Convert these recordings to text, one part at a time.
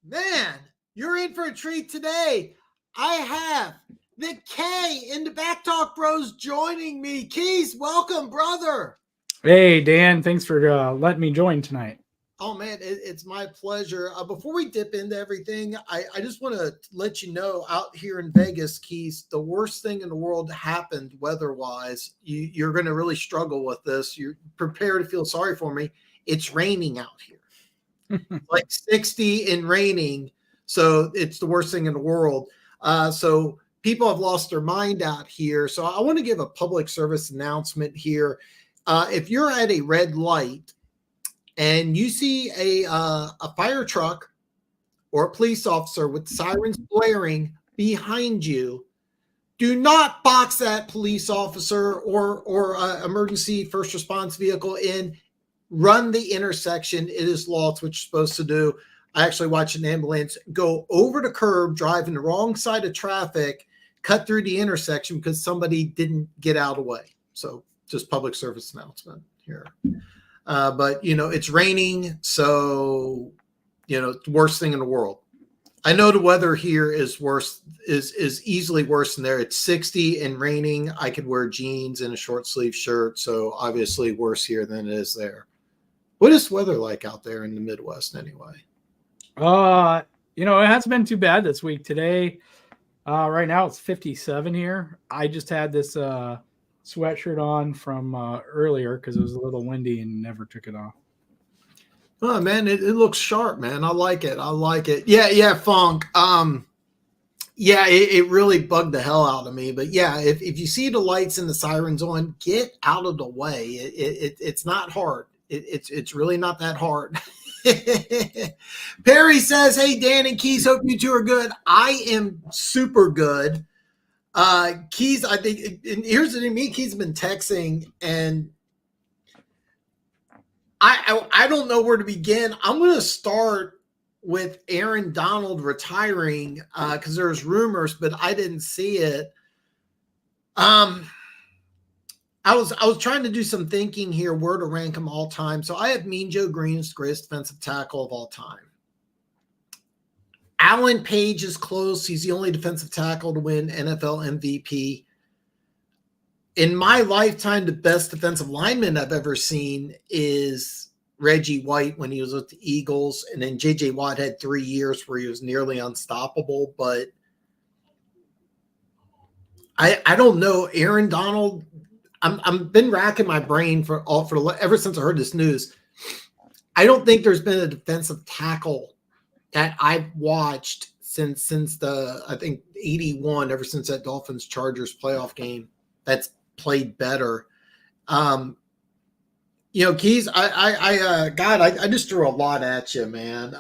Man, you're in for a treat today. I have the K in the BAK Talk Bros joining me. Keys, welcome, brother. Hey, Dan. Thanks for letting me join tonight. Oh, man, it's my pleasure. Before we dip into everything, I just want to let you know out here in Vegas, Keys, the worst thing in the world happened weather-wise. You're going to really struggle with this. You're prepared to feel sorry for me. It's raining out here. Like 60 and raining. So it's the worst thing in the world. So people have lost their mind out here. So I want to give a public service announcement here. If you're at a red light and you see a fire truck or a police officer with sirens blaring behind you, do not box that police officer or emergency first response vehicle in. Run the intersection. It is law. It's what you're supposed to do. I actually watched an ambulance go over the curb, driving the wrong side of traffic, cut through the intersection because somebody didn't get out of the way. So just public service announcement here. But, it's raining. So, it's the worst thing in the world. I know the weather here is worse, is easily worse than there. It's 60 and raining. I could wear jeans and a short sleeve shirt. So obviously worse here than it is there. What is weather like out there in the Midwest anyway? It hasn't been too bad this week. Today, right now it's 57 here. I just had this sweatshirt on from earlier because it was a little windy and never took it off. Oh man, it looks sharp, man. I like it. Yeah, Funk. It really bugged the hell out of me. But yeah, if you see the lights and the sirens on, get out of the way. It's not hard. It's really not that hard. Perry says, "Hey, Dan and Keys, hope you two are good. I am super good." Keys, I think, and here's the thing, me and Keys have been texting, and I don't know where to begin. I'm going to start with Aaron Donald retiring because there's rumors, but I didn't see it. I was trying to do some thinking here where to rank him all time. So I have Mean Joe Green as the greatest defensive tackle of all time. Alan Page is close. He's the only defensive tackle to win NFL MVP. In my lifetime, the best defensive lineman I've ever seen is Reggie White when he was with the Eagles. And then J.J. Watt had 3 years where he was nearly unstoppable. But I don't know. Aaron Donald, I've been racking my brain ever since I heard this news. I don't think there's been a defensive tackle that I've watched since the, I think, 81, ever since that Dolphins-Chargers playoff game that's played better. Keys, I just threw a lot at you, man.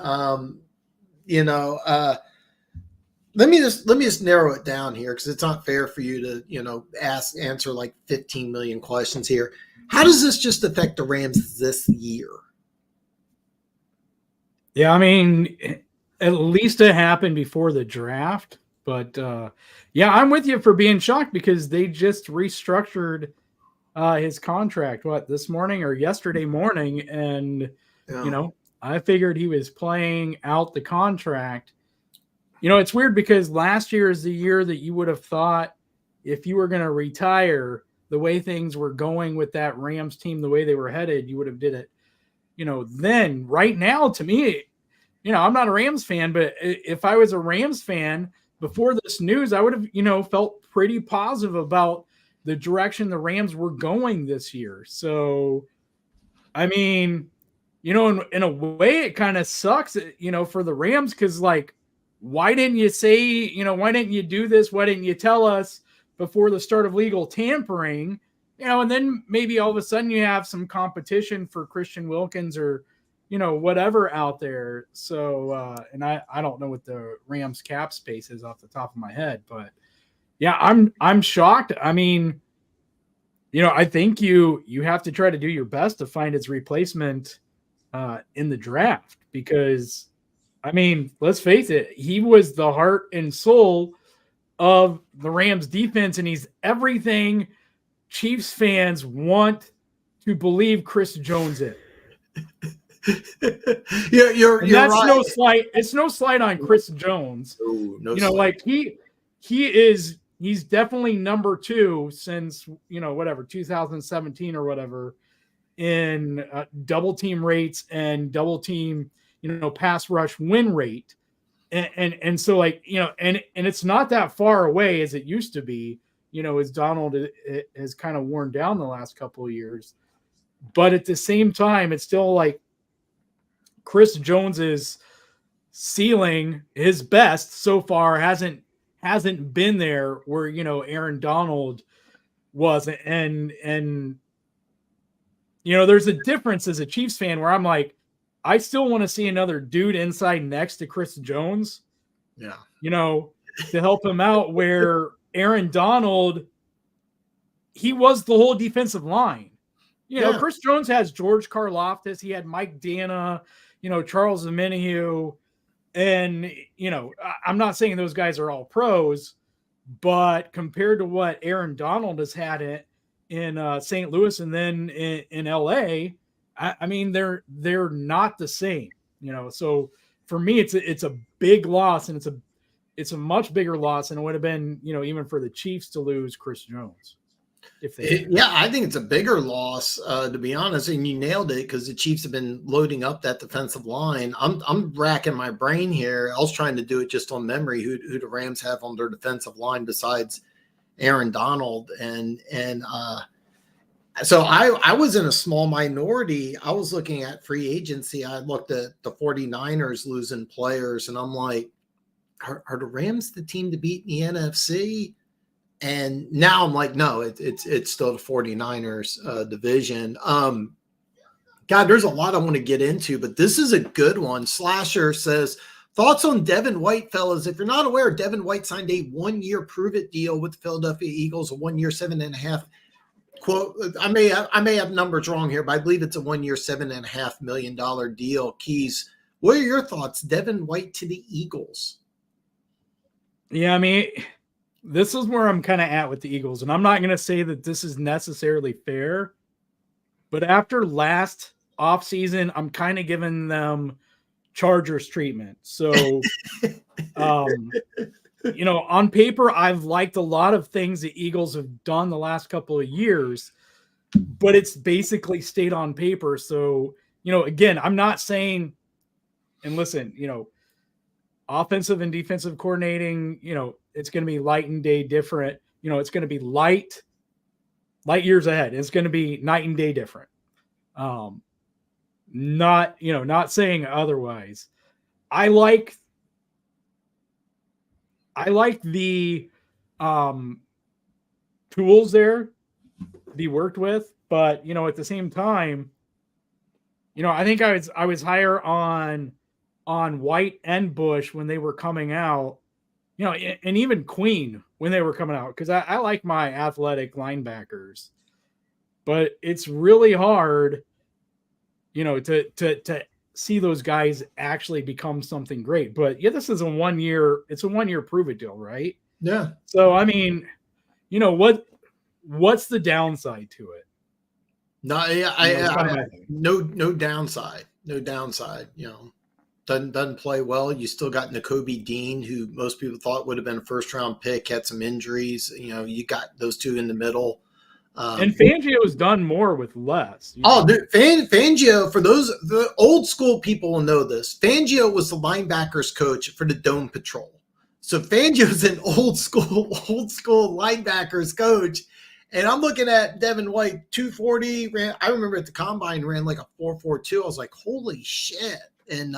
Let me just narrow it down here because it's not fair for you to, answer like 15 million questions here. How does this just affect the Rams this year? Yeah, I mean, at least it happened before the draft. But, I'm with you for being shocked because they just restructured his contract, this morning or yesterday morning. And, I figured he was playing out the contract. It's weird because last year is the year that you would have thought if you were going to retire, the way things were going with that Rams team, the way they were headed, you would have did it. Then right now, to me, I'm not a Rams fan, but if I was a Rams fan before this news, I would have, felt pretty positive about the direction the Rams were going this year. So, I mean, in a way, it kind of sucks, for the Rams because, why didn't you say, why didn't you do this? Why didn't you tell us before the start of legal tampering? And then maybe all of a sudden you have some competition for Christian Wilkins or, whatever out there. So, and I don't know what the Rams cap space is off the top of my head, but yeah, I'm shocked. I mean, I think you have to try to do your best to find its replacement in the draft because, I mean, let's face it, he was the heart and soul of the Rams defense, and he's everything Chiefs fans want to believe Chris Jones is. You're that's right. no slight. It's no slight on Chris Jones. No You know, slight. like he's definitely number 2 since, you know, whatever, 2017 or whatever, in double team rates and double team, you know, pass rush win rate. And so, like, you know, and it's not that far away as it used to be, you know, as Donald has kind of worn down the last couple of years. But at the same time, it's still like Chris Jones's ceiling, his best so far hasn't been there where, you know, Aaron Donald was. And you know, there's a difference as a Chiefs fan where I'm like, I still want to see another dude inside next to Chris Jones. Yeah. You know, to help him out, where Aaron Donald, he was the whole defensive line. You know, Chris Jones has George Karlaftis, he had Mike Dana, you know, Charles Omenihu, and, you know, I'm not saying those guys are all pros, but compared to what Aaron Donald has had in St. Louis and then in LA, I mean, they're not the same, you know. So for me, it's a big loss, and it's a much bigger loss than it would have been, you know, even for the Chiefs to lose Chris Jones. Yeah, I think it's a bigger loss, to be honest. And you nailed it, because the Chiefs have been loading up that defensive line. I'm racking my brain here. I was trying to do it just on memory, who the Rams have on their defensive line besides Aaron Donald. So I was in a small minority. I was looking at free agency. I looked at the 49ers losing players, and I'm like, are the Rams the team to beat in the NFC? And now I'm like, no, it's still the 49ers division. God, there's a lot I want to get into, but this is a good one. Slasher says, thoughts on Devin White, fellas. If you're not aware, Devin White signed a 1-year prove-it deal with the Philadelphia Eagles, a 1 year, $7.5 quote. I may have numbers wrong here, but I believe it's a 1 year, $7.5 million deal. Keys, what are your thoughts? Devin White to the Eagles. Yeah, I mean, this is where I'm kind of at with the Eagles, and I'm not going to say that this is necessarily fair, but after last offseason, I'm kind of giving them Chargers treatment. So, you know, on paper, I've liked a lot of things the Eagles have done the last couple of years, but it's basically stayed on paper. So, you know, again, I'm not saying, and listen, you know, offensive and defensive coordinating, you know, it's going to be light and day different. You know, it's going to be light years ahead. It's going to be night and day different. Not saying otherwise. I like the tools there to be worked with, but, you know, at the same time, you know, I think I was higher on White and Bush when they were coming out, you know, and even Queen when they were coming out, because I like my athletic linebackers, but it's really hard, you know, to see those guys actually become something great. But yeah, this is a 1 year, it's a 1 year prove it deal, right? Yeah. So I mean, you know, what's the downside to it? No, no downside. No downside. You know, doesn't play well. You still got Nakobe Dean, who most people thought would have been a first round pick, had some injuries. You know, you got those two in the middle. And Fangio's done more with less. Fangio, for the old school people will know this. Fangio was the linebackers coach for the Dome Patrol. So Fangio's an old school linebackers coach. And I'm looking at Devin White, 240. I remember at the combine ran like a 4.42. I was like, holy shit. And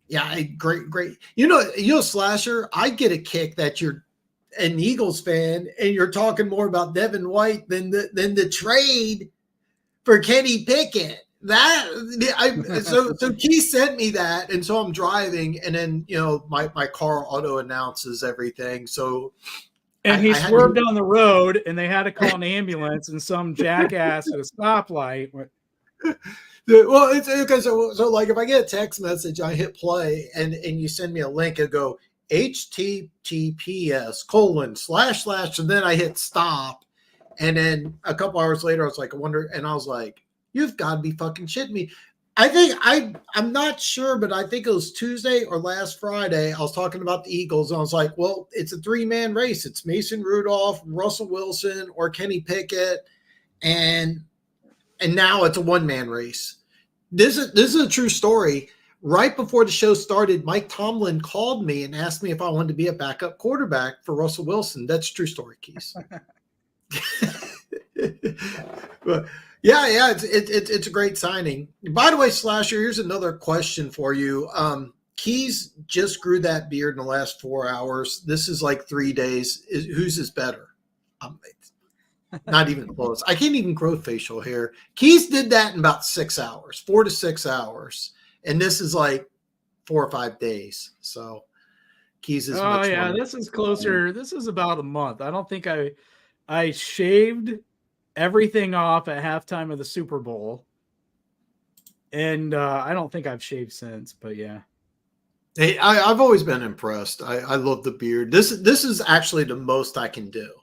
yeah, great. You know, Slasher, I get a kick that you're an Eagles fan and you're talking more about Devin White than the trade for Kenny Pickett. So Keith sent me that, and so I'm driving, and then, you know, my car auto announces everything. So and he swerved down the road, and they had to call an ambulance, and some jackass at a stoplight. Well, it's because so like if I get a text message, I hit play, and you send me a link, and go https:// and then I hit stop, and then a couple hours later I was like, I wonder, and I was like, you've got to be fucking shitting me. I think I'm not sure, but I think it was Tuesday or last Friday. I was talking about the Eagles, and I was like, well, it's a 3-man race. It's Mason Rudolph, Russell Wilson, or Kenny Pickett, and now it's a 1-man race. This is a true story. Right before the show started, Mike Tomlin called me and asked me if I wanted to be a backup quarterback for Russell Wilson. That's a true story, Keys. But yeah, it's a great signing. By the way, Slasher, here's another question for you. Keys just grew that beard in the last 4 hours. This is like 3 days. Whose is better? Not even close. I can't even grow facial hair. Keys did that in about 6 hours, 4 to 6 hours. And this is like 4 or 5 days. So Keys is much more. This is closer. This is about a month. I don't think I shaved everything off at halftime of the Super Bowl. And I don't think I've shaved since, but yeah. Hey, I've always been impressed. I love the beard. This is actually the most I can do.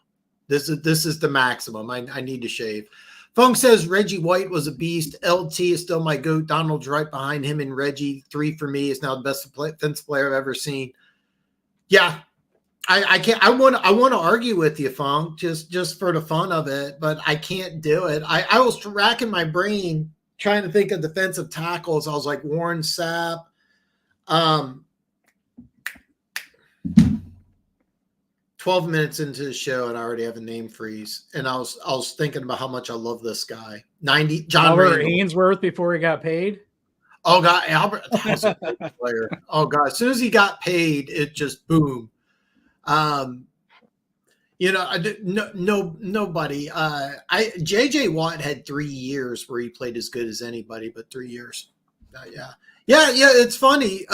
This is the maximum. I need to shave. Funk says Reggie White was a beast. LT is still my GOAT. Donald's right behind him, and Reggie 3 for me is now the best defensive player I've ever seen. Yeah, I can't. I want to argue with you, Funk, just for the fun of it, but I can't do it. I was racking my brain trying to think of defensive tackles. I was like Warren Sapp. 12 minutes into the show and I already have a name freeze. And I was thinking about how much I love this guy. John Albert Ainsworth before he got paid. Oh God, Albert, that was a great player. Oh God, as soon as he got paid, it just boom. Nobody. JJ Watt had 3 years where he played as good as anybody, but 3 years. Yeah. It's funny.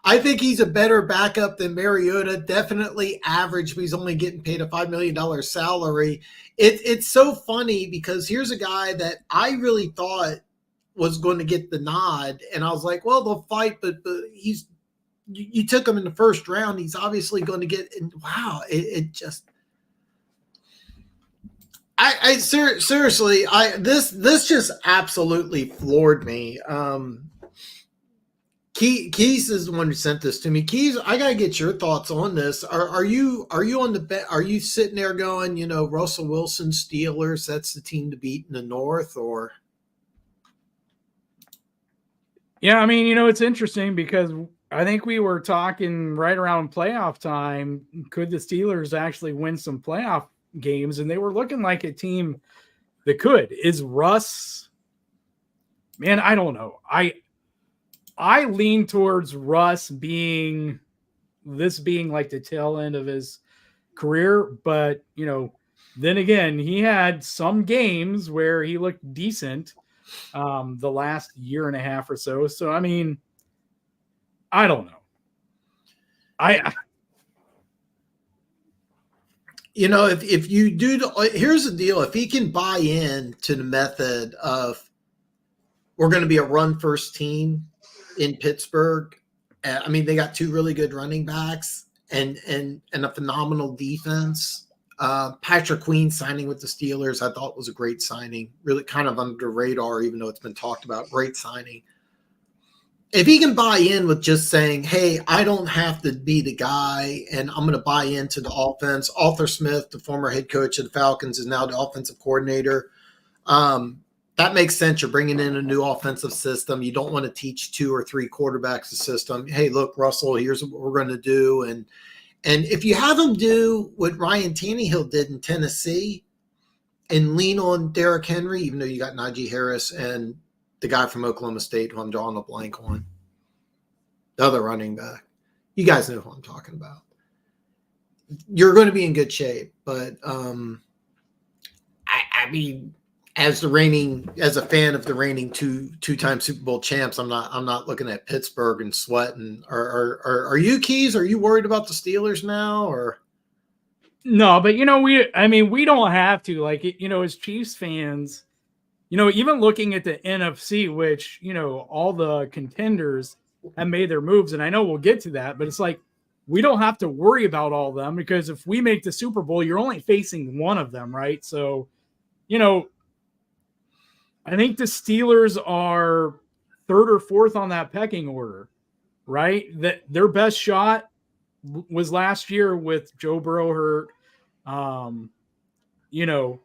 I think he's a better backup than Mariota. Definitely average, but he's only getting paid a $5 million salary. It's so funny because here's a guy that I really thought was going to get the nod, and I was like, well, they'll fight, but you took him in the first round. He's obviously going to get. And wow, it just. Seriously, this just absolutely floored me. Keys is the one who sent this to me. Keys, I gotta get your thoughts on this. Are you on the bet? Are you sitting there going, Russell Wilson Steelers? That's the team to beat in the North, or? Yeah, I mean, it's interesting because I think we were talking right around playoff time. Could the Steelers actually win some playoff games? And they were looking like a team that could. Is Russ? Man, I don't know. I lean towards Russ being like the tail end of his career. But, then again, he had some games where he looked decent the last year and a half or so. So, I mean, I don't know. If you do, here's the deal. If he can buy in to the method of we're going to be a run first team in Pittsburgh. I mean, they got 2 really good running backs and a phenomenal defense. Patrick Queen signing with the Steelers, I thought was a great signing. Really kind of under the radar, even though it's been talked about. Great signing. If he can buy in with just saying, hey, I don't have to be the guy and I'm going to buy into the offense. Arthur Smith, the former head coach of the Falcons, is now the offensive coordinator. That makes sense. You're bringing in a new offensive system. You don't want to teach 2 or 3 quarterbacks the system. Hey, look, Russell, here's what we're going to do. And if you have them do what Ryan Tannehill did in Tennessee and lean on Derrick Henry, even though you got Najee Harris and the guy from Oklahoma State who I'm drawing a blank on, the other running back. You guys know who I'm talking about. You're going to be in good shape. But, I mean, as a fan of the reigning two-time Super Bowl champs, I'm not looking at Pittsburgh and sweating. Are you, Keys? Are you worried about the Steelers now, or? No, but we don't have to. Like, as Chiefs fans, even looking at the NFC, which all the contenders have made their moves, and I know we'll get to that, but it's like we don't have to worry about all of them because if we make the Super Bowl, you're only facing one of them, right? So, I think the Steelers are third or fourth on that pecking order, right? That their best shot was last year with Joe Burrow hurt. You know,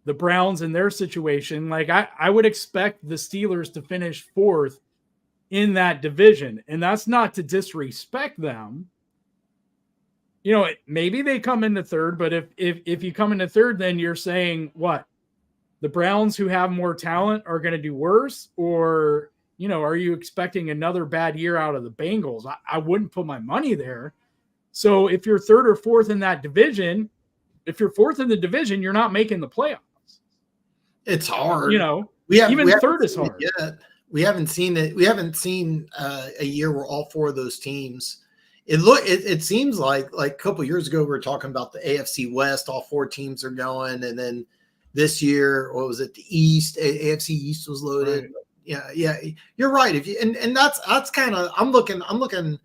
the Browns in their situation. Like I would expect the Steelers to finish fourth in that division. And that's not to disrespect them. You know, maybe they come into third, but if you come into third, then you're saying what? The Browns, who have more talent, are going to do worse? Or, you know, are you expecting another bad year out of the Bengals? I wouldn't put my money there. So if you're third or fourth in that division, if you're fourth in the division, you're not making the playoffs. It's hard. You know, even third is hard. Yet. We haven't seen it. We haven't seen a year where all four of those teams. It seems like a couple of years ago we were talking about the AFC West. All four teams are going, and then this year, what was it? The East, AFC East was loaded. Right. Yeah, you're right. If you and that's kind of I'm looking.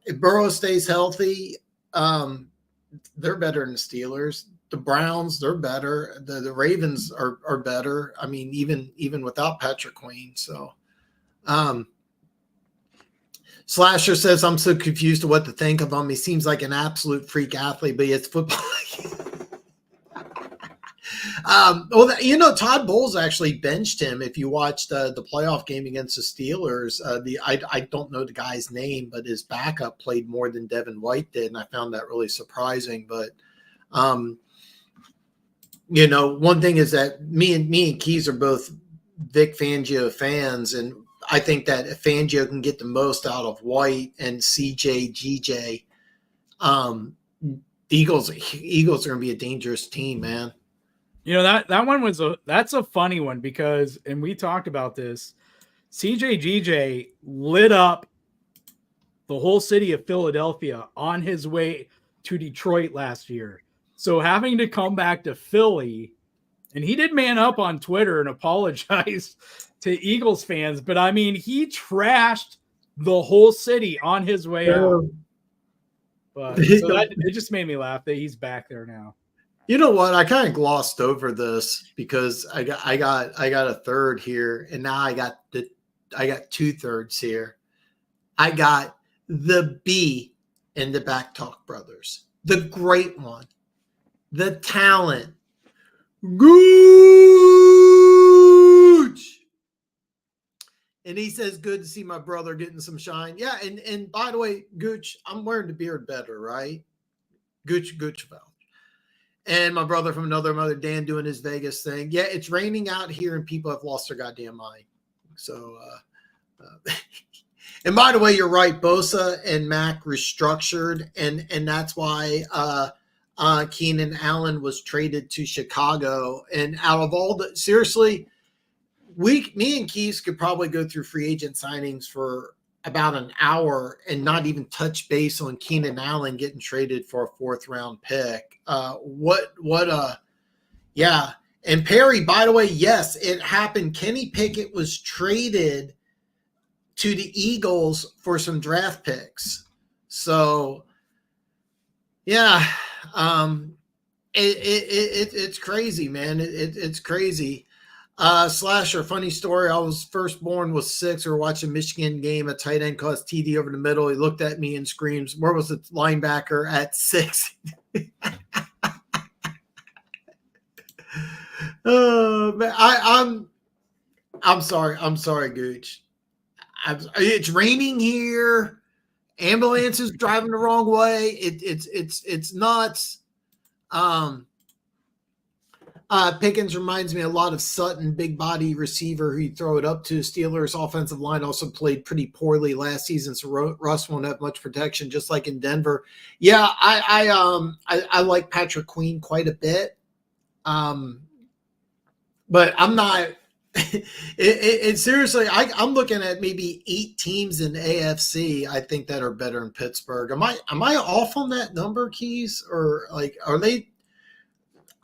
If Burrow stays healthy, they're better than the Steelers. The Browns, they're better. The Ravens are better. I mean, even without Patrick Queen. So, Slasher says, I'm so confused to what to think of him. He seems like an absolute freak athlete, but it's football. Well, you know, Todd Bowles actually benched him. If you watched the playoff game against the Steelers, I don't know the guy's name, but his backup played more than Devin White did, and I found that really surprising. But you know, one thing is that me and Keys are both Vic Fangio fans, and I think that if Fangio can get the most out of White and CJ, GJ, the Eagles are going to be a dangerous team, man. You know, that one that's a funny one because, and we talked about this, CJ GJ lit up the whole city of Philadelphia on his way to Detroit last year. So having to come back to Philly, and he did man up on Twitter and apologize to Eagles fans, but I mean, he trashed the whole city on his way out. But so it just made me laugh that he's back there now. You know what? I kind of glossed over this because I got a third here, and now I got 2/3 here. I got the B in the BAK Talk brothers, the great one, the talent, Gooch. And he says, good to see my brother getting some shine. Yeah, and by the way, Gooch, I'm wearing the beard better, right? Gooch Val. And my brother from another mother, Dan, doing his Vegas thing. Yeah, it's raining out here and people have lost their goddamn mind. So, and by the way, you're right. Bosa and Mac restructured, and that's why Keenan Allen was traded to Chicago. And out of all the, seriously, me and Keys could probably go through free agent signings for about an hour and not even touch base on Keenan Allen getting traded for a 4th round pick. Yeah. And Perry, by the way, yes, it happened. Kenny Pickett was traded to the Eagles for some draft picks. So yeah, it's crazy, man. It's crazy. Slasher, funny story. I was first born was 6. We were watching Michigan game. A tight end caused TD over the middle. He looked at me and screams, "Where was the linebacker at 6?" Man, I'm sorry. I'm sorry, Gooch. It's raining here. Ambulances driving the wrong way. It's nuts. Pickens reminds me a lot of Sutton, big body receiver who you throw it up to. Steelers offensive line also played pretty poorly last season, so Russ won't have much protection, just like in Denver. Yeah, I like Patrick Queen quite a bit, but I'm not. It seriously, I'm looking at maybe 8 teams in AFC. I think that are better than Pittsburgh. Am I off on that number, Keys, or like are they?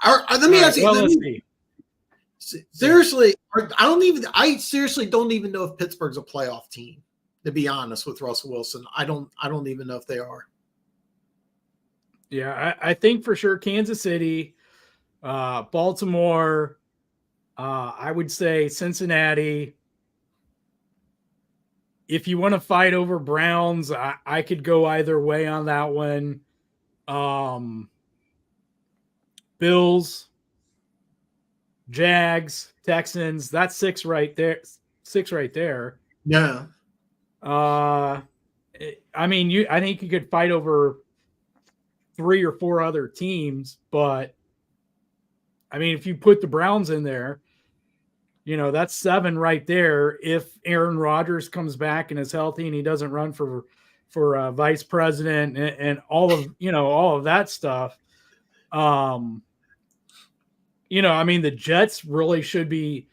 Let me ask you. Well, let's see. Seriously, I seriously don't even know if Pittsburgh's a playoff team. To be honest with Russell Wilson, I don't even know if they are. Yeah, I think for sure Kansas City, Baltimore, I would say Cincinnati. If you want to fight over Browns, I could go either way on that one. Bills, Jags, Texans. That's 6 right there. 6 right there. Yeah. I mean, I think you could fight over 3 or 4 other teams, but I mean, if you put the Browns in there, that's 7 right there. If Aaron Rodgers comes back and is healthy and he doesn't run for vice president and all of that stuff. I mean, the Jets really should be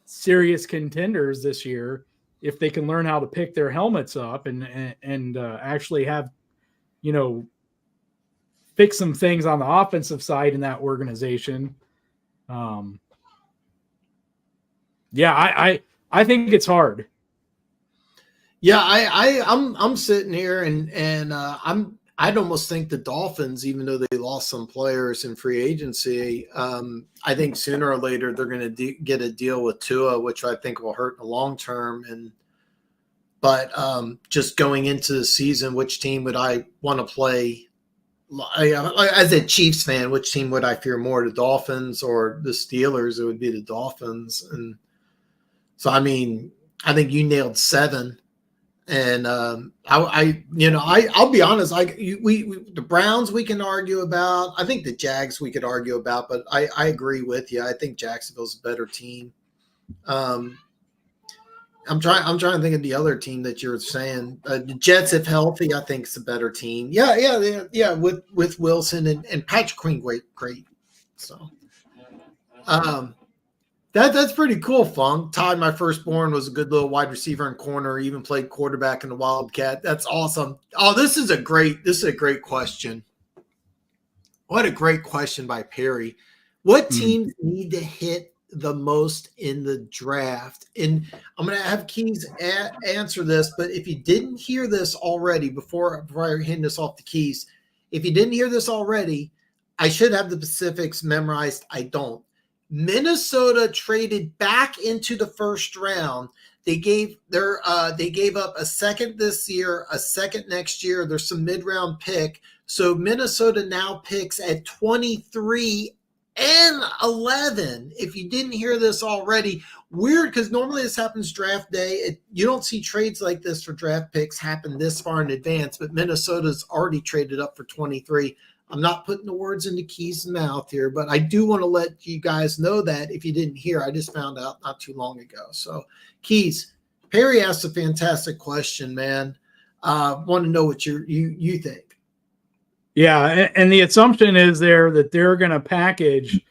serious contenders this year if they can learn how to pick their helmets up and actually have, fix some things on the offensive side in that organization. Yeah, I think it's hard. Yeah, I'm sitting here and I'd almost think the Dolphins, even though they lost some players in free agency, I think sooner or later they're going to get a deal with Tua, which I think will hurt in the long term. But just going into the season, which team would I want to play? As a Chiefs fan, which team would I fear more, the Dolphins or the Steelers? It would be the Dolphins. And so, I mean, I think you nailed 7. And I'll be honest. The Browns we can argue about. I think the Jags we could argue about, but I agree with you. I think Jacksonville's a better team. I'm trying to think of the other team that you're saying. The Jets, if healthy, I think it's a better team. Yeah. With Wilson and Patrick Queen, great. So, that's pretty cool, Funk. Todd, my firstborn, was a good little wide receiver and corner. Even played quarterback in the Wildcat. That's awesome. Oh, this is a great question. What a great question by Perry. What teams need to hit the most in the draft? And I'm going to have Keys answer this, but if you didn't hear this already, before I hand this off to Keys, if you didn't hear this already, I should have the specifics memorized. I don't. Minnesota traded back into the first round. They gave up a second this year, a second next year. There's some mid-round pick. So Minnesota now picks at 23 and 11. If you didn't hear this already, weird, because normally this happens draft day. You don't see trades like this for draft picks happen this far in advance, but Minnesota's already traded up for 23. I'm not putting the words into Keys' mouth here, but I do want to let you guys know that if you didn't hear, I just found out not too long ago. So, Keys, Perry asked a fantastic question, man. Want to know what you think. Yeah, and the assumption is there that they're going to package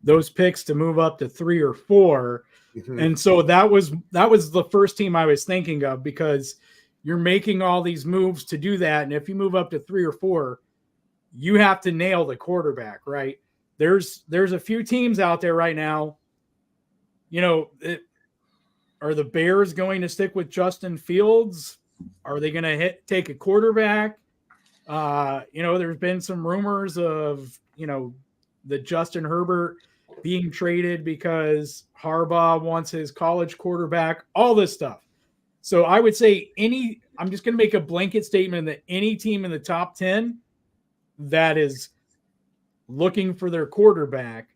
those picks to move up to 3 or 4. Mm-hmm. And so that was the first team I was thinking of, because you're making all these moves to do that. And if you move up to 3 or 4, you have to nail the quarterback, right? There's a few teams out there right now. Are the Bears going to stick with Justin Fields? Are they going to take a quarterback? There's been some rumors of, the Justin Herbert being traded because Harbaugh wants his college quarterback, all this stuff. So I would say I'm just going to make a blanket statement that any team in the top 10 that is looking for their quarterback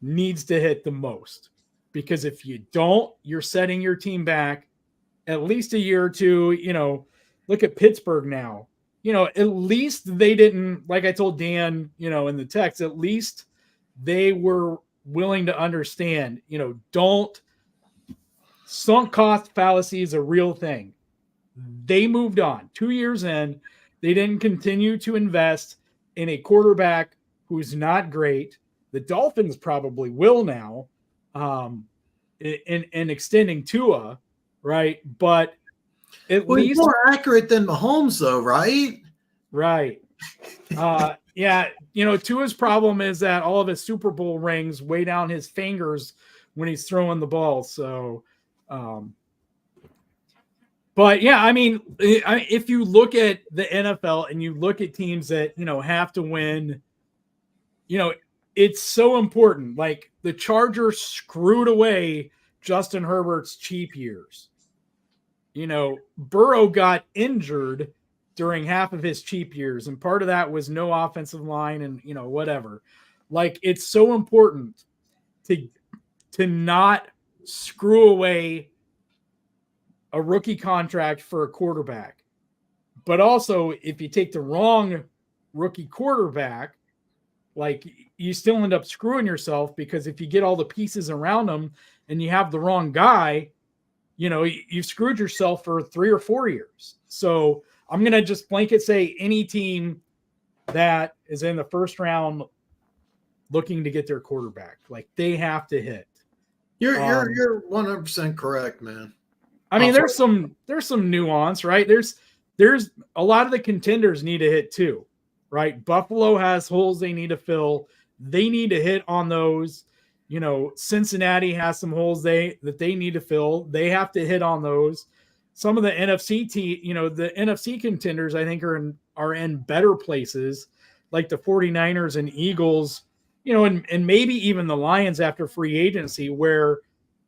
needs to hit the most, because if you don't, you're setting your team back at least a year or two. Look at Pittsburgh now. At least they didn't, like I told Dan, in the text, at least they were willing to understand, sunk cost fallacy is a real thing. They moved on 2 years in. They didn't continue to invest in a quarterback who's not great. The Dolphins probably will now, in extending Tua, right? But at least more accurate than Mahomes, though, right? Right. Yeah. Tua's problem is that all of his Super Bowl rings weigh down his fingers when he's throwing the ball. So, but yeah, I mean, if you look at the NFL and you look at teams that, have to win, it's so important. Like the Chargers screwed away Justin Herbert's cheap years. Burrow got injured during half of his cheap years, and part of that was no offensive line and whatever. Like it's so important to not screw away a rookie contract for a quarterback. But also, if you take the wrong rookie quarterback, like you still end up screwing yourself, because if you get all the pieces around them and you have the wrong guy, you've screwed yourself for 3 or 4 years. So I'm going to just blanket say any team that is in the first round looking to get their quarterback, like they have to hit. You're 100% correct, man. I mean, there's some nuance, right? There's a lot of the contenders need to hit too, right? Buffalo has holes they need to fill. They need to hit on those. Cincinnati has some holes that they need to fill. They have to hit on those. Some of the NFC the NFC contenders, I think, are in better places, like the 49ers and Eagles, and maybe even the Lions after free agency, where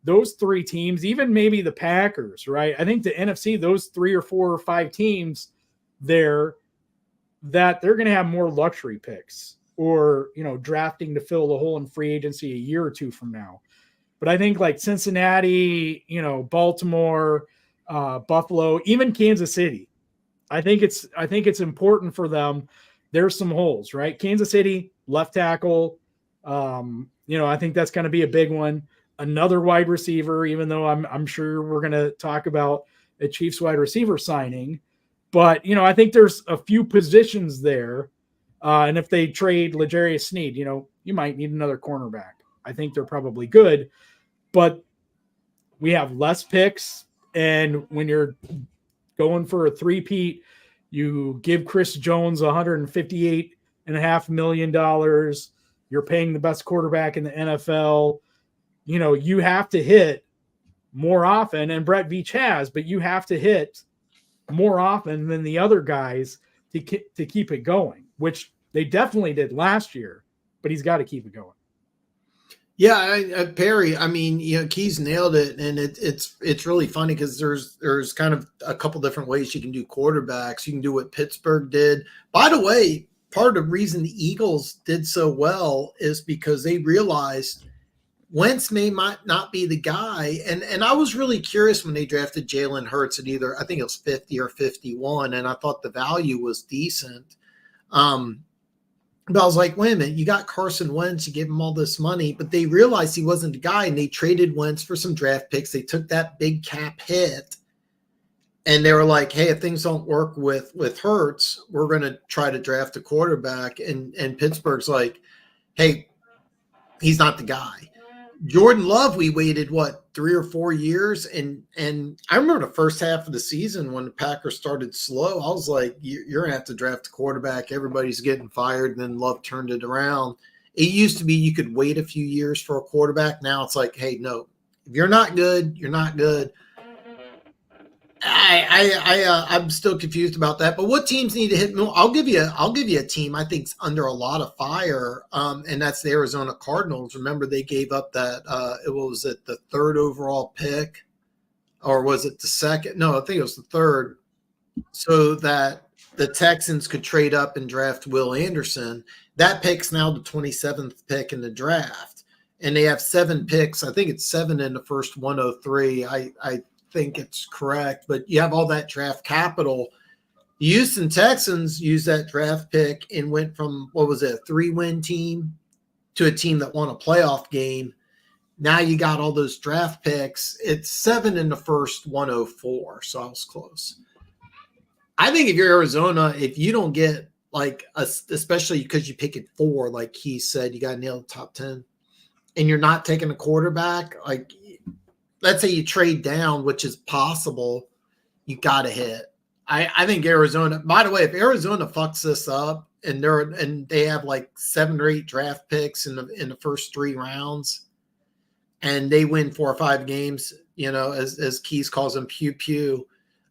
those 3 teams, even maybe the Packers, right? I think the NFC, those 3 or 4 or 5 teams there, that they're going to have more luxury picks or, drafting to fill the hole in free agency a year or 2 from now. But I think like Cincinnati, Baltimore, Buffalo, even Kansas City, I think it's important for them. There's some holes, right? Kansas City, left tackle. I think that's going to be a big one. Another wide receiver, even though I'm sure we're going to talk about a Chiefs wide receiver signing. But, I think there's a few positions there. And if they trade L'Jarius Sneed, you might need another cornerback. I think they're probably good. But we have less picks. And when you're going for a three-peat, you give Chris Jones $158.5 million. You're paying the best quarterback in the NFL. You have to hit more often, and Brett Veach has, but you have to hit more often than the other guys to keep it going, which they definitely did last year, but he's got to keep it going. Yeah, Perry, I mean, Keys nailed it, and it's really funny because there's kind of a couple different ways you can do quarterbacks. You can do what Pittsburgh did. By the way, part of the reason the Eagles did so well is because they realized Wentz might not be the guy. And I was really curious when they drafted Jalen Hurts at either, I think it was 50 or 51, and I thought the value was decent. But I was like, wait a minute, you got Carson Wentz, you gave him all this money, but they realized he wasn't the guy, and they traded Wentz for some draft picks. They took that big cap hit, and they were like, hey, if things don't work with Hurts, we're going to try to draft a quarterback. And Pittsburgh's like, hey, he's not the guy. Jordan Love, we waited, 3 or 4 years? And I remember the first half of the season when the Packers started slow, I was like, you're going to have to draft a quarterback. Everybody's getting fired. And then Love turned it around. It used to be you could wait a few years for a quarterback. Now it's like, hey, no, if you're not good, you're not good. I'm still confused about that. But what teams need to hit? I'll give you a team I think's under a lot of fire, and that's the Arizona Cardinals. Remember, they gave up that. Was it the 3rd overall pick, or was it the 2nd? No, I think it was the 3rd, so that the Texans could trade up and draft Will Anderson. That pick's now the 27th pick in the draft, and they have 7 picks. I think it's 7 in the first 103. I think it's correct, but you have all that draft capital. The Houston Texans used that draft pick and went from, a 3-win team to a team that won a playoff game. Now you got all those draft picks. It's 7 in the first 104, so I was close. I think if you're Arizona, if you don't get especially because you pick at 4, like he said, you got to nail the top 10, and you're not taking a quarterback, let's say you trade down, which is possible, you got to hit. I think Arizona, by the way, if Arizona fucks this up and they have 7 or 8 draft picks in the first 3 rounds and they win 4 or 5 games, as Keys calls them, pew pew,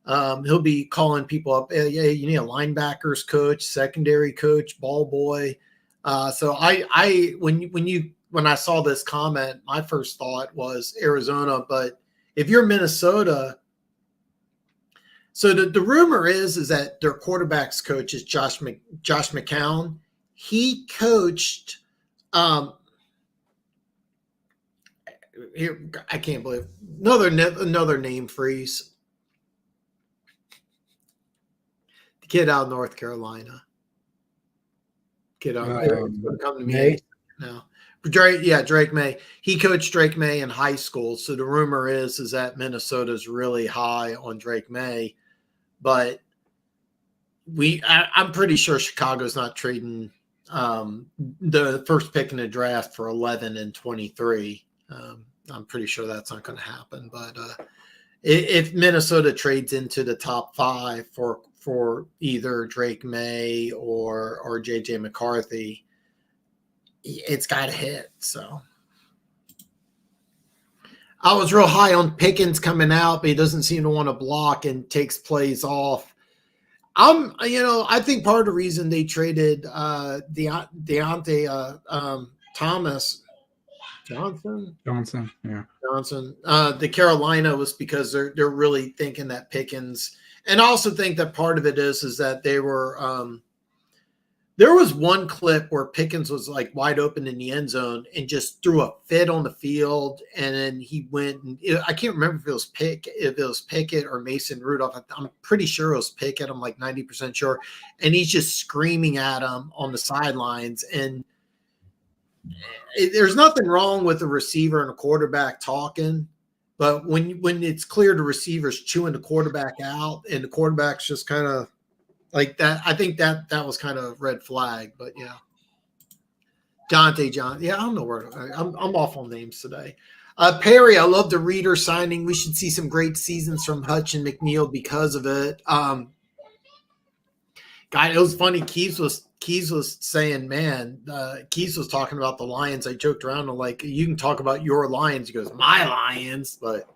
he'll be calling people up. Hey, you need a linebackers coach, secondary coach, ball boy. So when I saw this comment, my first thought was Arizona. But if you're Minnesota, so the rumor is that their quarterbacks coach is Josh McCown. He coached. Here, I can't believe another name freeze. The kid out of North Carolina. Kid out come to me May? now. Drake May. He coached Drake May in high school. So the rumor is that Minnesota's really high on Drake May, but I'm pretty sure Chicago's not trading the first pick in the draft for 11 and 23. I'm pretty sure that's not going to happen. But if Minnesota trades into the top 5 for either Drake May or JJ McCarthy, it's got to hit. So I was real high on Pickens coming out, but he doesn't seem to want to block and takes plays off. I think part of the reason they traded Deontay Thomas Johnson, the Carolina was because they're really thinking that Pickens, and I also think that part of it is that they were there was one clip where Pickens was like wide open in the end zone and just threw a fit on the field, and then he went and I can't remember if it was Pickett or Mason Rudolph. I'm pretty sure it was Pickett. I'm like 90% sure, and he's just screaming at him on the sidelines. And there's nothing wrong with a receiver and a quarterback talking, but when it's clear the receiver's chewing the quarterback out and the quarterback's just kind of like that, I think that was kind of a red flag. But yeah, Dante John. Yeah, I don't know where I'm off on names today. Perry, I love the Reader signing. We should see some great seasons from Hutch and McNeil because of it. God, it was funny. Keas was saying, man, Keas was talking about the Lions. I joked around and like, you can talk about your Lions. He goes, my Lions, but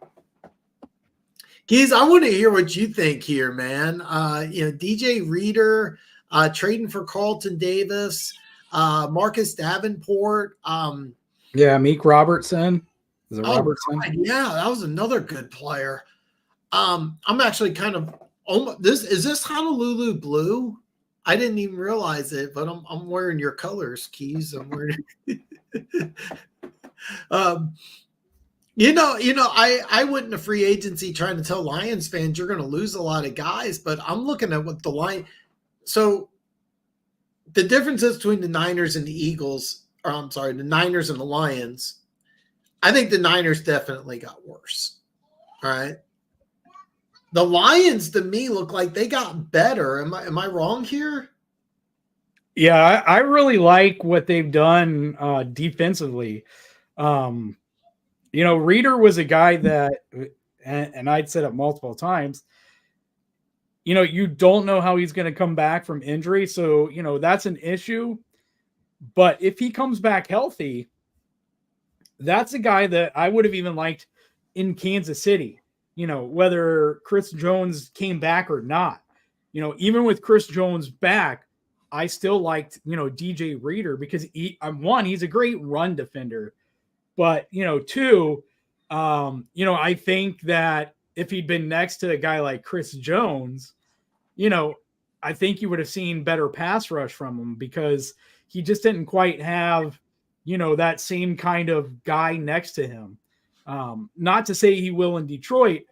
Keas, I want to hear what you think here, man. DJ Reader trading for Carlton Davis, Marcus Davenport. Meek Robertson. Is it Robertson? God, yeah, that was another good player. I'm actually kind of is this Honolulu blue? I didn't even realize it, but I'm wearing your colors, Keys. I'm wearing. I went into free agency trying to tell Lions fans you're going to lose a lot of guys, but I'm looking at what the line. So the differences between the Niners and the Eagles, the Niners and the Lions, I think the Niners definitely got worse. All right. The Lions to me look like they got better. Am I wrong here? Yeah, I really like what they've done defensively. Reader was a guy that, and I'd said it multiple times, you don't know how he's going to come back from injury. So, that's an issue. But if he comes back healthy, that's a guy that I would have even liked in Kansas City, whether Chris Jones came back or not. Even with Chris Jones back, I still liked, DJ Reader because he's a great run defender. But, two, I think that if he'd been next to a guy like Chris Jones, I think you would have seen better pass rush from him because he just didn't quite have, that same kind of guy next to him. Not to say he will in Detroit,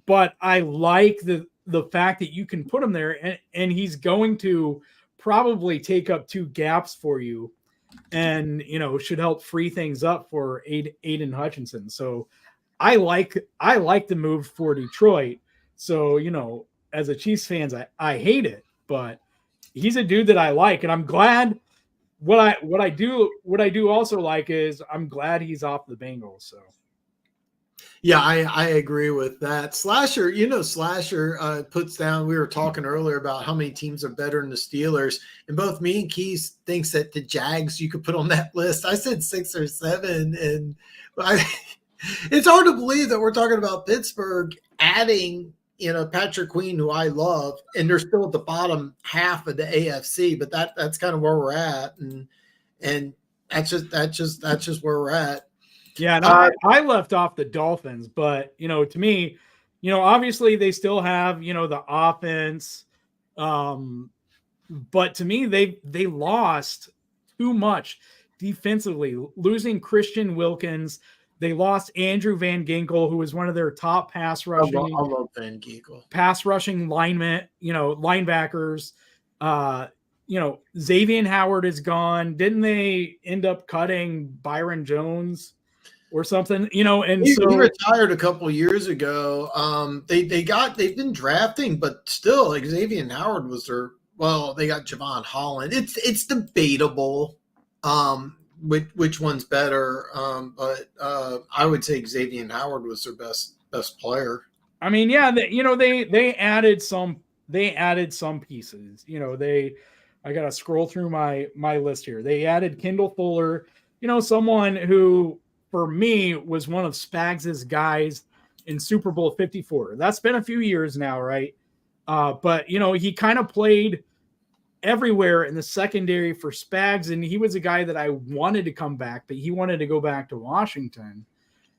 but I like the fact that you can put him there and he's going to probably take up 2 gaps for you and, should help free things up for Aiden Hutchinson. So I like the move for Detroit. So, as a Chiefs fans, I hate it, but he's a dude that I like. And I'm glad what I do also like is I'm glad he's off the Bengals. So. Yeah, I agree with that. Slasher puts down, we were talking earlier about how many teams are better than the Steelers. And both me and Keith thinks that the Jags you could put on that list. I said 6 or 7. And it's hard to believe that we're talking about Pittsburgh adding, Patrick Queen, who I love, and they're still at the bottom half of the AFC. But that's kind of where we're at. And and that's just where we're at. Yeah, and I left off the Dolphins, but to me, obviously they still have the offense, but to me they lost too much defensively, losing Christian Wilkins. They lost Andrew Van Ginkel, who was one of their top pass rushing. I love Van Ginkel. Pass rushing linemen, linebackers. Xavier Howard is gone. Didn't they end up cutting Byron Jones or something? And he so retired a couple of years ago. They've been drafting, but still, Xavier Howard was their. Well, they got Javon Holland. It's debatable. Which one's better? But I would say Xavier Howard was their best player. I mean, yeah, they added some pieces. I gotta scroll through my list here. They added Kendall Fuller, someone who for me was one of Spags' guys in Super Bowl 54. That's been a few years now, right? But he kind of played everywhere in the secondary for Spags, and he was a guy that I wanted to come back, but he wanted to go back to Washington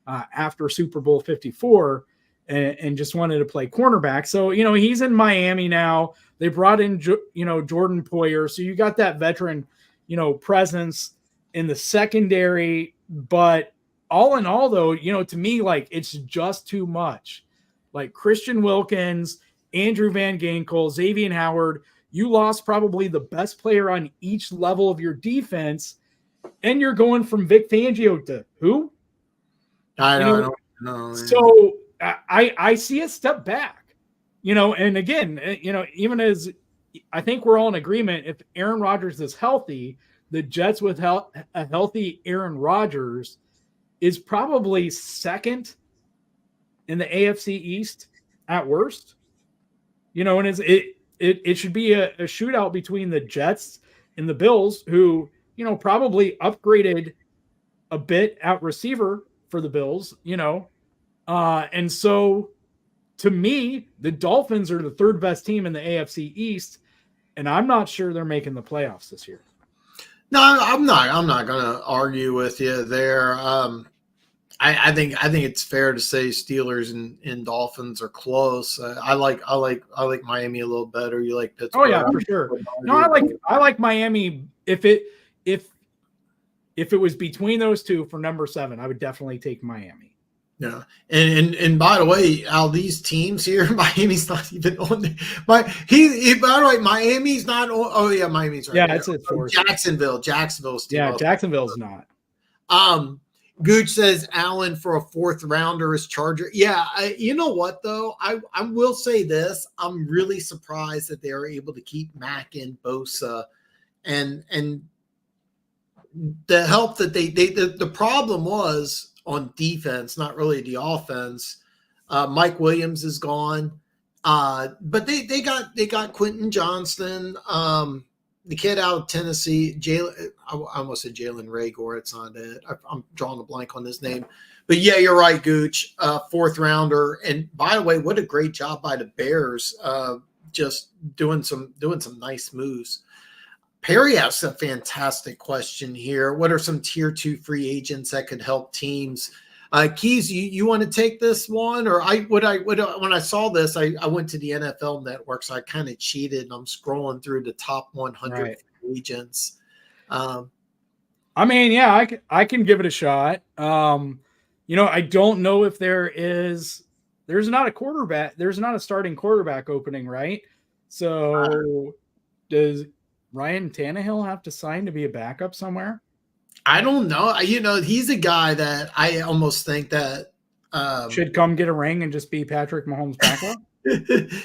after Super Bowl 54 and just wanted to play cornerback. So, he's in Miami now. They brought in, Jordan Poyer. So you got that veteran, presence in the secondary. But all in all, though, to me, like, it's just too much. Like Christian Wilkins, Andrew Van Ginkel, Xavier Howard, you lost probably the best player on each level of your defense, and you're going from Vic Fangio to who? I don't know. So I see a step back, and again, even as I think we're all in agreement, if Aaron Rodgers is healthy, the Jets with a healthy Aaron Rodgers is probably second in the AFC East at worst, and it should be a shootout between the Jets and the Bills, who, probably upgraded a bit at receiver for the Bills, and so to me, the Dolphins are the third best team in the AFC East, and I'm not sure they're making the playoffs this year. No, I'm not going to argue with you there. I think it's fair to say Steelers and Dolphins are close. I like Miami a little better. You like Pittsburgh? Oh yeah, for sure. No, I like Miami. If it was between those two for number 7, I would definitely take Miami. Yeah, and by the way, out of these teams here, Miami's not even on. By the way, Miami's not on. Oh yeah, Miami's right. Yeah, there. It's at 4. Jacksonville's team. Yeah, Jacksonville's not. Gooch says Allen for a 4th rounder is Charger. Yeah, you know what though? I will say this. I'm really surprised that they are able to keep Mack and Bosa, and the help that the problem was on defense, not really the offense. Mike Williams is gone, but they got Quentin Johnston. The kid out of Tennessee, I almost said Jalen Rager. It's not it. I'm drawing a blank on his name. But yeah, you're right, Gooch. 4th rounder. And by the way, what a great job by the Bears, just doing some nice moves. Perry asks a fantastic question here. What are some tier 2 free agents that could help teams? Keys, you want to take this one? Or when I saw this, I went to the NFL Network, so I kind of cheated, and I'm scrolling through the top 100 free agents. I mean, yeah, I can give it a shot. I don't know if there's not a quarterback. There's not a starting quarterback opening, right? So does Ryan Tannehill have to sign to be a backup somewhere? I don't know. He's a guy that I almost think that should come get a ring and just be Patrick Mahomes' backup.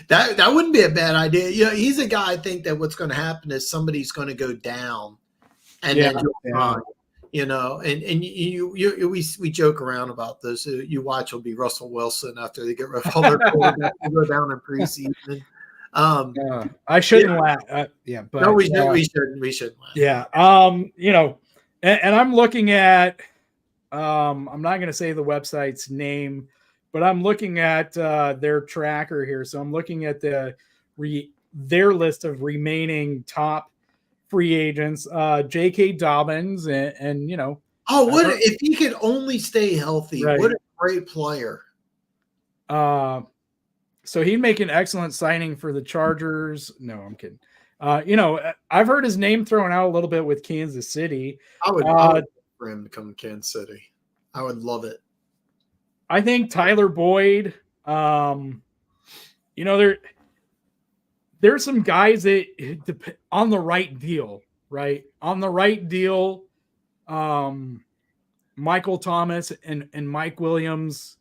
that wouldn't be a bad idea. He's a guy I think that what's going to happen is somebody's going to go down, and then we joke around about this. You watch, it'll be Russell Wilson after they get rid of all their quarterbacks and go down in preseason. I shouldn't laugh. But no, we shouldn't laugh. Yeah. And I'm looking at, I'm not going to say the website's name, but I'm looking at their tracker here. So I'm looking at their list of remaining top free agents, J.K. Dobbins, and you know. Oh, what if he could only stay healthy? Right. What a great player. So he'd make an excellent signing for the Chargers. No, I'm kidding. You know, I've heard his name thrown out a little bit with Kansas City. I would love for him to come to Kansas City. I would love it. I think Tyler Boyd, you know, there's some guys that on the right deal, right? On the right deal, Michael Thomas and Mike Williams,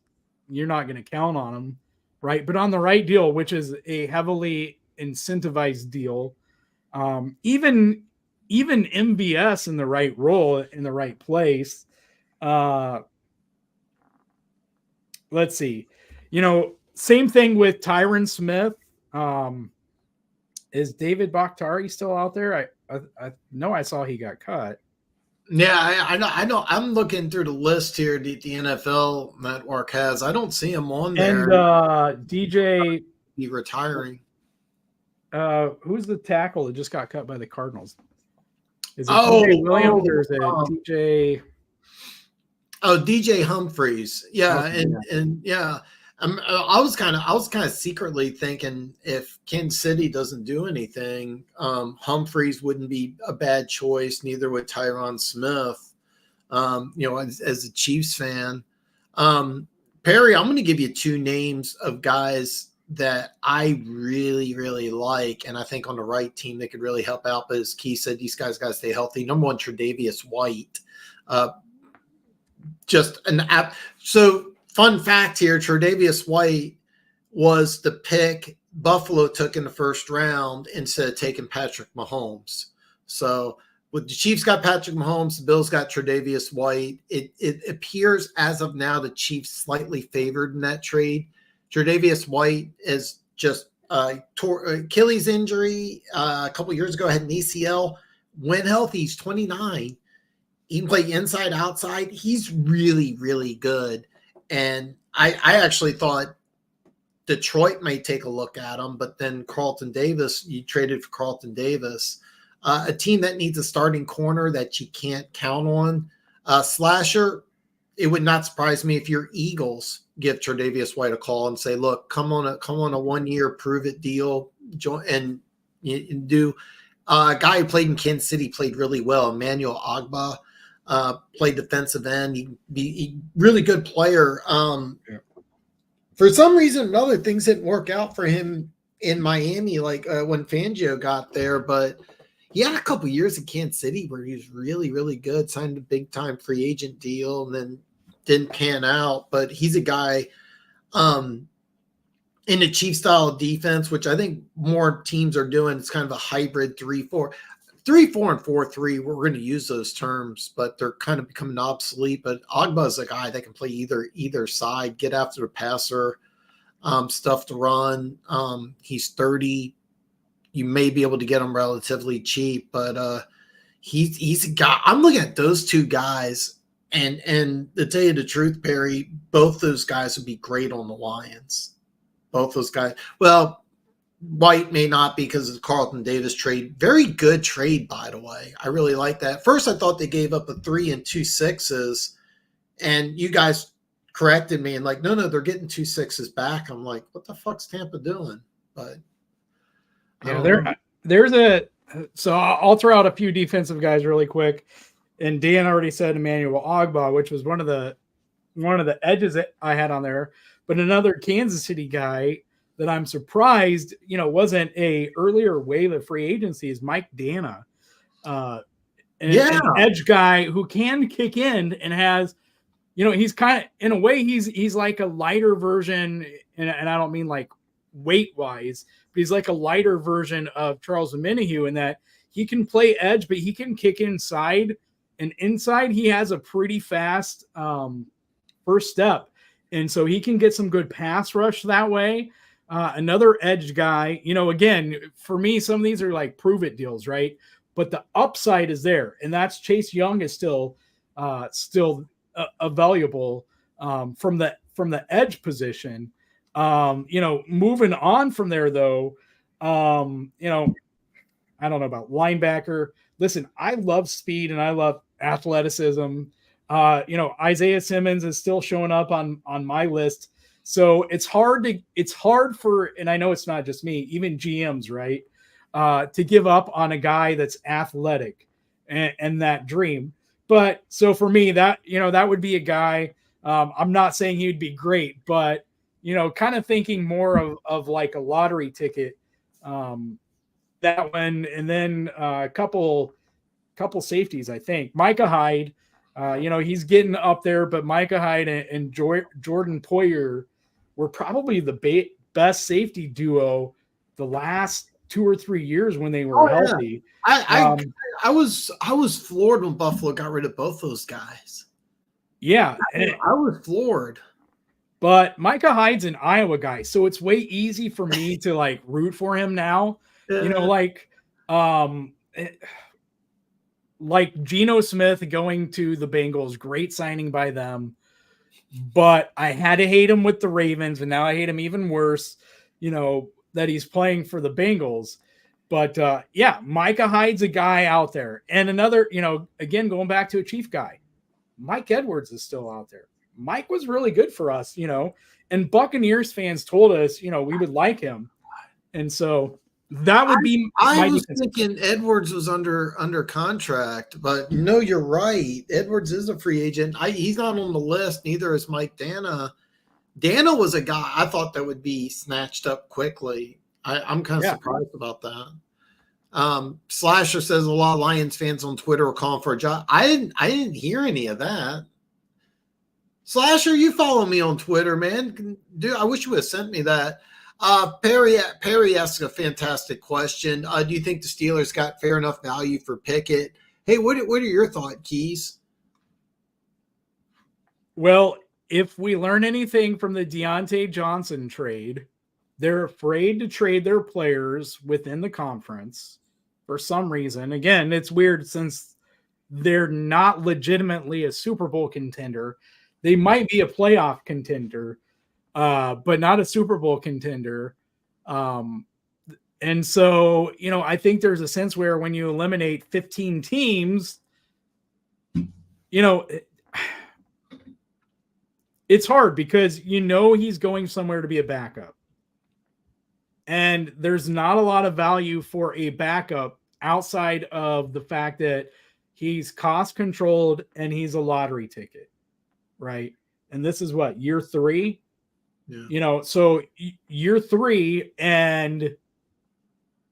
you're not going to count on them, right? But on the right deal, which is a heavily incentivized deal, even MVS in the right role, in the right place. Let's see. You know, same thing with Tyron Smith. Is David Bakhtari still out there? I know I saw he got cut. Yeah, I know. I'm looking through the list here that the NFL Network has. I don't see him on there. And DJ, he retiring. Who's the tackle that just got cut by the Cardinals? Is it DJ Williams or is it DJ? Oh, DJ Humphreys. Yeah, and yeah. I was kind of secretly thinking if Kansas City doesn't do anything, Humphreys wouldn't be a bad choice. Neither would Tyron Smith. You know, as a Chiefs fan, Perry, I'm going to give you two names of guys that I really, really like, and I think on the right team they could really help out. But as Keith said, these guys got to stay healthy. Number one, Tre'Davious White. Just an app. So. Fun fact here, Tre'Davious White was the pick Buffalo took in the first round instead of taking Patrick Mahomes. So with the Chiefs got Patrick Mahomes, the Bills got Tre'Davious White. It appears as of now the Chiefs slightly favored in that trade. Tre'Davious White is just tore Achilles injury a couple years ago, had an ACL. When healthy, he's 29. He can play inside, outside. He's really, really good. And I actually thought Detroit may take a look at him, but then Carlton Davis, you traded for Carlton Davis, a team that needs a starting corner that you can't count on. Slasher, it would not surprise me if your Eagles give Tre'Davious White a call and say, look, come on a 1-year prove it deal. And you do a guy who played in Kansas City played really well. Emmanuel Ogbah. Played defensive end. He really good player. For some reason, other things didn't work out for him in Miami, like when Fangio got there. But he had a couple years in Kansas City where he was really, really good. Signed a big time free agent deal and then didn't pan out. But he's a guy in a Chief style defense, which I think more teams are doing. It's kind of a hybrid 3-4. 3-4 and 4-3, we're going to use those terms, but they're kind of becoming obsolete. But Ogbah is a guy that can play either side, get after the passer, stuff to run. He's 30. You may be able to get him relatively cheap, but he's a guy. I'm looking at those two guys, and to tell you the truth, Perry, both those guys would be great on the Lions. Both those guys. Well, White may not because of the Carlton Davis trade. Very good trade, by the way. I really like that. First, I thought they gave up a 3 and 2 6s, and you guys corrected me and like, no, they're getting 2 6s back. I'm like, what the fuck's Tampa doing? But yeah, so I'll throw out a few defensive guys really quick. And Dan already said Emmanuel Ogbah, which was one of the edges that I had on there. But another Kansas City guy that I'm surprised, wasn't a earlier wave of free agency is Mike Dana, an edge guy who can kick in and has, he's kind of, in a way, he's like a lighter version, and I don't mean like weight wise, but he's like a lighter version of Charles Omenihu in that he can play edge, but he can kick inside, and inside he has a pretty fast first step, and so he can get some good pass rush that way. Another edge guy, again, for me, some of these are like prove it deals, right? But the upside is there, and that's Chase Young is still valuable from the edge position. Moving on from there, though, I don't know about linebacker. Listen, I love speed and I love athleticism. Isaiah Simmons is still showing up on my list. So it's hard for, and I know it's not just me, even GMs, right? To give up on a guy that's athletic and that dream. But so for me, that would be a guy. I'm not saying he'd be great, but kind of thinking more of like a lottery ticket. That one, and then a couple safeties, I think. Micah Hyde, he's getting up there, but Micah Hyde and Jordan Poyer were probably the best safety duo the last 2 or 3 years when they were healthy. I was floored when Buffalo got rid of both those guys. Yeah, I was floored. But Micah Hyde's an Iowa guy, so it's way easy for me to like root for him now. Like Geno Smith going to the Bengals, great signing by them. But I had to hate him with the Ravens, and now I hate him even worse, that he's playing for the Bengals. But Micah Hyde's a guy out there. And another, again, going back to a Chief guy, Mike Edwards is still out there. Mike was really good for us, and Buccaneers fans told us, we would like him. And so that would be I was thinking Edwards was under contract, but you're right. Edwards is a free agent. He's not on the list. Neither is Mike Dana. Dana was a guy I thought that would be snatched up quickly. I'm kind of surprised about that. Slasher says a lot of Lions fans on Twitter are calling for a job. I didn't hear any of that. Slasher, you follow me on Twitter, man. Dude, I wish you would have sent me that. Perry asks a fantastic question. Do you think the Steelers got fair enough value for Pickett? Hey, what are your thoughts, Keys? Well, if we learn anything from the Deontay Johnson trade, they're afraid to trade their players within the conference for some reason. Again, it's weird since they're not legitimately a Super Bowl contender. They might be a playoff contender, but not a Super Bowl contender. And so, I think there's a sense where when you eliminate 15 teams, it's hard because he's going somewhere to be a backup. And there's not a lot of value for a backup outside of the fact that he's cost controlled and he's a lottery ticket. Right. And this is what, year 3? Yeah. So year 3, and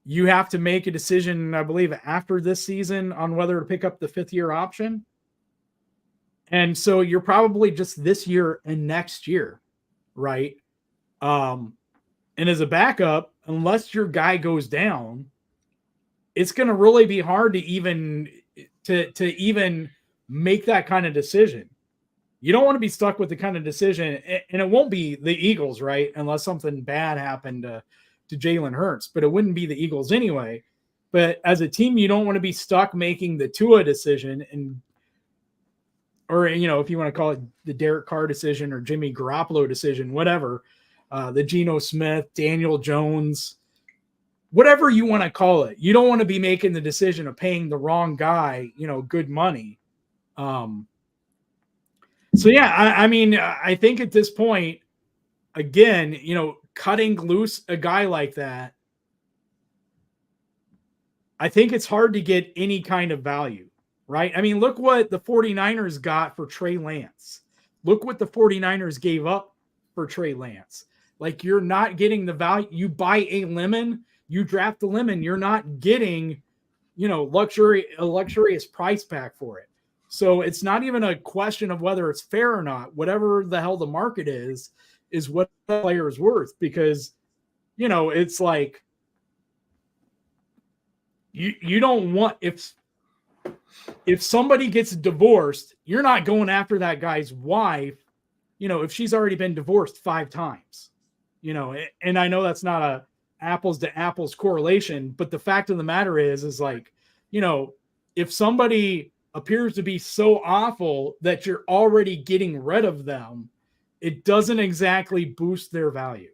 you have to make a decision, I believe, after this season on whether to pick up the 5th-year option. And so you're probably just this year and next year. Right. And as a backup, unless your guy goes down, it's going to really be hard to even make that kind of decision. You don't want to be stuck with the kind of decision, and it won't be the Eagles, right? Unless something bad happened to Jalen Hurts, but it wouldn't be the Eagles anyway. But as a team, you don't want to be stuck making the Tua decision or if you want to call it the Derek Carr decision or Jimmy Garoppolo decision, whatever, the Geno Smith, Daniel Jones, whatever you want to call it. You don't want to be making the decision of paying the wrong guy, good money. So, I think at this point, again, cutting loose a guy like that, I think it's hard to get any kind of value, right? I mean, look what the 49ers got for Trey Lance. Look what the 49ers gave up for Trey Lance. Like, you're not getting the value. You buy a lemon, you draft the lemon, you're not getting, a luxurious price pack for it. So it's not even a question of whether it's fair or not. Whatever the hell the market is what the player is worth, because, it's like you don't want, if somebody gets divorced, you're not going after that guy's wife, if she's already been divorced 5 times, and I know that's not a apples to apples correlation, but the fact of the matter is like, if somebody appears to be so awful that you're already getting rid of them, it doesn't exactly boost their value.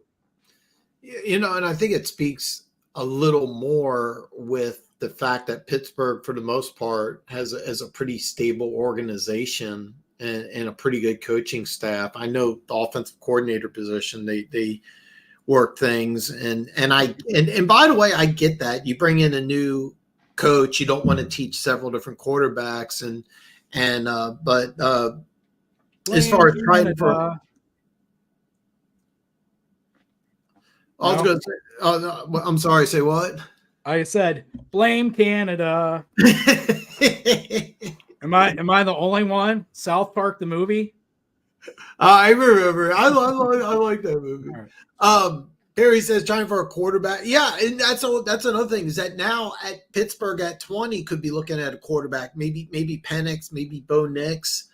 And I think it speaks a little more with the fact that Pittsburgh, for the most part, has a pretty stable organization and a pretty good coaching staff. I know the offensive coordinator position, they work things, and by the way, I get that. You bring in a new coach, you don't want to teach several different quarterbacks, but as far as trying for, I was going to say, I'm sorry, say what? I said, blame Canada. Am I the only one? South Park, the movie? I remember. I like that movie. Right. Perry says trying for a quarterback. Yeah, and that's another thing, is that now at Pittsburgh at 20 could be looking at a quarterback. Maybe Penix, maybe Bo Nix.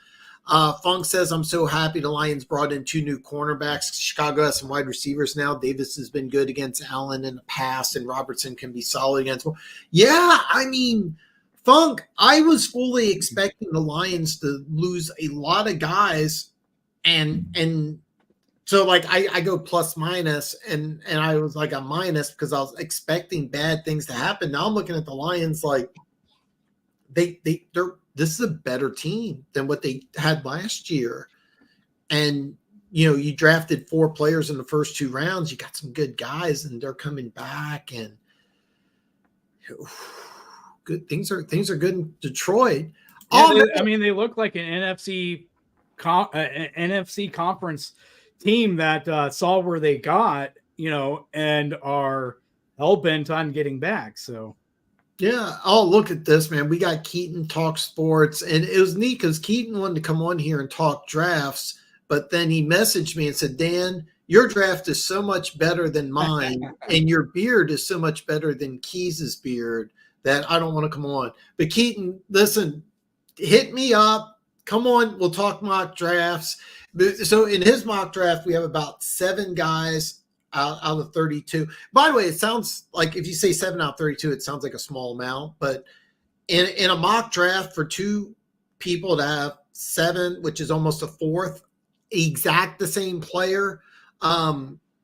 Funk says, I'm so happy the Lions brought in 2 new cornerbacks. Chicago has some wide receivers now. Davis has been good against Allen in the past, and Robertson can be solid against him. Yeah, I mean, Funk, I was fully expecting the Lions to lose a lot of guys, and so like I go plus minus, and I was like a minus because I was expecting bad things to happen. Now I'm looking at the Lions like they're this is a better team than what they had last year. And, you drafted 4 players in the first 2 rounds. You got some good guys, and they're coming back, and good things are good in Detroit. Yeah, they look like an NFC conference team that saw where they got, and are hell-bent on getting back. So yeah. Oh, look at this, man. We got Keaton talk sports, and it was neat because Keaton wanted to come on here and talk drafts, but then he messaged me and said, Dan, your draft is so much better than mine, and your beard is so much better than Keys' beard that I don't want to come on. But Keaton, listen, hit me up. Come on. We'll talk mock drafts. So in his mock draft, we have about 7 guys out of 32. By the way, it sounds like if you say 7 out of 32, it sounds like a small amount, but in a mock draft for 2 people to have 7, which is almost a fourth, exact the same player,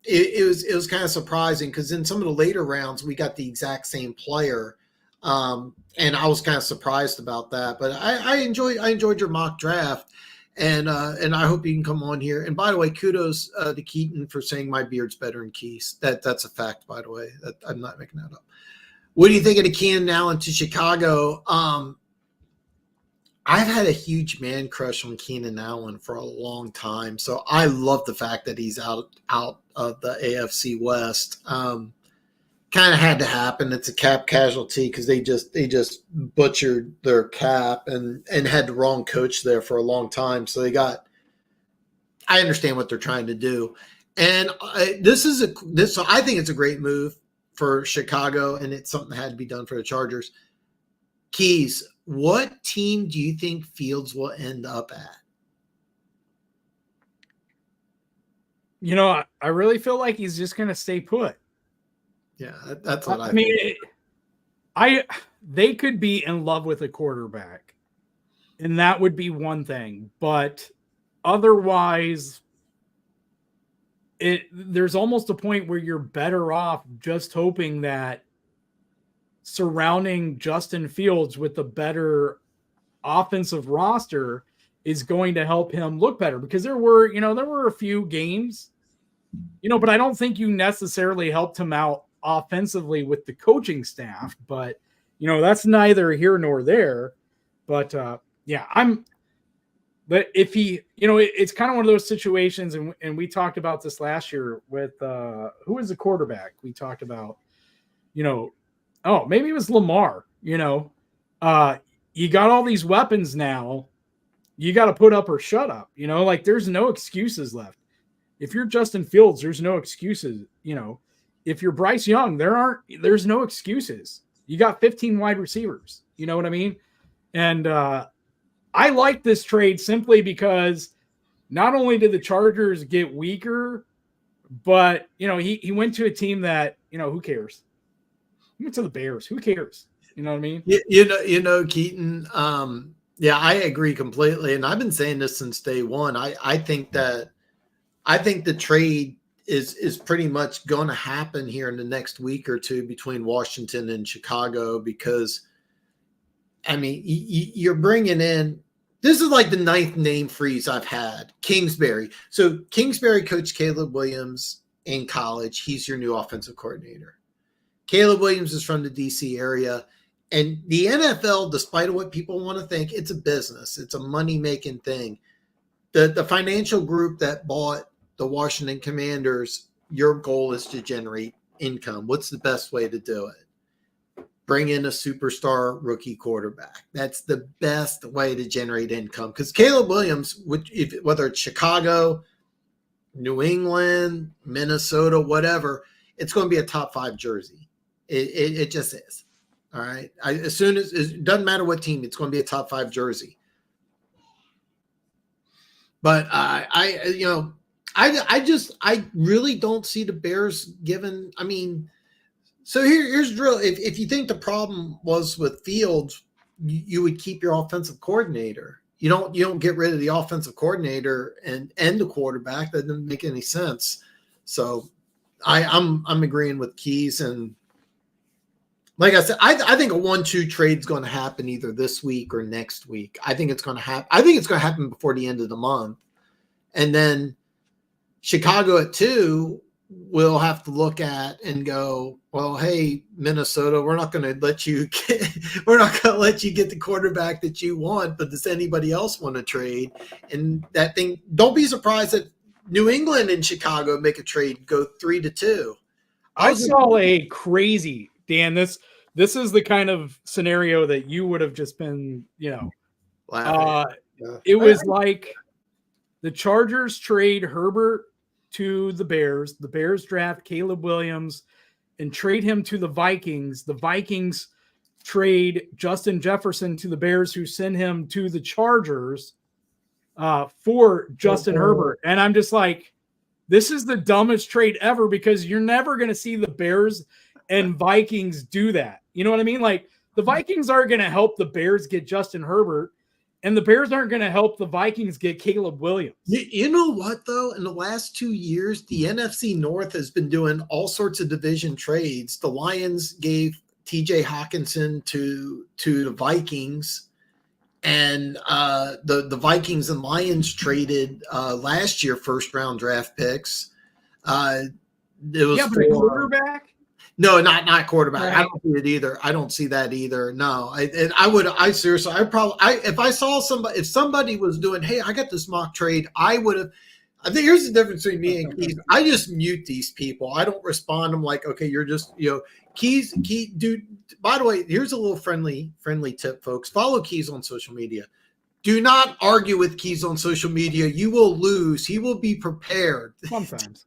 it was kind of surprising because in some of the later rounds we got the exact same player, and I was kind of surprised about that. But I enjoyed your mock draft. And I hope you can come on here. And by the way, kudos to Keaton for saying my beard's better than Keys. That's a fact, by the way. I'm not making that up. What do you think of the Keenan Allen to Chicago? I've had a huge man crush on Keenan Allen for a long time, so I love the fact that he's out of the AFC West. Kind of had to happen. It's a cap casualty because they just butchered their cap and had the wrong coach there for a long time. So I understand what they're trying to do, and so I think it's a great move for Chicago, and it's something that had to be done for the Chargers. Keys, what team do you think Fields will end up at? I really feel like he's just going to stay put. Yeah, that's what I think. They could be in love with a quarterback, and that would be one thing. But otherwise, there's almost a point where you're better off just hoping that surrounding Justin Fields with a better offensive roster is going to help him look better. Because there were a few games, but I don't think you necessarily helped him out offensively with the coaching staff, but that's neither here nor there. But but if he, it's kind of one of those situations, and we talked about this last year with who was the quarterback we talked about, maybe it was Lamar. You got all these weapons now, you got to put up or shut up. There's no excuses left. If you're Justin Fields, there's no excuses. If you're Bryce Young, there's no excuses. You got 15 wide receivers. You know what I mean? And I like this trade simply because not only did the Chargers get weaker, but he went to a team that who cares? He went to the Bears. Who cares? You know what I mean? Keaton. Yeah, I agree completely, and I've been saying this since day one. I think the trade is pretty much going to happen here in the next week or two between Washington and Chicago, because I mean, you're bringing in, this is like the ninth name freeze I've had. Kingsbury. So Kingsbury coached Caleb Williams in college. He's your new offensive coordinator. Caleb Williams is from the DC area. And the NFL, despite what people want to think, it's a business. It's a money-making thing. The financial group that bought the Washington Commanders, your goal is to generate income. What's the best way to do it? Bring in a superstar rookie quarterback. That's the best way to generate income, because Caleb Williams, whether it's Chicago, New England, Minnesota, whatever, it's going to be a top 5 jersey. It just is. All right. As soon as it doesn't matter what team, it's going to be a top 5 jersey. But I really don't see the Bears given. I mean, so here's the drill. If you think the problem was with Fields, you would keep your offensive coordinator. You don't get rid of the offensive coordinator and the quarterback. That doesn't make any sense. So I'm agreeing with Keys, and like I said, I think a 1-2 trade is going to happen either this week or next week. I think it's going to happen. I think it's going to happen before the end of the month, and then Chicago at 2 will have to look at and go, well, hey, Minnesota, we're not going to let you get the quarterback that you want, but does anybody else want to trade? And that thing, don't be surprised that New England and Chicago make a trade, go 3-2. I saw a crazy, Dan, this is the kind of scenario that you would have just been, it was like the Chargers trade Herbert to the Bears draft Caleb Williams and trade him to the Vikings trade Justin Jefferson to the Bears, who send him to the Chargers for Justin Herbert. And I'm just like, this is the dumbest trade ever, because you're never going to see the Bears and Vikings do that. You know what I mean? Like, the Vikings aren't going to help the Bears get Justin Herbert, and the Bears aren't going to help the Vikings get Caleb Williams. You know what, though? In the last 2 years, the NFC North has been doing all sorts of division trades. The Lions gave TJ Hawkinson to the Vikings, and the Vikings and Lions traded last year first-round draft picks. It was but a quarterback? No, not quarterback. Right. I don't see it either. I don't see that either. No, if I saw somebody, if somebody was doing, hey, I got this mock trade, I would have. I think here's the difference between me and Keys. I just mute these people. I don't respond. I'm like, okay, you're just, Keys, dude. By the way, here's a little friendly tip, folks. Follow Keys on social media. Do not argue with Keys on social media. You will lose. He will be prepared. Sometimes.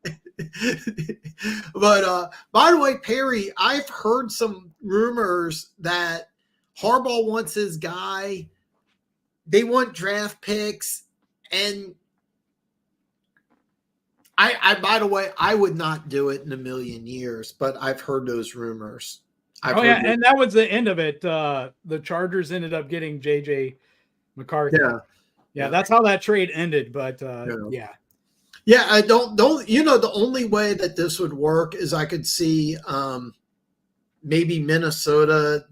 But by the way, Perry, I've heard some rumors that Harbaugh wants his guy. They want draft picks. And I by the way, I would not do it in a million years, but I've heard those rumors. And that was the end of it. The Chargers ended up getting JJ McCarthy. Yeah, that's how that trade ended. But yeah, I don't. The only way that this would work is I could see maybe Minnesota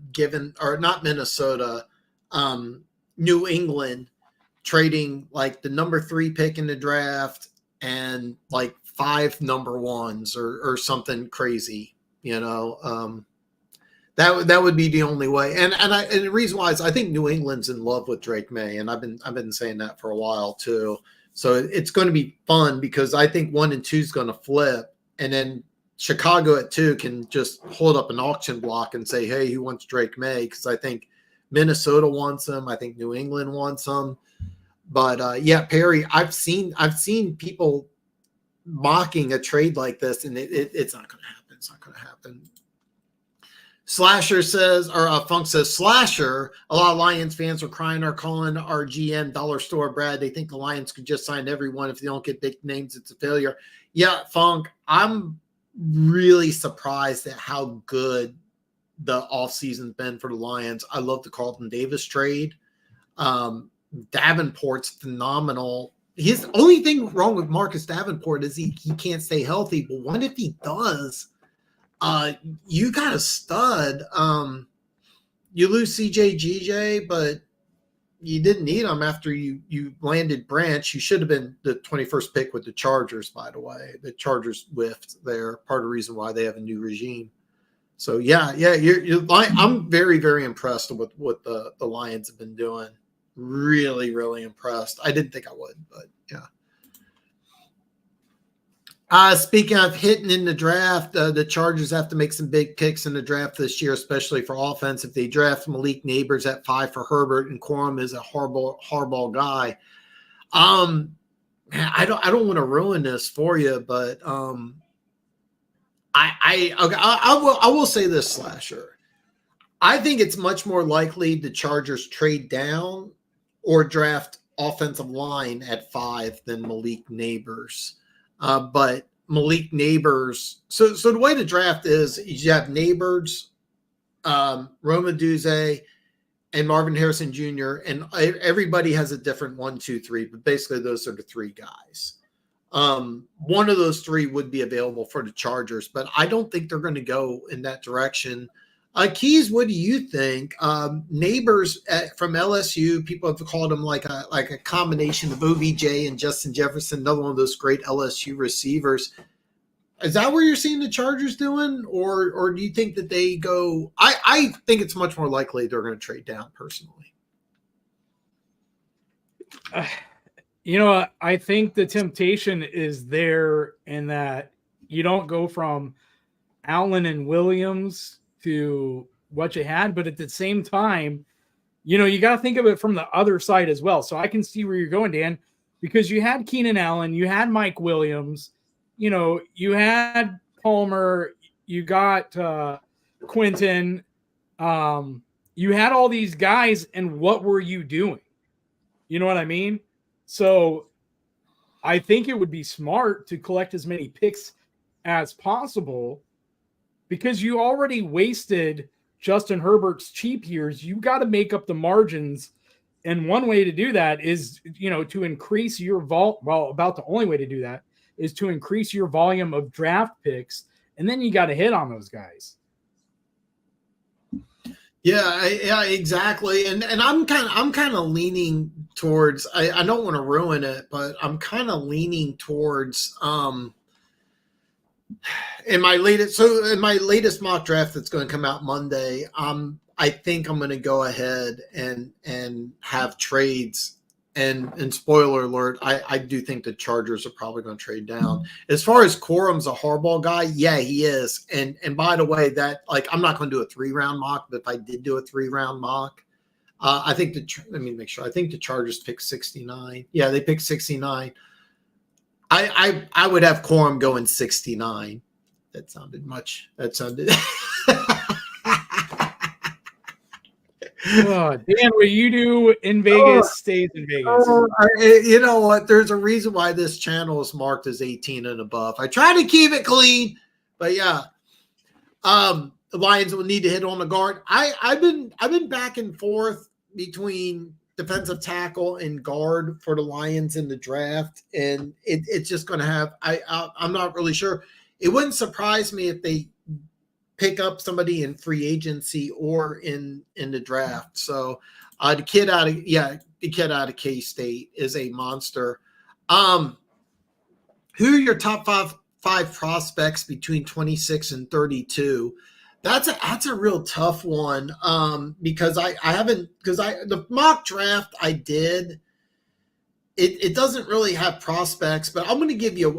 New England trading like the number 3 pick in the draft and like 5 number 1s or something crazy. That would be the only way. And the reason why is I think New England's in love with Drake May, and I've been saying that for a while too. So it's going to be fun, because I think 1 and 2 is going to flip, and then Chicago at 2 can just hold up an auction block and say, hey, who wants Drake May? Because I think Minnesota wants him. I think New England wants him. But Perry, I've seen people mocking a trade like this, and it's not going to happen. It's not going to happen. Slasher says, or Funk says, Slasher, a lot of Lions fans are crying or calling our GM Dollar Store Brad. They think the Lions could just sign everyone. If they don't get big names, it's a failure. Yeah, Funk, I'm really surprised at how good the offseason's been for the Lions. I love the Carlton Davis trade. Davenport's phenomenal. his only thing wrong with Marcus Davenport is he can't stay healthy. But what if he does? You got a stud. You lose CJ, but you didn't need him after you landed Branch. You should have been the 21st pick with the Chargers, by the way. The Chargers whiffed there. Part of the reason why they have a new regime. So yeah, I'm very, very impressed with what the Lions have been doing. Really, really impressed. I didn't think I would, but yeah. Speaking of hitting in the draft, the Chargers have to make some big picks in the draft this year, especially for offense. If they draft Malik Neighbors at 5 for Herbert, and Corum is a hardball guy. Man, I don't want to ruin this for you, but I will say this, Slasher. I think it's much more likely the Chargers trade down or draft offensive line at 5 than Malik Neighbors. But Malik Neighbors, so the way the draft is you have Neighbors, Roma Duze, and Marvin Harrison Jr., and everybody has a different 1, 2, 3, but basically those are the 3 guys. One of those 3 would be available for the Chargers, but I don't think they're going to go in that direction. Keys, what do you think? Neighbors from LSU, people have called him like a combination of OBJ and Justin Jefferson, another one of those great LSU receivers. Is that where you're seeing the Chargers doing, or do you think that they go? I think it's much more likely they're going to trade down personally. I think the temptation is there in that you don't go from Allen and Williams to what you had, but at the same time, you got to think of it from the other side as well. So I can see where you're going, Dan, because you had Keenan Allen, you had Mike Williams, you had Palmer, you got Quentin, you had all these guys, and what were you doing? You know what I mean? So I think it would be smart to collect as many picks as possible, because you already wasted Justin Herbert's cheap years. You got to make up the margins. And one way to do that is, to increase your about the only way to do that is to increase your volume of draft picks. And then you got to hit on those guys. Yeah, exactly. And I'm kind of leaning towards, I don't want to ruin it, but I'm kind of leaning towards, in my latest mock draft that's going to come out Monday, I think I'm going to go ahead and have trades. And spoiler alert, I do think the Chargers are probably going to trade down. As far as Corum's a hardball guy, yeah, he is. And by the way, that I'm not going to do a 3-round mock, but if I did do a 3-round mock, I think let me make sure. I think the Chargers picked 69. Yeah, they picked 69. I would have Corum going 69. That sounded. Dan, what you do in Vegas stays in Vegas. You know what? There's a reason why this channel is marked as 18 and above. I try to keep it clean, but yeah. The Lions will need to hit on the guard. I've been back and forth between defensive tackle and guard for the Lions in the draft, and it's just going to have. I'm not really sure. It wouldn't surprise me if they pick up somebody in free agency or in the draft. So the kid out of K-State is a monster. Who are your top five prospects between 26 and 32? That's a real tough one because the mock draft I did, it doesn't really have prospects, but I'm going to give you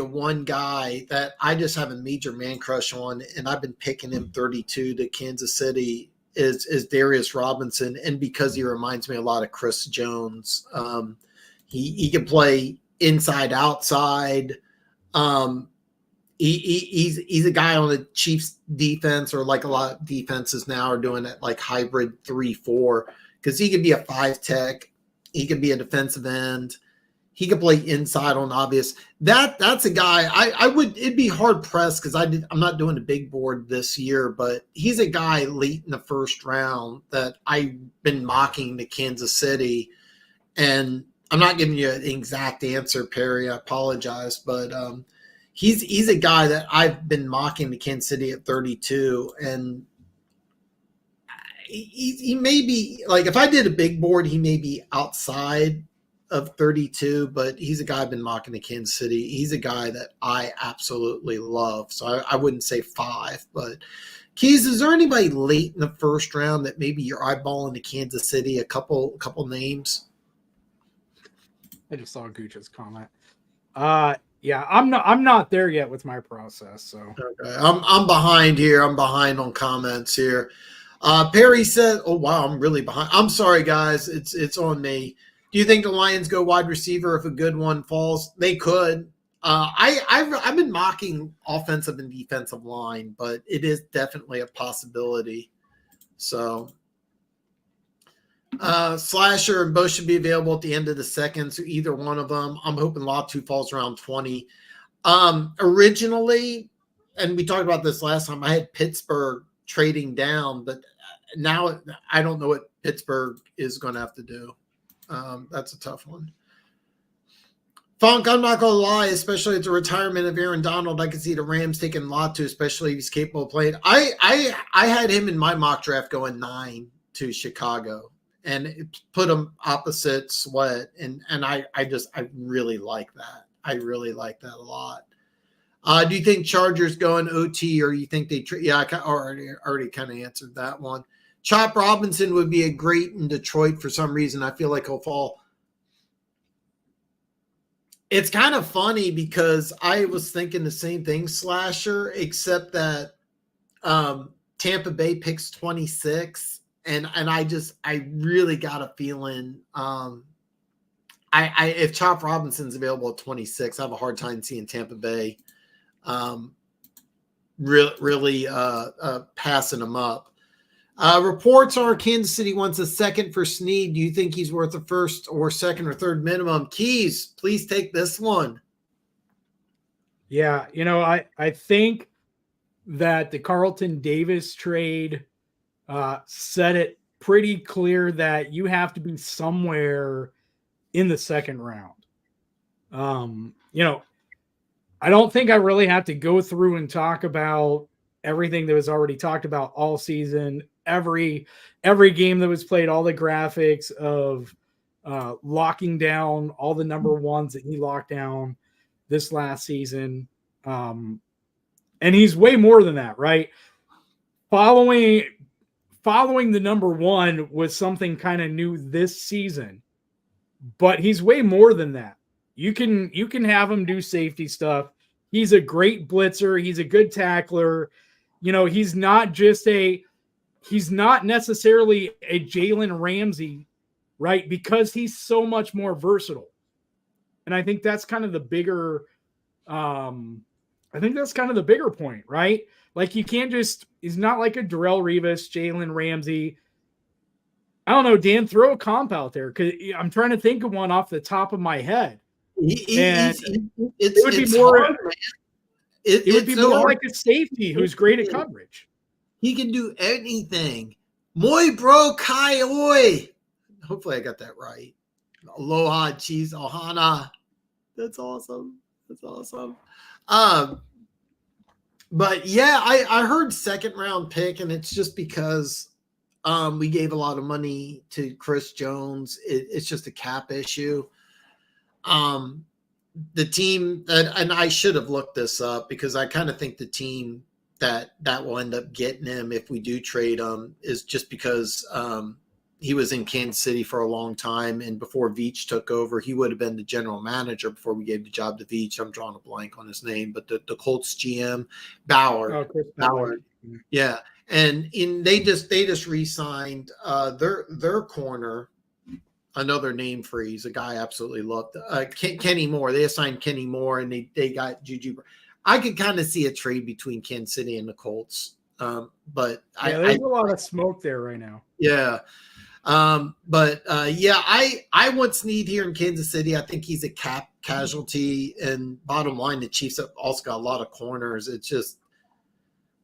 one guy that I just have a major man crush on, and I've been picking him 32 to Kansas City is Darius Robinson, and because he reminds me a lot of Chris Jones. He can play inside outside. He's a guy on the Chiefs defense, or like a lot of defenses now are doing that, like hybrid 3-4, because he could be a 5 tech. He could be a defensive end. He could play inside on obvious. That's a guy it'd be hard pressed because I'm not doing a big board this year, but he's a guy late in the first round that I've been mocking to Kansas City. And I'm not giving you an exact answer, Perry. I apologize, but he's a guy that I've been mocking to Kansas City at 32, and he may be like, if I did a big board, he may be outside of 32, but he's a guy I've been mocking to Kansas City. He's a guy that I absolutely love. So I wouldn't say 5, but Keys, is there anybody late in the first round that maybe you're eyeballing to Kansas City? A couple names. I just saw Gooch's comment. Yeah, I'm not there yet with my process. So okay. I'm behind here. I'm behind on comments here. Perry said, "Oh wow, I'm really behind. I'm sorry, guys. It's on me. Do you think the Lions go wide receiver if a good one falls? They could. I've been mocking offensive and defensive line, but it is definitely a possibility. So Slasher and both should be available at the end of the second. So either one of them. I'm hoping Latu falls around 20. Originally, and we talked about this last time, I had Pittsburgh trading down, but now I don't know what Pittsburgh is going to have to do. That's a tough one. Funk, I'm not going to lie, especially at the retirement of Aaron Donald, I can see the Rams taking Latu, especially if he's capable of playing. I had him in my mock draft going 9 to Chicago and it put him opposite Sweat. And I really like that. I really like that a lot. Do you think Chargers go in OT, or you think they yeah, I already kind of answered that one. Chop Robinson would be a great in Detroit for some reason. I feel like he'll fall. It's kind of funny because I was thinking the same thing, Slasher, except that Tampa Bay picks 26, and I really got a feeling if Chop Robinson's available at 26, I have a hard time seeing Tampa Bay really passing him up. Reports are Kansas City wants a second for Snead. Do you think he's worth a first or second or third minimum? Keys, please take this one. Yeah, I think that the Carlton Davis trade set it pretty clear that you have to be somewhere in the second round. I don't think I really have to go through and talk about everything that was already talked about all season, every game that was played, all the graphics of locking down all the number ones that he locked down this last season. And he's way more than that, right? Following the number one was something kind of new this season, but he's way more than that. You can have him do safety stuff. He's a great blitzer. He's a good tackler. He's not necessarily a Jalen Ramsey, right? Because he's so much more versatile. And I think that's kind of the bigger point, right? Like he's not like a Darrelle Revis, Jalen Ramsey. I don't know, Dan, throw a comp out there because I'm trying to think of one off the top of my head. It would be more like a safety who's great at coverage. He can do anything. Moi bro kai oi. Hopefully I got that right. Aloha cheese ohana. That's awesome. But yeah, I heard second round pick, and it's just because we gave a lot of money to Chris Jones. It's just a cap issue. The team and I should have looked this up because I kind of think the team that will end up getting him if we do trade him is just because he was in Kansas City for a long time, and before Veach took over, he would have been the general manager before we gave the job to Veach. I'm drawing a blank on his name, but the Colts GM Ballard. Chris Ballard. Yeah, and they just re-signed their corner. Another name freeze, a guy I absolutely loved. Kenny Moore. They assigned Kenny Moore, and they got Juju. I could kind of see a trade between Kansas City and the Colts, but there's a lot of smoke there right now. Yeah, I want Snead here in Kansas City. I think he's a cap casualty, and bottom line, the Chiefs have also got a lot of corners. It's just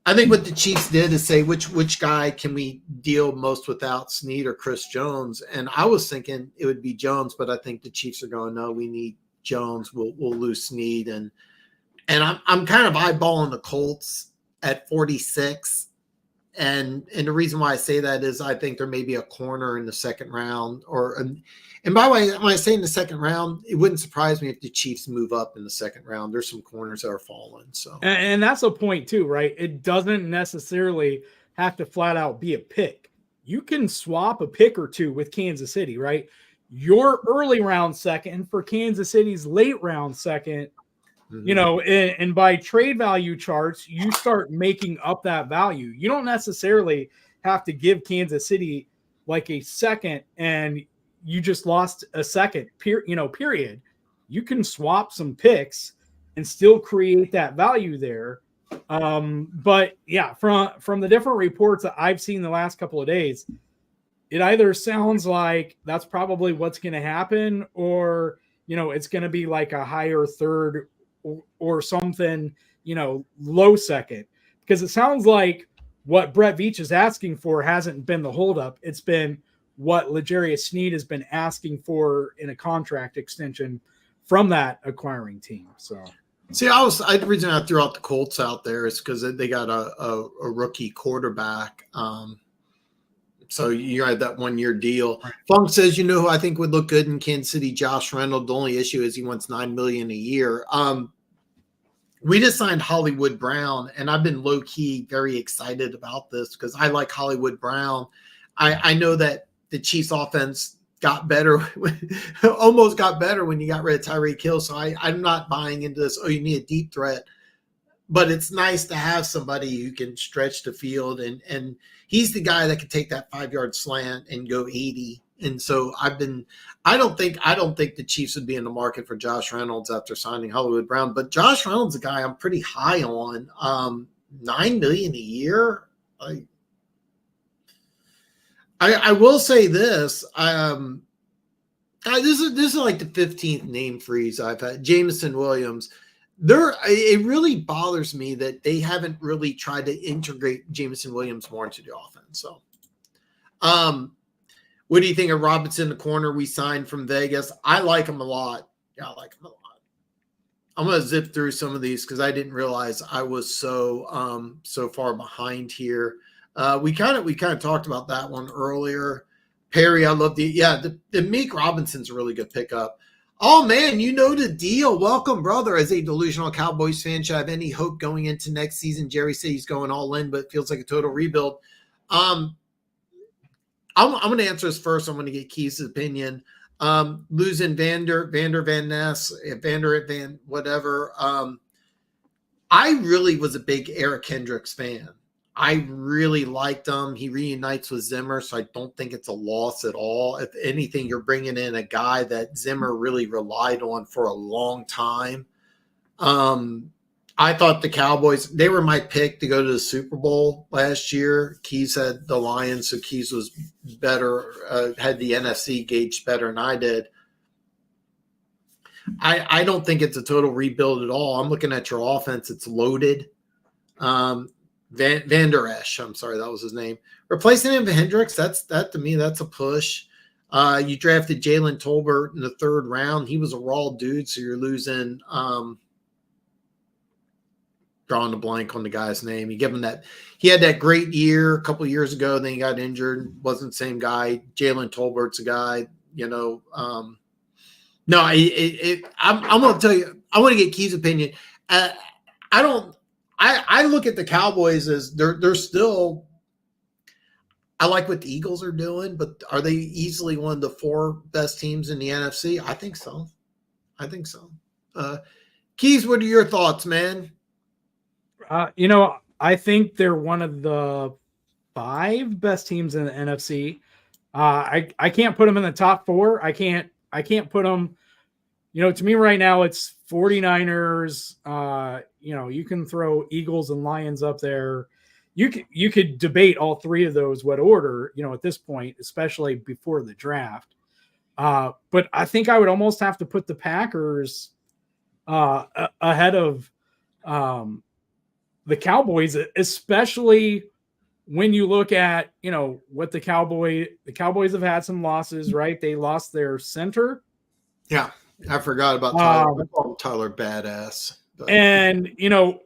I think what the Chiefs did is say which guy can we deal most without, Snead or Chris Jones? And I was thinking it would be Jones, but I think the Chiefs are going, no, we need Jones. We'll lose Snead, and I'm kind of eyeballing the Colts at 46. And the reason why I say that is I think there may be a corner in the second round, and by the way, when I say in the second round, it wouldn't surprise me if the Chiefs move up in the second round. There's some corners that are falling. So, and that's a point too, right? It doesn't necessarily have to flat out be a pick. You can swap a pick or two with Kansas City, right? Your early round second for Kansas City's late round second, you know, and by trade value charts, you start making up that value. You don't necessarily have to give Kansas City like a second and you just lost a second, period. You can swap some picks and still create that value there. But yeah, from the different reports that I've seen the last couple of days, it either sounds like that's probably what's going to happen, or, you know, it's going to be like a higher third or something, you know, low second, because it sounds like what Brett Veach is asking for hasn't been the holdup. It's been what L'Jarius Sneed has been asking for in a contract extension from that acquiring team. So, see, the reason I threw out the Colts out there is because they got a rookie quarterback. So you had that 1 year deal. right. Funk says, you know who I think would look good in Kansas City? Josh Reynolds. The only issue is he wants $9 million a year. We just signed Hollywood Brown, and I've been low key very excited about this because I like Hollywood Brown. I know that the Chiefs offense got better, almost got better when you got rid of Tyreek Hill. So I'm not buying into this. Oh, you need a deep threat. But it's nice to have somebody who can stretch the field, and he's the guy that can take that 5-yard slant and go 80. And so I don't think the Chiefs would be in the market for Josh Reynolds after signing Hollywood Brown. But Josh Reynolds is a guy I'm pretty high on. $9 million a year. I will say this. This is like the 15th name freeze I've had. Jameson Williams. It really bothers me that they haven't really tried to integrate Jameson Williams more into the offense. So, what do you think of Robinson, the corner we signed from Vegas? I like him a lot. Yeah, I like him a lot. I'm going to zip through some of these because I didn't realize I was so far behind here. We kind of talked about that one earlier. Perry, I love the Meek Robinson's a really good pickup. Oh, man, you know the deal. Welcome, brother. As a delusional Cowboys fan, should I have any hope going into next season? Jerry said he's going all in, but it feels like a total rebuild. I'm going to answer this first. I'm going to get Keys' opinion. Losing Vander Van Ness, Vander Van whatever. I really was a big Eric Hendricks fan. I really liked him. He reunites with Zimmer, so I don't think it's a loss at all. If anything, you're bringing in a guy that Zimmer really relied on for a long time. I thought the Cowboys, they were my pick to go to the Super Bowl last year. Keys had the Lions, so Keys was better, had the NFC gauged better than I did. I don't think it's a total rebuild at all. I'm looking at your offense. It's loaded. Van Der Esch, I'm sorry, that was his name. Replacing him with Hendricks, that to me, that's a push. You drafted Jalen Tolbert in the 3rd round. He was a raw dude, so you're losing drawing a blank on the guy's name. You give him that. He had that great year a couple of years ago, then he got injured. Wasn't the same guy. Jalen Tolbert's a guy, you know. I'm going to tell you, I want to get Key's opinion. I look at the Cowboys as they're still. I like what the Eagles are doing, but are they easily one of the 4 best teams in the NFC? I think so. Keys, what are your thoughts, man? I think they're one of the 5 best teams in the NFC. I can't put them in the top 4. I can't put them. To me right now, it's 49ers. You can throw Eagles and Lions up there. You could debate all 3 of those, what order, at this point, especially before the draft. But I think I would almost have to put the Packers ahead of the the Cowboys, especially when you look at, what the Cowboys have had some losses, right? They lost their center. Yeah, I forgot about Tyler. I call him Tyler Badass. But. And,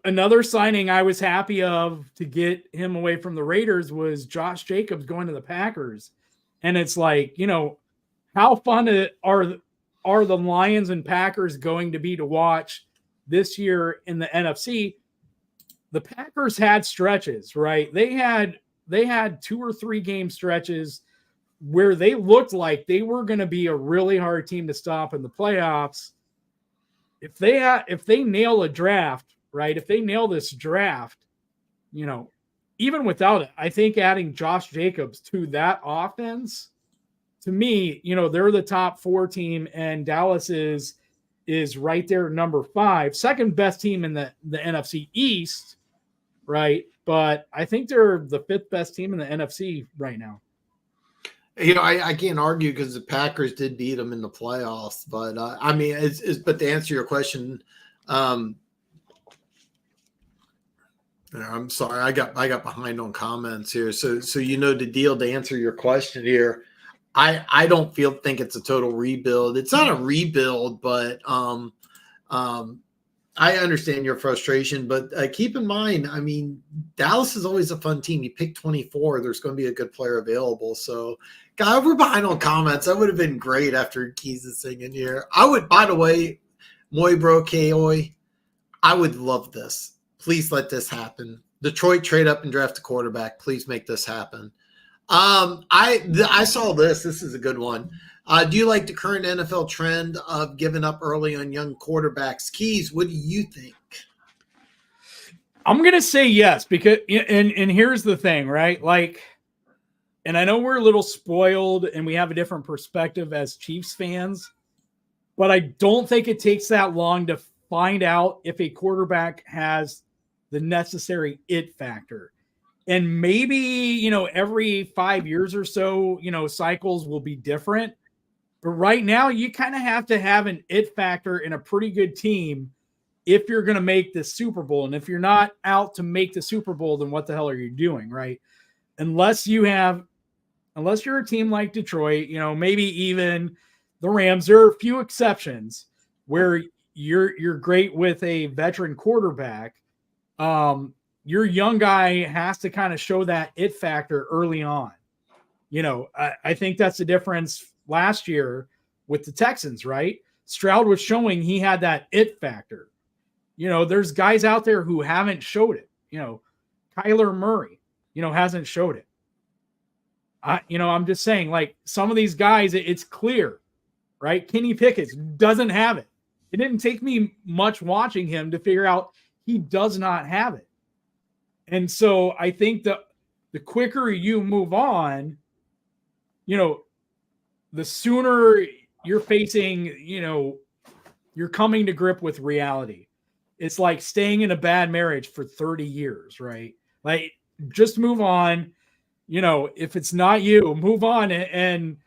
another signing I was happy of to get him away from the Raiders was Josh Jacobs going to the Packers. And it's like, how fun are the Lions and Packers going to be to watch this year in the NFC? The Packers had stretches, right? They had 2 or 3 game stretches where they looked like they were going to be a really hard team to stop in the playoffs. If they nail a draft, right? If they nail this draft, even without it, I think adding Josh Jacobs to that offense, to me, they're the top 4 team, and Dallas is right there, number 5, second best team in the NFC East, right? But I think they're the 5th best team in the NFC right now. I can't argue because the Packers did beat them in the playoffs, but but to answer your question, I'm sorry, I got behind on comments here. So the deal to answer your question here. I don't think it's a total rebuild. It's not a rebuild, but I understand your frustration, but keep in mind, Dallas is always a fun team. You pick 24, there's going to be a good player available. So, guy, we're behind on comments. That would have been great after Keas is singing here. I would, by the way, Moi Bro Koy, I would love this. Please let this happen. Detroit trade up and draft a quarterback. Please make this happen. I saw this. This is a good one. Do you like the current NFL trend of giving up early on young quarterbacks? Keas, what do you think? I'm going to say yes, because, and here's the thing, right? Like, and I know we're a little spoiled and we have a different perspective as Chiefs fans, but I don't think it takes that long to find out if a quarterback has the necessary it factor. And maybe, every 5 years or so, cycles will be different. But right now, you kind of have to have an it factor in a pretty good team if you're going to make the Super Bowl. And if you're not out to make the Super Bowl, then what the hell are you doing, right? Unless you're a team like Detroit, maybe even the Rams. There are a few exceptions where you're great with a veteran quarterback. Your young guy has to kind of show that it factor early on. I think that's the difference last year with the Texans, right? Stroud was showing he had that it factor. There's guys out there who haven't showed it. Kyler Murray, hasn't showed it. I'm just saying, like, some of these guys, it's clear, right? Kenny Pickett doesn't have it. It didn't take me much watching him to figure out he does not have it. And so I think the quicker you move on, the sooner you're facing, you're coming to grip with reality. It's like staying in a bad marriage for 30 years, right? Like, just move on. If it's not you, move on. And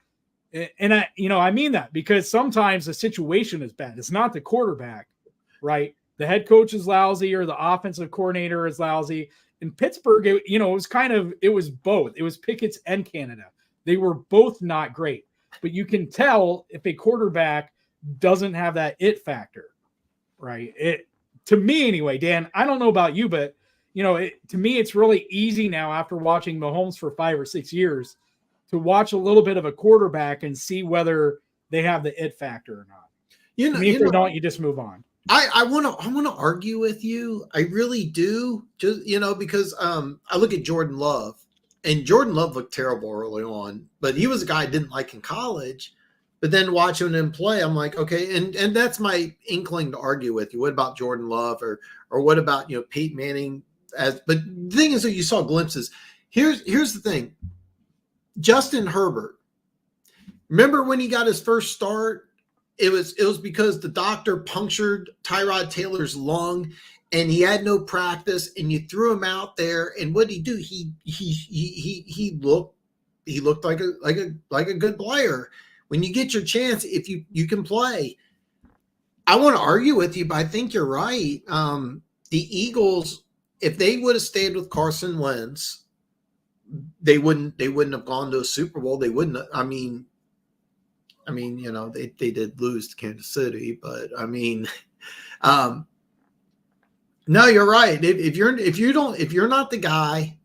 I mean that because sometimes the situation is bad. It's not the quarterback, right? The head coach is lousy or the offensive coordinator is lousy. In Pittsburgh, it was both. It was Pickett's and Canada. They were both not great. But you can tell if a quarterback doesn't have that it factor, right? To me anyway, Dan, I don't know about you, but to me, it's really easy now after watching Mahomes for 5 or 6 years to watch a little bit of a quarterback and see whether they have the it factor or not. If they don't, you just move on. I want to argue with you. I really do. Just because I look at Jordan Love. And Jordan Love looked terrible early on, but he was a guy I didn't like in college. But then watching him play, I'm like, okay, and that's my inkling to argue with you. What about Jordan Love, or what about Peyton Manning? But the thing is that you saw glimpses. Here's the thing. Justin Herbert. Remember when he got his first start? It was because the doctor punctured Tyrod Taylor's lung. And he had no practice, and you threw him out there. And what did he do? He looked like a good player. When you get your chance, if you can play, I want to argue with you, but I think you're right. The Eagles if they would have stayed with Carson Wentz, they wouldn't have gone to a Super Bowl. They wouldn't. I mean, they did lose to Kansas City, but I mean, no, you're right. If you're not the guy,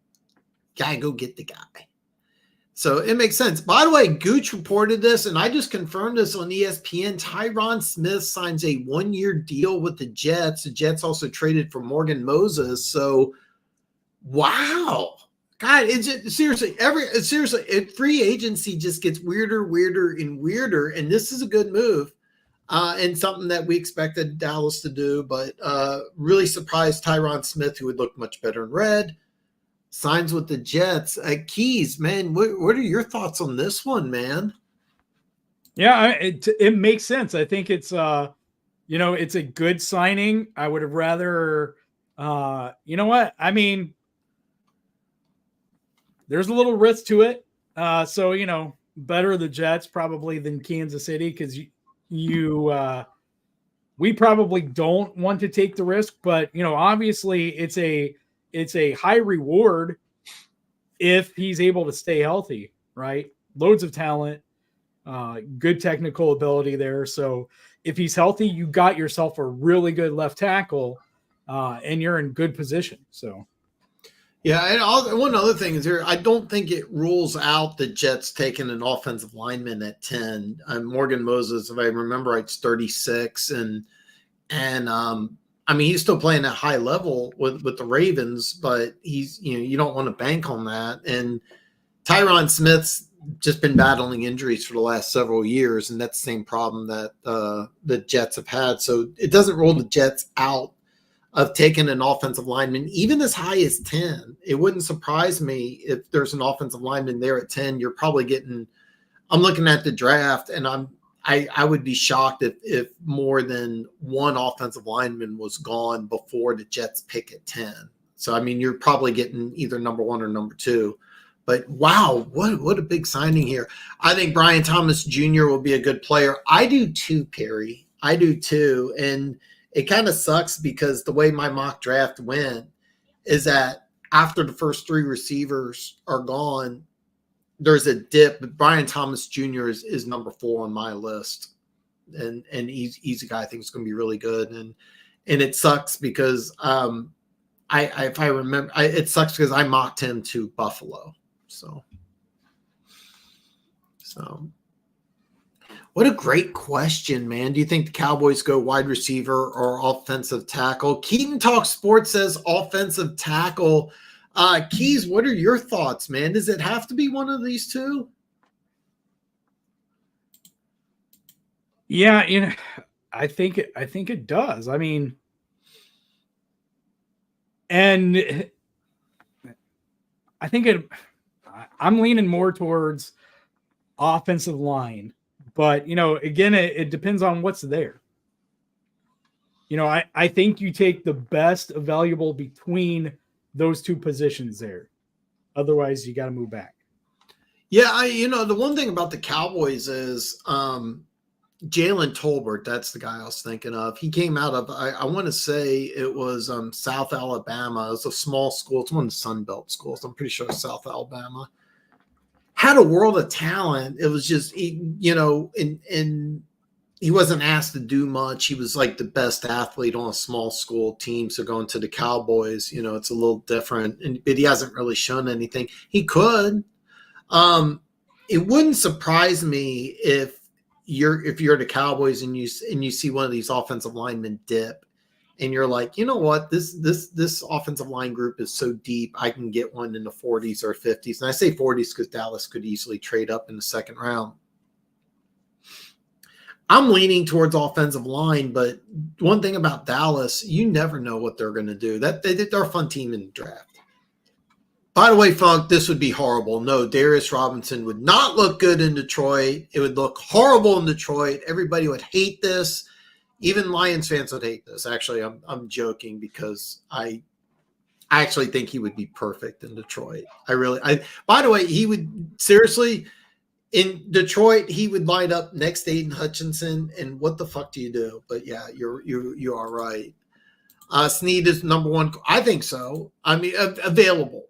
gotta go get the guy. So it makes sense. By the way, Gooch reported this, and I just confirmed this on ESPN. Tyron Smith signs a 1-year deal with the Jets. The Jets also traded for Morgan Moses. So, wow. God, seriously, free agency just gets weirder, and weirder. And this is a good move. And something that we expected Dallas to do, but really surprised Tyron Smith, who would look much better in red, signs with the Jets. Keys, man, what are your thoughts on this one, man? Yeah, it makes sense. I think it's it's a good signing. I would have rather, you know what? I mean, there's a little risk to it. So better the Jets probably than Kansas City because we probably don't want to take the risk, but obviously it's a high reward if he's able to stay healthy, right? Loads of talent, good technical ability there. So if he's healthy, you got yourself a really good left tackle, and you're in good position. So. Yeah, and one other thing is here, I don't think it rules out the Jets taking an offensive lineman at 10. Morgan Moses, if I remember right, it's 36, and I mean he's still playing at high level with the Ravens, but he's you don't want to bank on that. And Tyron Smith's just been battling injuries for the last several years, and that's the same problem that the Jets have had. So it doesn't rule the Jets out of taking an offensive lineman, even as high as 10. It wouldn't surprise me if there's an offensive lineman there at 10. You're probably getting, I'm looking at the draft, and I would be shocked if more than one offensive lineman was gone before the Jets pick at 10. So, I mean, you're probably getting either number 1 or number 2. But wow, what a big signing here. I think Brian Thomas Jr. will be a good player. I do too, Perry. I do too. And it kind of sucks because the way my mock draft went is that after the first 3 receivers are gone, there's a dip. But Brian Thomas Jr. is number 4 on my list. And he's a guy I think is going to be really good. And it sucks because if I remember, it sucks because I mocked him to Buffalo. So what a great question, man. Do you think the Cowboys go wide receiver or offensive tackle? Keaton Talk Sports says offensive tackle. Keys, what are your thoughts, man? Does it have to be one of these two? Yeah, I think it does. I mean, and I think I'm leaning more towards offensive line. But, again, it depends on what's there. I think you take the best available between those two positions there. Otherwise, you got to move back. Yeah, the one thing about the Cowboys is Jalen Tolbert. That's the guy I was thinking of. He came out of, I want to say it was South Alabama. It was a small school. It's one of the Sun Belt schools. I'm pretty sure it's South Alabama. Had a world of talent. It was just, and he wasn't asked to do much. He was like the best athlete on a small school team. So going to the Cowboys, it's a little different, but he hasn't really shown anything. He could. It wouldn't surprise me if you're the Cowboys and you see one of these offensive linemen dip, and you're like, you know what, this offensive line group is so deep, I can get one in the 40s or 50s. And I say 40s because Dallas could easily trade up in the second round. I'm leaning towards offensive line, but one thing about Dallas, you never know what they're going to do. They're a fun team in the draft. By the way, Funk, this would be horrible. No, Darius Robinson would not look good in Detroit. It would look horrible in Detroit. Everybody would hate this. Even Lions fans would hate this. Actually, I'm joking because I actually think he would be perfect in Detroit. By the way, he would seriously in Detroit, he would line up next to Aiden Hutchinson. And what the fuck do you do? But yeah, you are right. Snead is number one. I think so. I mean, available.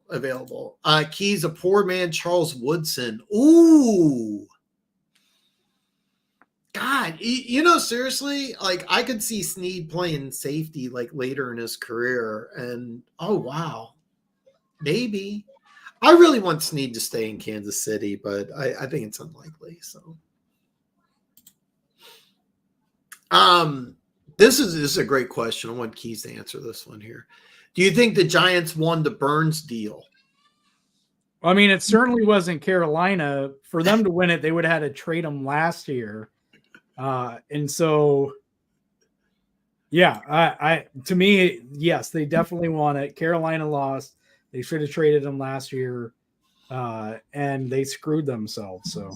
Keys, a poor man, Charles Woodson. Ooh. God, seriously, like I could see Snead playing safety like later in his career. And oh, wow. Maybe. I really want Snead to stay in Kansas City, but I think it's unlikely. So, this is a great question. I want Keys to answer this one here. Do you think the Giants won the Burns deal? I mean, it certainly wasn't Carolina. For them to win it, they would have had to trade him last year, and so, yeah, I to me, yes, they definitely won it. Carolina lost. They should have traded him last year, and they screwed themselves. So,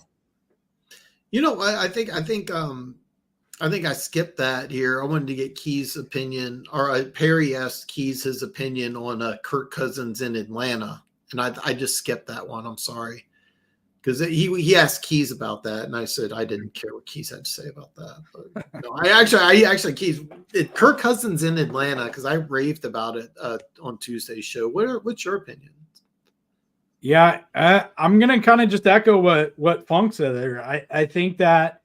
I think I skipped that here. I wanted to get Keys' opinion, or Perry asked Keys his opinion on Kirk Cousins in Atlanta, and I just skipped that one. I'm sorry, because he asked Keys about that, and I said I didn't care what Keys had to say about that. But no, I actually Keys, Kirk Cousins in Atlanta, because I raved about it on Tuesday's show. What's your opinion? Yeah, I'm gonna kind of just echo what Funk said there. I think that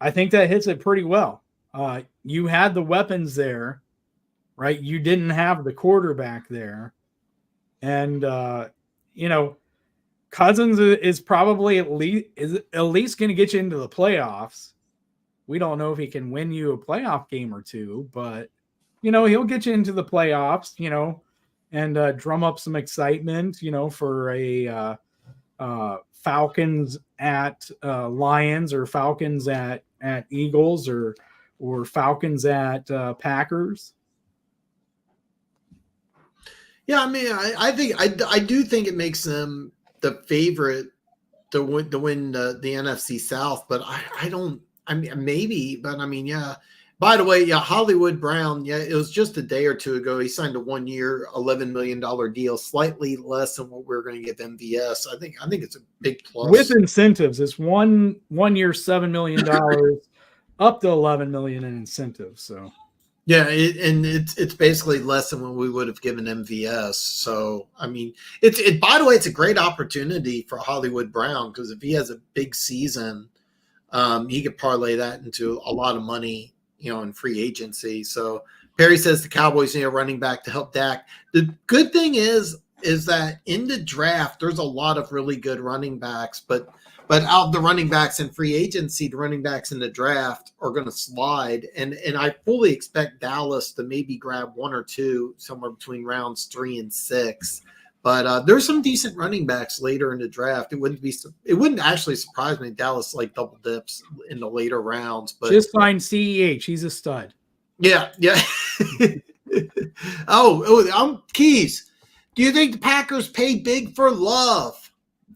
hits it pretty well. You had the weapons there, right? You didn't have the quarterback there, and Cousins is probably at least going to get you into the playoffs. We don't know if he can win you a playoff game or two, but he'll get you into the playoffs. And drum up some excitement. For a Falcons at Lions, or Falcons at Eagles, or Falcons at Packers. Yeah, I mean, I do think it makes them the favorite to win the NFC South, but I don't. I mean, maybe, but I mean, yeah. By the way, yeah, Hollywood Brown, yeah, it was just a day or two ago. He signed a 1 year, $11 million deal, slightly less than what we're going to give MVS. I think it's a big plus. With incentives, it's one year, $7 million, up to $11 million in incentives. So, yeah, it's basically less than what we would have given MVS. So, I mean, by the way, it's a great opportunity for Hollywood Brown, because if he has a big season, he could parlay that into a lot of money, in free agency. So Perry says the Cowboys need a running back to help Dak. The good thing is that in the draft, there's a lot of really good running backs, but out of the running backs in free agency, the running backs in the draft are going to slide. And I fully expect Dallas to maybe grab one or two somewhere between rounds 3 and 6. But there's some decent running backs later in the draft. It wouldn't actually surprise me if Dallas like double dips in the later rounds. But just find CEH. He's a stud. Yeah. I'm Keys. Do you think the Packers pay big for Love?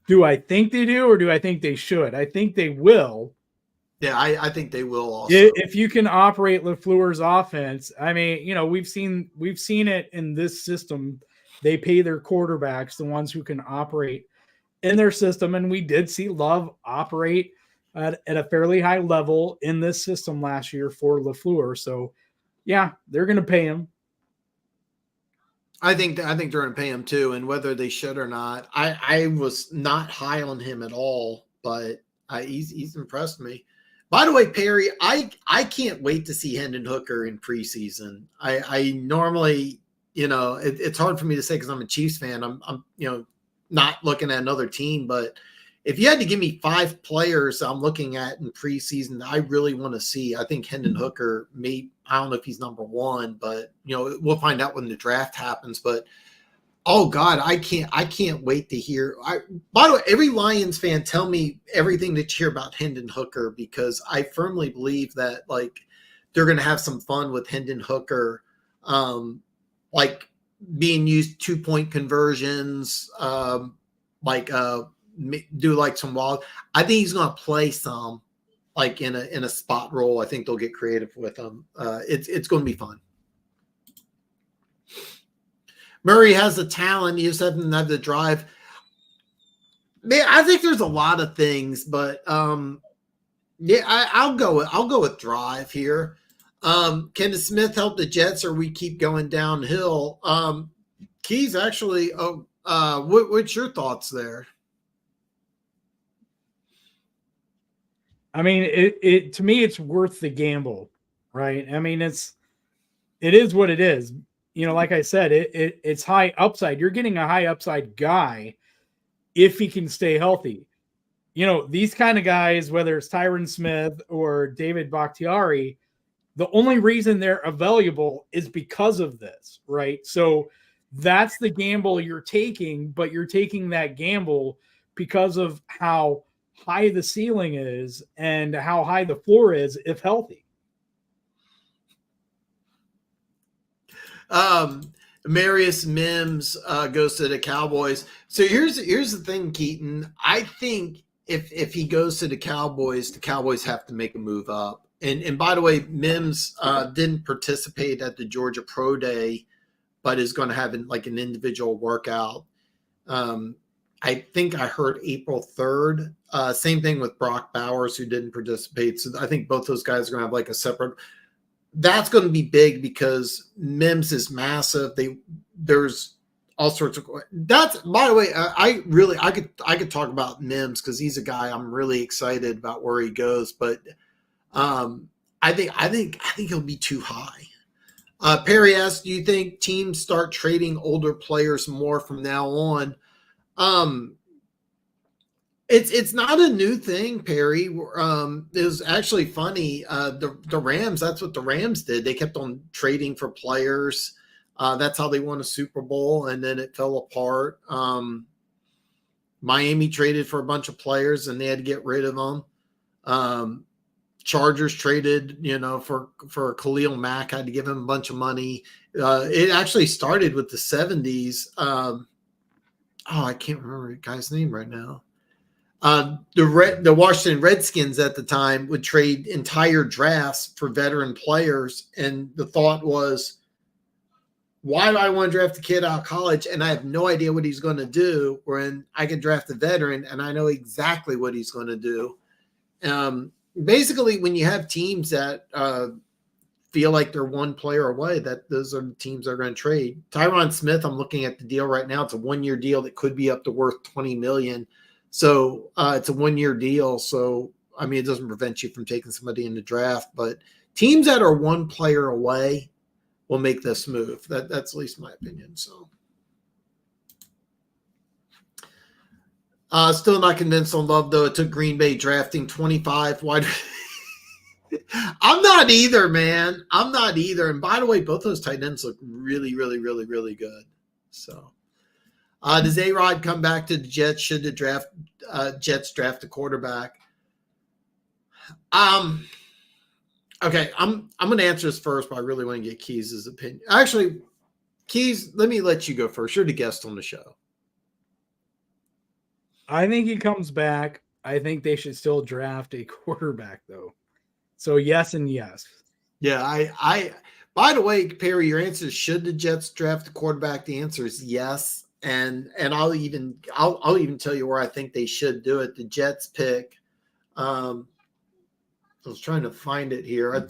Do I think they do, or do I think they should? I think they will. Yeah, I think they will also. If you can operate LaFleur's offense, I mean, we've seen it in this system. They pay their quarterbacks, the ones who can operate in their system. And we did see Love operate at a fairly high level in this system last year for LaFleur. So, yeah, they're going to pay him. I think they're going to pay him too. And whether they should or not, I was not high on him at all, but he's impressed me. By the way, Perry, I can't wait to see Hendon Hooker in preseason. I normally, it's hard for me to say because I'm a Chiefs fan. I'm not looking at another team, but if you had to give me 5 players I'm looking at in preseason I really want to see, I think Hendon Hooker I don't know if he's number 1, but we'll find out when the draft happens. But oh God, I can't wait to hear. By the way, every Lions fan, tell me everything that you hear about Hendon Hooker, because I firmly believe that like they're going to have some fun with Hendon Hooker. Like being used 2-point conversions, do like some wild. I think he's going to play some like in a spot role. I think they'll get creative with him. It's going to be fun. Murray has the talent. He just doesn't have the drive. Man, I think there's a lot of things, but I'll go with drive here. Can the Smith help the Jets, or we keep going downhill? Keys, actually, what's your thoughts there? I mean, it to me, it's worth the gamble, right? I mean, it is what it is. You know, like I said, it's high upside. You're getting a high upside guy if he can stay healthy. You know, these kind of guys, whether it's Tyron Smith or David Bakhtiari, the only reason they're available is because of this, right? So that's the gamble you're taking, but you're taking that gamble because of how high the ceiling is and how high the floor is if healthy. Marius Mims goes to the Cowboys. So here's the thing, Keaton. I think if he goes to the Cowboys have to make a move up. And by the way, Mims didn't participate at the Georgia Pro Day, but is going to have an individual workout. I think I heard April 3rd. Same thing with Brock Bowers, who didn't participate. So I think both those guys are going to have a separate. That's going to be big because Mims is massive. There's all sorts of. That's, by the way, I could talk about Mims because he's a guy I'm really excited about where he goes, but I think he'll be too high. Perry asks, do you think teams start trading older players more from now on? It's not a new thing, Perry. It was actually funny. The Rams, that's what the Rams did. They kept on trading for players. That's how they won a Super Bowl, and then it fell apart. Miami traded for a bunch of players, and they had to get rid of them. Chargers traded, for Khalil Mack, had to give him a bunch of money. It actually started with the 70s. I can't remember the guy's name right now. The Washington Redskins at the time would trade entire drafts for veteran players. And the thought was, why do I want to draft a kid out of college and I have no idea what he's going to do, when I can draft a veteran and I know exactly what he's going to do? Basically, when you have teams that feel like they're one player away, that those are the teams that are going to trade. Tyron Smith, I'm looking at the deal right now. It's a 1-year deal that could be up to worth $20 million. So it's a 1-year deal. So, I mean, it doesn't prevent you from taking somebody in the draft, but teams that are one player away will make this move. That's at least my opinion. So still not convinced on Love, though. It took Green Bay drafting 25 wide. I'm not either, man. I'm not either. And by the way, both those tight ends look really, really, really, really good. So does A-Rod come back to the Jets? Should the Jets draft a quarterback? Okay, I'm going to answer this first, but I really want to get Keys' opinion. Actually, Keys, let me let you go first. You're the guest on the show. I think he comes back. I think they should still draft a quarterback, though. So yes and yes. Yeah, I by the way, Perry, your answer is, should the Jets draft a quarterback? The answer is yes. And I'll even tell you where I think they should do it. The Jets pick. I was trying to find it here.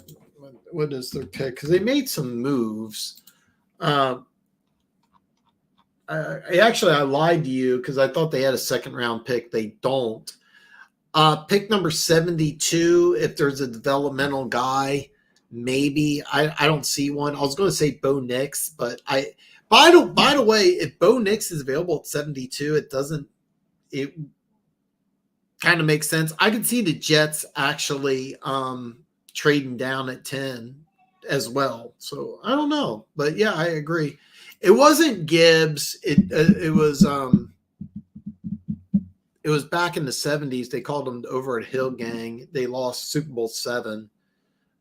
What is their pick? Because they made some moves. I lied to you because I thought they had a second-round pick. They don't. Pick number 72, if there's a developmental guy, maybe. I don't see one. I was going to say Bo Nix, but by the way, if Bo Nix is available at 72, it kind of makes sense. I could see the Jets actually trading down at 10 as well. So I don't know, but yeah, I agree. It wasn't Gibbs. It was back in the 70s. They called them over at Hill Gang. They lost Super Bowl 7.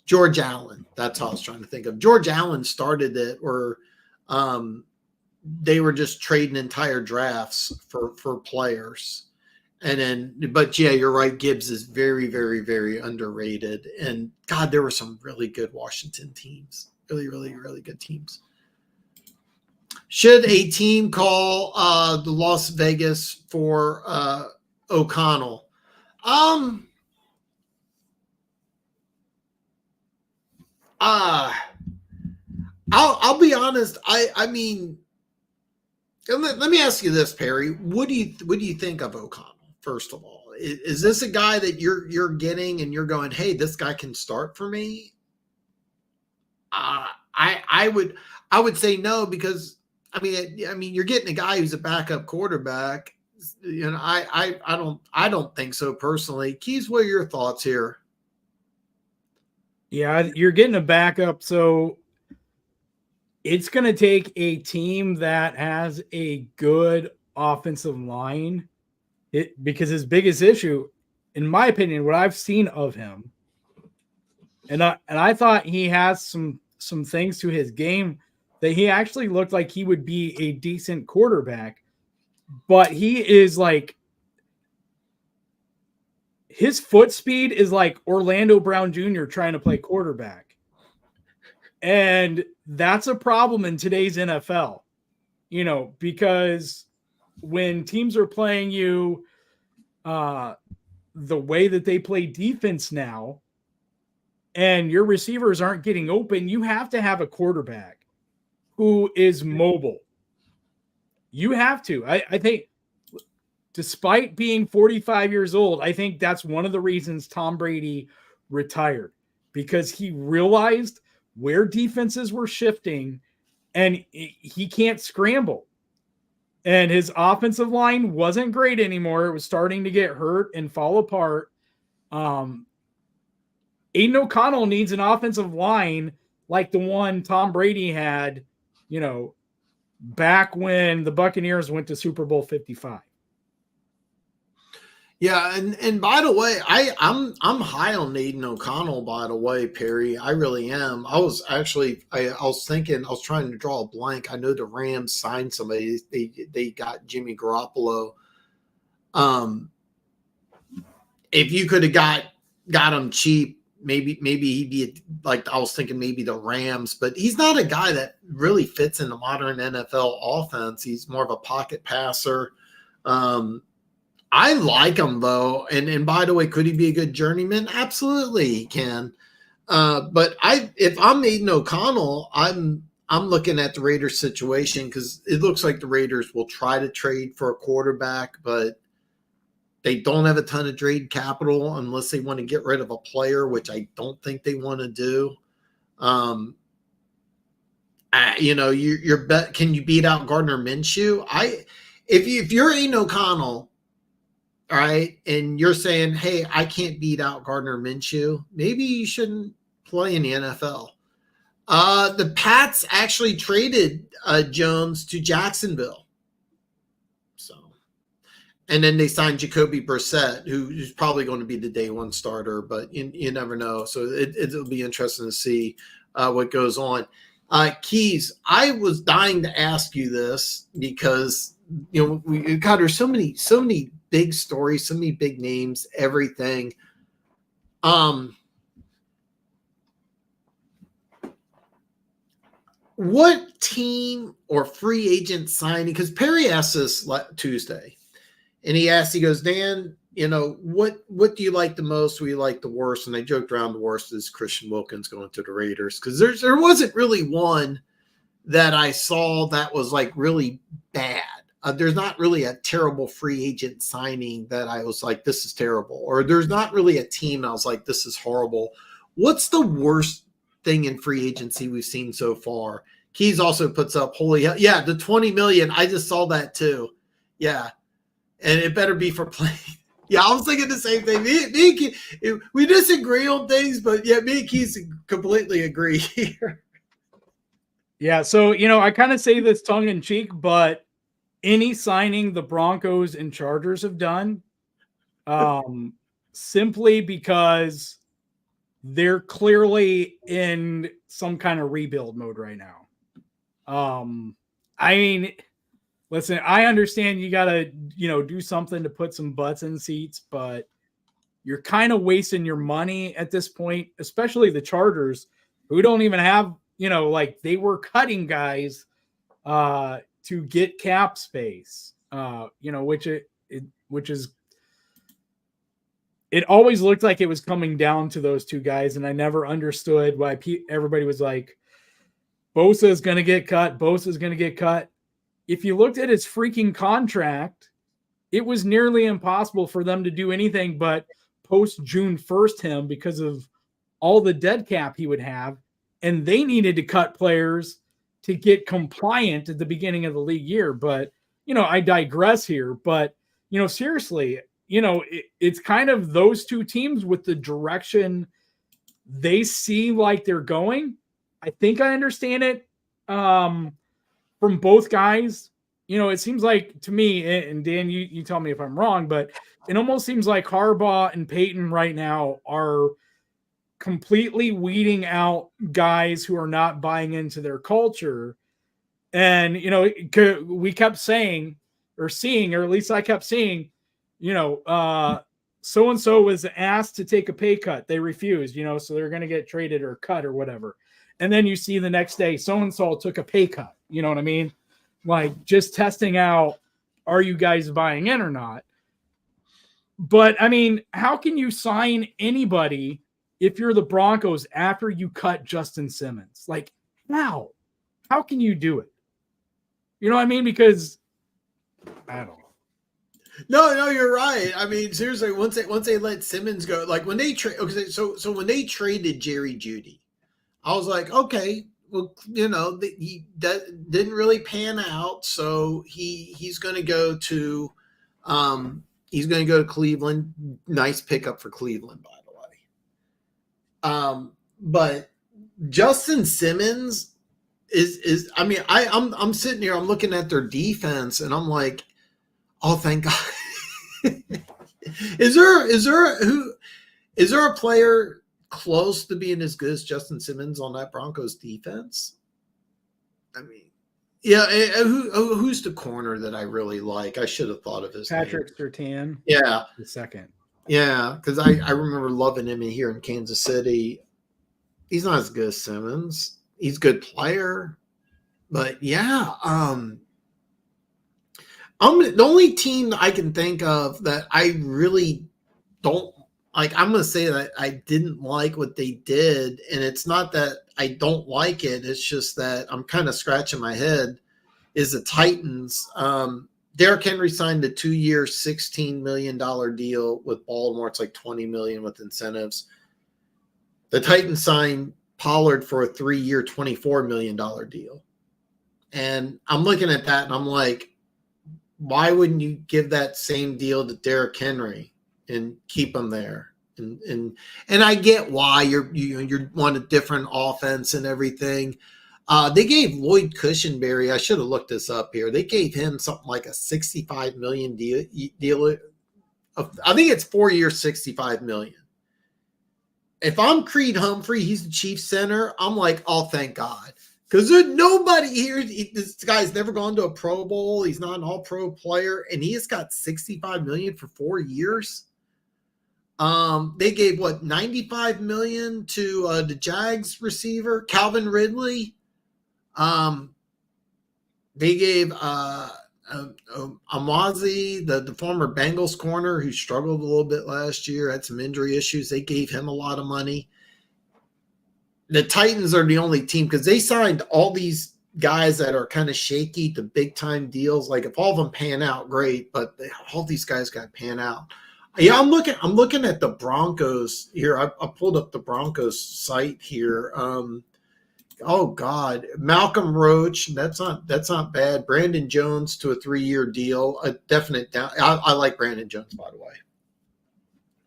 George Allen. That's how I was trying to think of. George Allen started it, or they were just trading entire drafts for players. And then, but yeah, you're right. Gibbs is very, very, very underrated. And God, there were some really good Washington teams. Really, really, really good teams. Should a team call the Las Vegas for O'Connell? I'll be honest. I mean, let me ask you this, Perry. What do you think of O'Connell? First of all, is this a guy that you're getting and you're going, hey, this guy can start for me? I would say no, because I mean you're getting a guy who's a backup quarterback. You know, I don't think so personally. Keys, what are your thoughts here? Yeah, you're getting a backup, so it's going to take a team that has a good offensive line. Because his biggest issue, in my opinion, what I've seen of him, and I thought he has some things to his game that he actually looked like he would be a decent quarterback, but he is like, his foot speed is like Orlando Brown Jr. trying to play quarterback. And that's a problem in today's NFL, you know, because when teams are playing you the way that they play defense now, and your receivers aren't getting open, you have to have a quarterback who is mobile. You have to. I think, despite being 45 years old, I think that's one of the reasons Tom Brady retired, because he realized where defenses were shifting and he can't scramble. And his offensive line wasn't great anymore. It was starting to get hurt and fall apart. Aiden O'Connell needs an offensive line like the one Tom Brady had, you know, back when the Buccaneers went to Super Bowl 55. Yeah, and by the way, I'm high on Aiden O'Connell. By the way, Perry, I really am. I was thinking, I was trying to draw a blank. I know the Rams signed somebody. They got Jimmy Garoppolo. If you could have got him cheap, maybe he'd be like, I was thinking maybe the Rams, but he's not a guy that really fits in the modern NFL offense. He's more of a pocket passer. I like him though, and by the way, could he be a good journeyman? Absolutely, he can. But if I'm Aiden O'Connell, I'm looking at the Raiders situation, because it looks like the Raiders will try to trade for a quarterback, but they don't have a ton of trade capital unless they want to get rid of a player, which I don't think they want to do. You know, you're bet. Can you beat out Gardner Minshew? If you're Aiden O'Connell, all right, and you're saying, hey, I can't beat out Gardner Minshew, maybe you shouldn't play in the NFL. The Pats actually traded Jones to Jacksonville. So, and then they signed Jacoby Brissett, who's probably going to be the day one starter, but you never know. So it'll be interesting to see what goes on. Keys, I was dying to ask you this because, you know, God, there's so many big stories, so many big names, everything. What team or free agent signing? Because Perry asked this Tuesday, and he goes, Dan, you know, what do you like the most? What do you like the worst? And I joked around, the worst is Christian Wilkins going to the Raiders, because there wasn't really one that I saw that was like really bad. There's not really a terrible free agent signing that I was like, this is terrible. Or there's not really a team I was like, this is horrible. What's the worst thing in free agency we've seen so far? Keys also puts up, holy hell. Yeah, the 20 million. I just saw that too. Yeah. And it better be for playing. Yeah, I was thinking the same thing. We disagree on things, but yeah, me and Keys completely agree here. Yeah, so, you know, I kind of say this tongue in cheek, but any signing the Broncos and Chargers have done, simply because they're clearly in some kind of rebuild mode right now. I mean, listen, I understand you got to, you know, do something to put some butts in seats, but you're kind of wasting your money at this point, especially the Chargers, who don't even have, you know, like, they were cutting guys to get cap space, you know, which is it always looked like it was coming down to those two guys, and I never understood why everybody was like, Bosa is going to get cut. Bosa is going to get cut. If you looked at his freaking contract, it was nearly impossible for them to do anything but post June 1st him because of all the dead cap he would have. And they needed to cut players to get compliant at the beginning of the league year. But, I digress here. But, seriously, it's kind of those two teams with the direction they see like they're going. I think I understand it from both guys. It seems like to me, and Dan, you tell me if I'm wrong, but it almost seems like Harbaugh and Peyton right now are completely weeding out guys who are not buying into their culture. And, we kept saying or seeing, or at least I kept seeing, so-and-so was asked to take a pay cut. They refused, so they're going to get traded or cut or whatever. And then you see the next day, so-and-so took a pay cut. You know what I mean? Like just testing out, are you guys buying in or not? But I mean, how can you sign anybody if you're the Broncos after you cut Justin Simmons? Like how can you do it? You know what I mean? Because I don't know. No, you're right. I mean, seriously, once they let Simmons go, like when they so when they traded Jerry Jeudy, I was like, okay, well, he didn't really pan out, so he's going to go to Cleveland. Nice pickup for Cleveland, by the way. But Justin Simmons is I mean, I'm sitting here, I'm looking at their defense, and I'm like, oh, thank God. Is there a player close to being as good as Justin Simmons on that Broncos defense? I mean, yeah. Who's the corner that I really like? I should have thought of his Patrick name. Surtain. Yeah, the second. Yeah, because I remember loving him here in Kansas City. He's not as good as Simmons. He's a good player, but yeah. The only team that I can think of that I really don't like, I'm going to say that I didn't like what they did, and it's not that I don't like it. It's just that I'm kind of scratching my head, is the Titans. Derrick Henry signed a 2-year, $16 million deal with Baltimore. It's like $20 million with incentives. The Titans signed Pollard for a 3-year, $24 million deal. And I'm looking at that and I'm like, why wouldn't you give that same deal to Derrick Henry and keep him there? And I get why you want a different offense and everything. They gave Lloyd Cushenberry, I should have looked this up here. They gave him something like a $65 million deal. I think it's 4 years, $65 million. If I'm Creed Humphrey, he's the chief center, I'm like, oh, thank God. Because there's nobody here. This guy's never gone to a Pro Bowl. He's not an all-pro player. And he has got $65 million for 4 years. They gave, $95 million to the Jags receiver, Calvin Ridley. They gave Amazi, the former Bengals corner who struggled a little bit last year, had some injury issues. They gave him a lot of money. The Titans are the only team because they signed all these guys that are kind of shaky to big time deals. Like if all of them pan out, great, but all these guys got to pan out. Yeah, I'm looking at the Broncos here. I pulled up the Broncos site here. Oh God, Malcolm Roach. That's not bad. Brandon Jones to a 3-year deal. A definite down. I like Brandon Jones, by the way.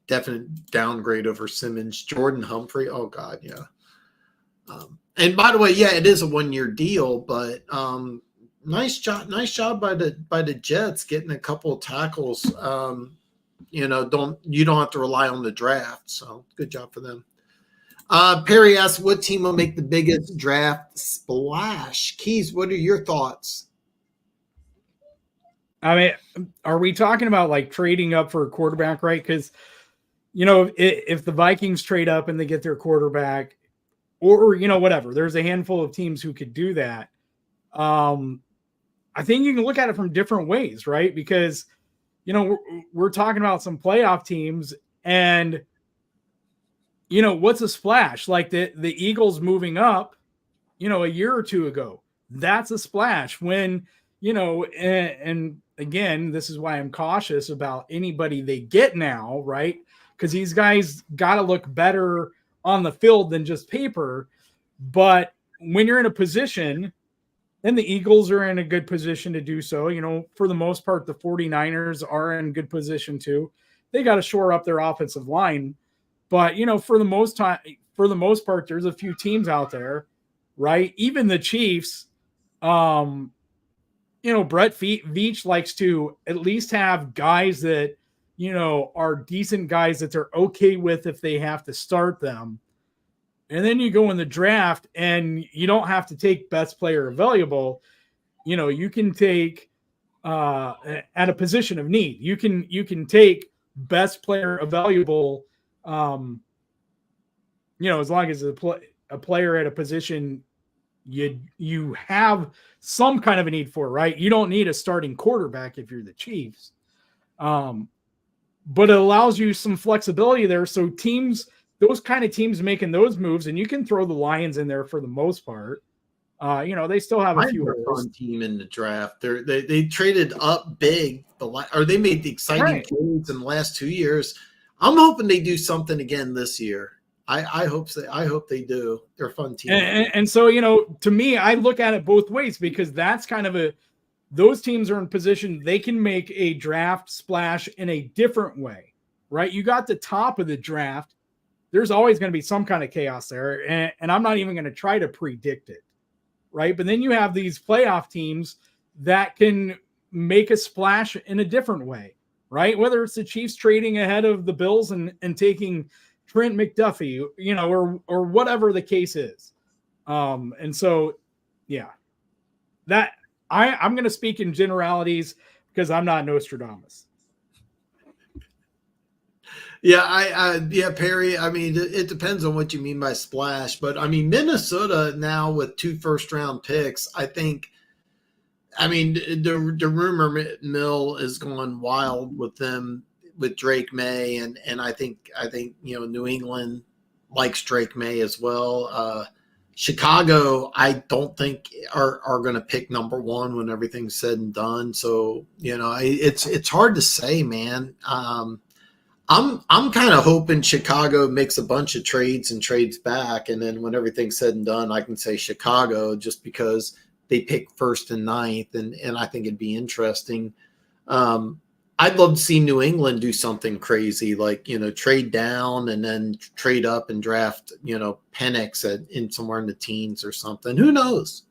Definite downgrade over Simmons. Jordan Humphrey. Oh God, yeah. And by the way, yeah, it is a 1-year deal, but nice job by the Jets getting a couple of tackles. You don't have to rely on the draft, so good job for them. Perry asks, what team will make the biggest draft splash? Keys, what are your thoughts? I mean, are we talking about like trading up for a quarterback, right? Because, if the Vikings trade up and they get their quarterback, or whatever, there's a handful of teams who could do that. I think you can look at it from different ways, right? Because, we're talking about some playoff teams, And, what's a splash? Like the Eagles moving up, a year or two ago. That's a splash when, and again, this is why I'm cautious about anybody they get now, right? Because these guys got to look better on the field than just paper. But when you're in a position, and the Eagles are in a good position to do so, for the most part, the 49ers are in good position too. They got to shore up their offensive line. But, for the most part, there's a few teams out there, right? Even the Chiefs, Brett Veach likes to at least have guys that, are decent guys that they're okay with if they have to start them. And then you go in the draft and you don't have to take best player available. You can take at a position of need. You can take best player available. As long as a player at a position you have some kind of a need for, right? You don't need a starting quarterback if you're the Chiefs. But it allows you some flexibility there. So those kind of teams making those moves, and you can throw the Lions in there for the most part. They still have a few fun team in the draft. They traded up big, or they made the exciting trades in the last 2 years. I'm hoping they do something again this year. I hope so. I hope they do. They're a fun team. And so, to me, I look at it both ways because that's kind of those teams are in position. They can make a draft splash in a different way, right? You got the top of the draft. There's always going to be some kind of chaos there. And I'm not even going to try to predict it, right? But then you have these playoff teams that can make a splash in a different way, right? Whether it's the Chiefs trading ahead of the Bills and taking Trent McDuffie, or whatever the case is. And so, yeah, that I'm going to speak in generalities because I'm not Nostradamus. Yeah, Perry. I mean, it depends on what you mean by splash, but I mean, Minnesota now with 2 first-round picks, I think. I mean, the rumor mill is going wild with them with Drake May, and I think New England likes Drake May as well. Chicago, I don't think are going to pick number 1 when everything's said and done. So it's hard to say, man. I'm kind of hoping Chicago makes a bunch of trades and trades back, and then when everything's said and done, I can say Chicago just because they pick 1st and 9th, and I think it'd be interesting. I'd love to see New England do something crazy, like trade down and then trade up and draft Penix in somewhere in the teens or something. Who knows?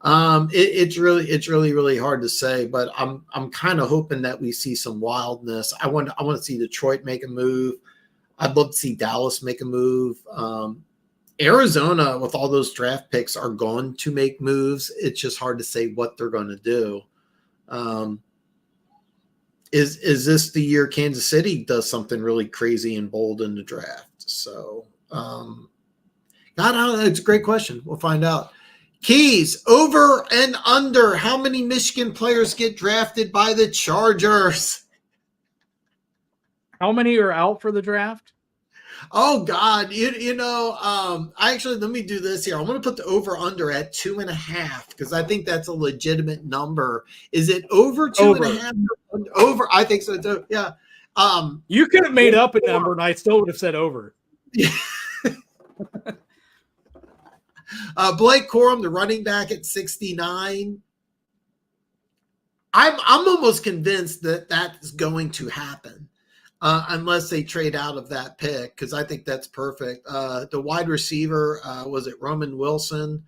It's really hard to say, but I'm kind of hoping that we see some wildness. I want to see Detroit make a move. I'd love to see Dallas make a move. Arizona, with all those draft picks, are going to make moves. It's just hard to say what they're going to do. Is this the year Kansas City does something really crazy and bold in the draft? So, it's a great question. We'll find out. Keys, over and under. How many Michigan players get drafted by the Chargers? How many are out for the draft? Oh God, actually, let me do this here. I'm going to put the over under at 2.5 because I think that's a legitimate number. Is it over 2.5? Over, I think so too. Yeah. You could have made up a number, and I still would have said over. Blake Corum, the running back at 69. I'm almost convinced that is going to happen. Unless they trade out of that pick, because I think that's perfect. The wide receiver, was it Roman Wilson?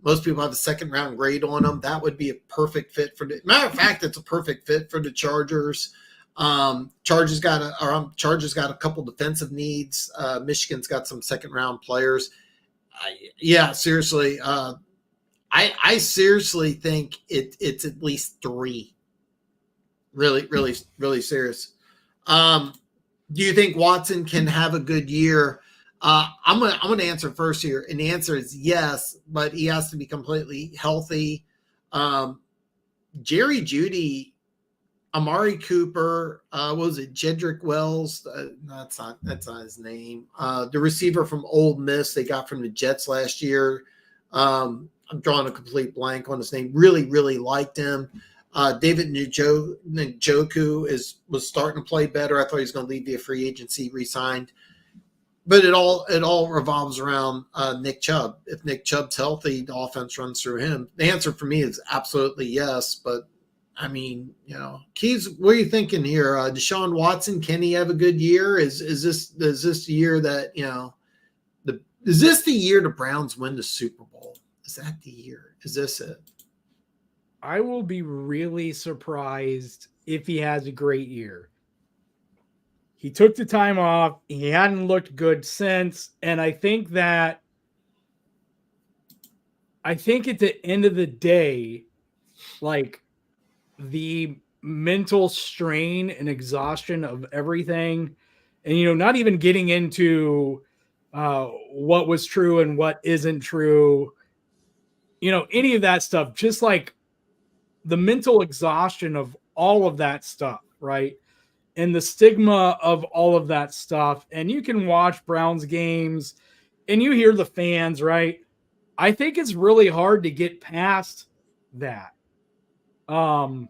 Most people have a 2nd-round grade on him. That would be a perfect fit for the. Matter of fact, it's a perfect fit for the Chargers. Chargers got a couple defensive needs. Michigan's got some 2nd-round players. Seriously. I seriously think it's at least 3. Really serious. Do you think Watson can have a good year? I'm gonna answer first here, and the answer is yes, but he has to be completely healthy. Jerry Jeudy Amari Cooper, what was it, Jedrick Wells? That's not his name. The receiver from Ole Miss they got from the Jets last year. I'm drawing a complete blank on his name. Really, really liked him. David Njoku was starting to play better. I thought he was going to leave via free agency, re-signed. But it all revolves around Nick Chubb. If Nick Chubb's healthy, the offense runs through him. The answer for me is absolutely yes. But I mean, Keys, what are you thinking here? Deshaun Watson, can he have a good year? Is this the year that is this the year the Browns win the Super Bowl? Is that the year? Is this it? I will be really surprised if he has a great year. He took the time off. He hadn't looked good since. And I think at the end of the day, like the mental strain and exhaustion of everything, and, not even getting into what was true and what isn't true, any of that stuff, just like the mental exhaustion of all of that stuff, right? And the stigma of all of that stuff. And you can watch Browns games and you hear the fans, right? I think it's really hard to get past that. And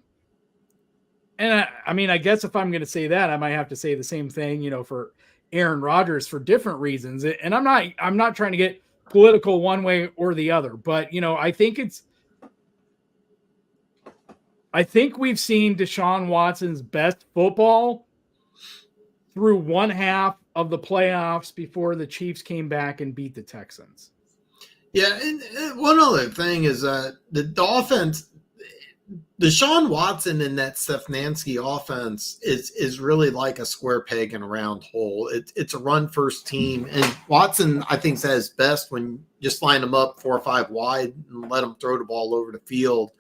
I guess if I'm going to say that, I might have to say the same thing, for Aaron Rodgers for different reasons. And I'm not trying to get political one way or the other, but I think we've seen Deshaun Watson's best football through one half of the playoffs before the Chiefs came back and beat the Texans. Yeah, and one other thing is the offense, Deshaun Watson in that Stefanski offense is really like a square peg in a round hole. It's a run-first team, and Watson, I think, is at his best when you just line them up 4 or 5 wide and let them throw the ball over the field.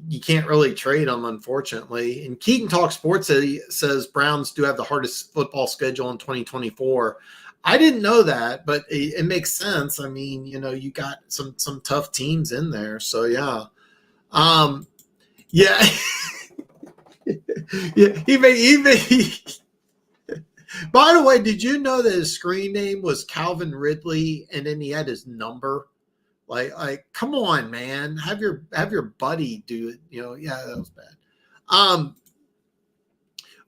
You can't really trade them, unfortunately. And Keaton Talk Sports says Browns do have the hardest football schedule in 2024. I didn't know that, but it makes sense. I mean, you got some tough teams in there. So, yeah. Yeah. Yeah. By the way, did you know that his screen name was Calvin Ridley and then he had his number? Like, come on, man. Have your buddy do it. Yeah, that was bad.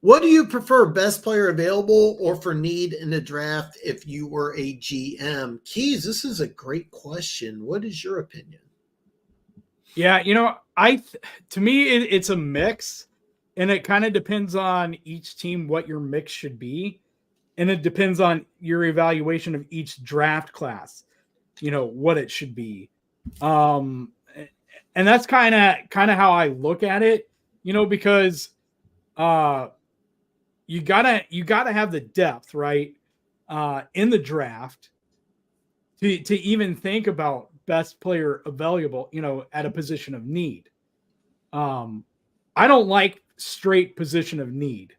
What do you prefer, best player available or for need in the draft if you were a GM? Keys, this is a great question. What is your opinion? Yeah, to me, it's a mix, and it kind of depends on each team what your mix should be, and it depends on your evaluation of each draft class. What it should be. And that's kind of how I look at it, because you gotta have the depth, right? In the draft to even think about best player available, at a position of need. I don't like straight position of need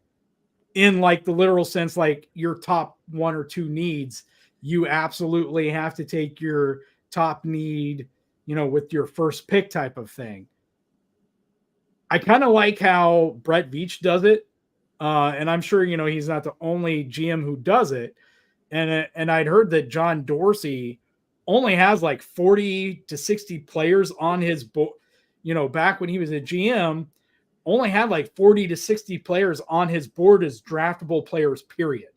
in like the literal sense, like your top 1 or 2 needs. You absolutely have to take your top need, with your first pick type of thing. I kind of like how Brett Veach does it. And I'm sure, he's not the only GM who does it. And I'd heard that John Dorsey only has like 40 to 60 players on his board, back when he was a GM, only had like 40 to 60 players on his board as draftable players, period.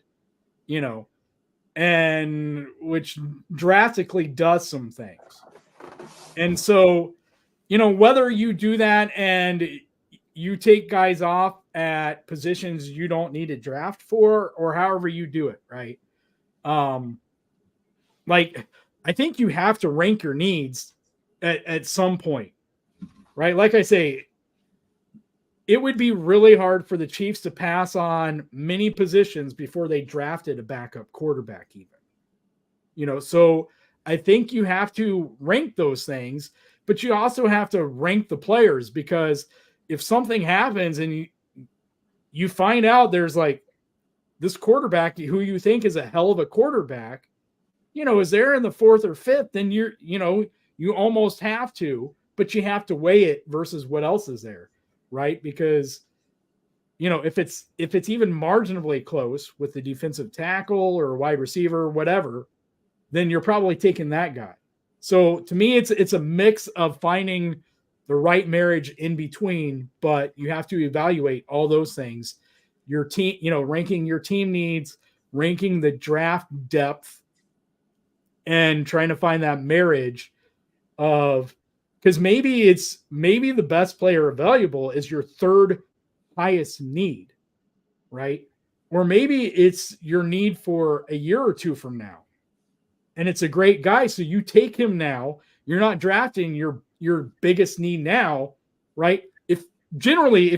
And which drastically does some things. And so, whether you do that and you take guys off at positions you don't need a draft for, or however you do it, right? Like, I think you have to rank your needs at some point, right? Like I say, it would be really hard for the Chiefs to pass on many positions before they drafted a backup quarterback even. So I think you have to rank those things, but you also have to rank the players, because if something happens and you find out there's like this quarterback who you think is a hell of a quarterback, is there in the 4th or 5th, then you almost have to, but you have to weigh it versus what else is there. right? Because, if it's even marginally close with the defensive tackle or wide receiver or whatever, then you're probably taking that guy. So to me, it's a mix of finding the right marriage in between, but you have to evaluate all those things. Your team, ranking your team needs, ranking the draft depth, and trying to find that marriage of, because maybe the best player available is your third highest need, right? Or maybe it's your need for a year or two from now. And it's a great guy, so you take him now. You're not drafting your biggest need now, right? If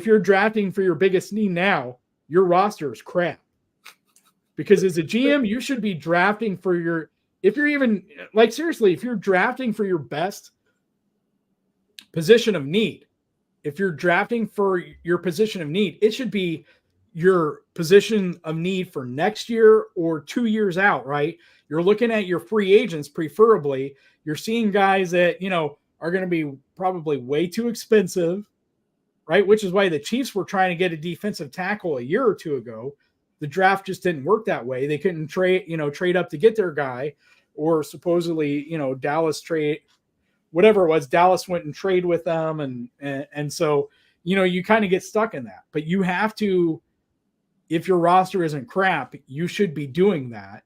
you're drafting for your biggest need now, your roster is crap. Because as a GM, you should be drafting for if you're drafting for your best position of need, if you're drafting for your position of need, it should be your position of need for next year or 2 years out, right? You're looking at your free agents, preferably. You're seeing guys that, are going to be probably way too expensive, right? Which is why the Chiefs were trying to get a defensive tackle a year or two ago. The draft just didn't work that way. They couldn't trade up to get their guy, or supposedly, Dallas trade, whatever it was, Dallas went and trade with them. And so, you kind of get stuck in that, but you have to, if your roster isn't crap, you should be doing that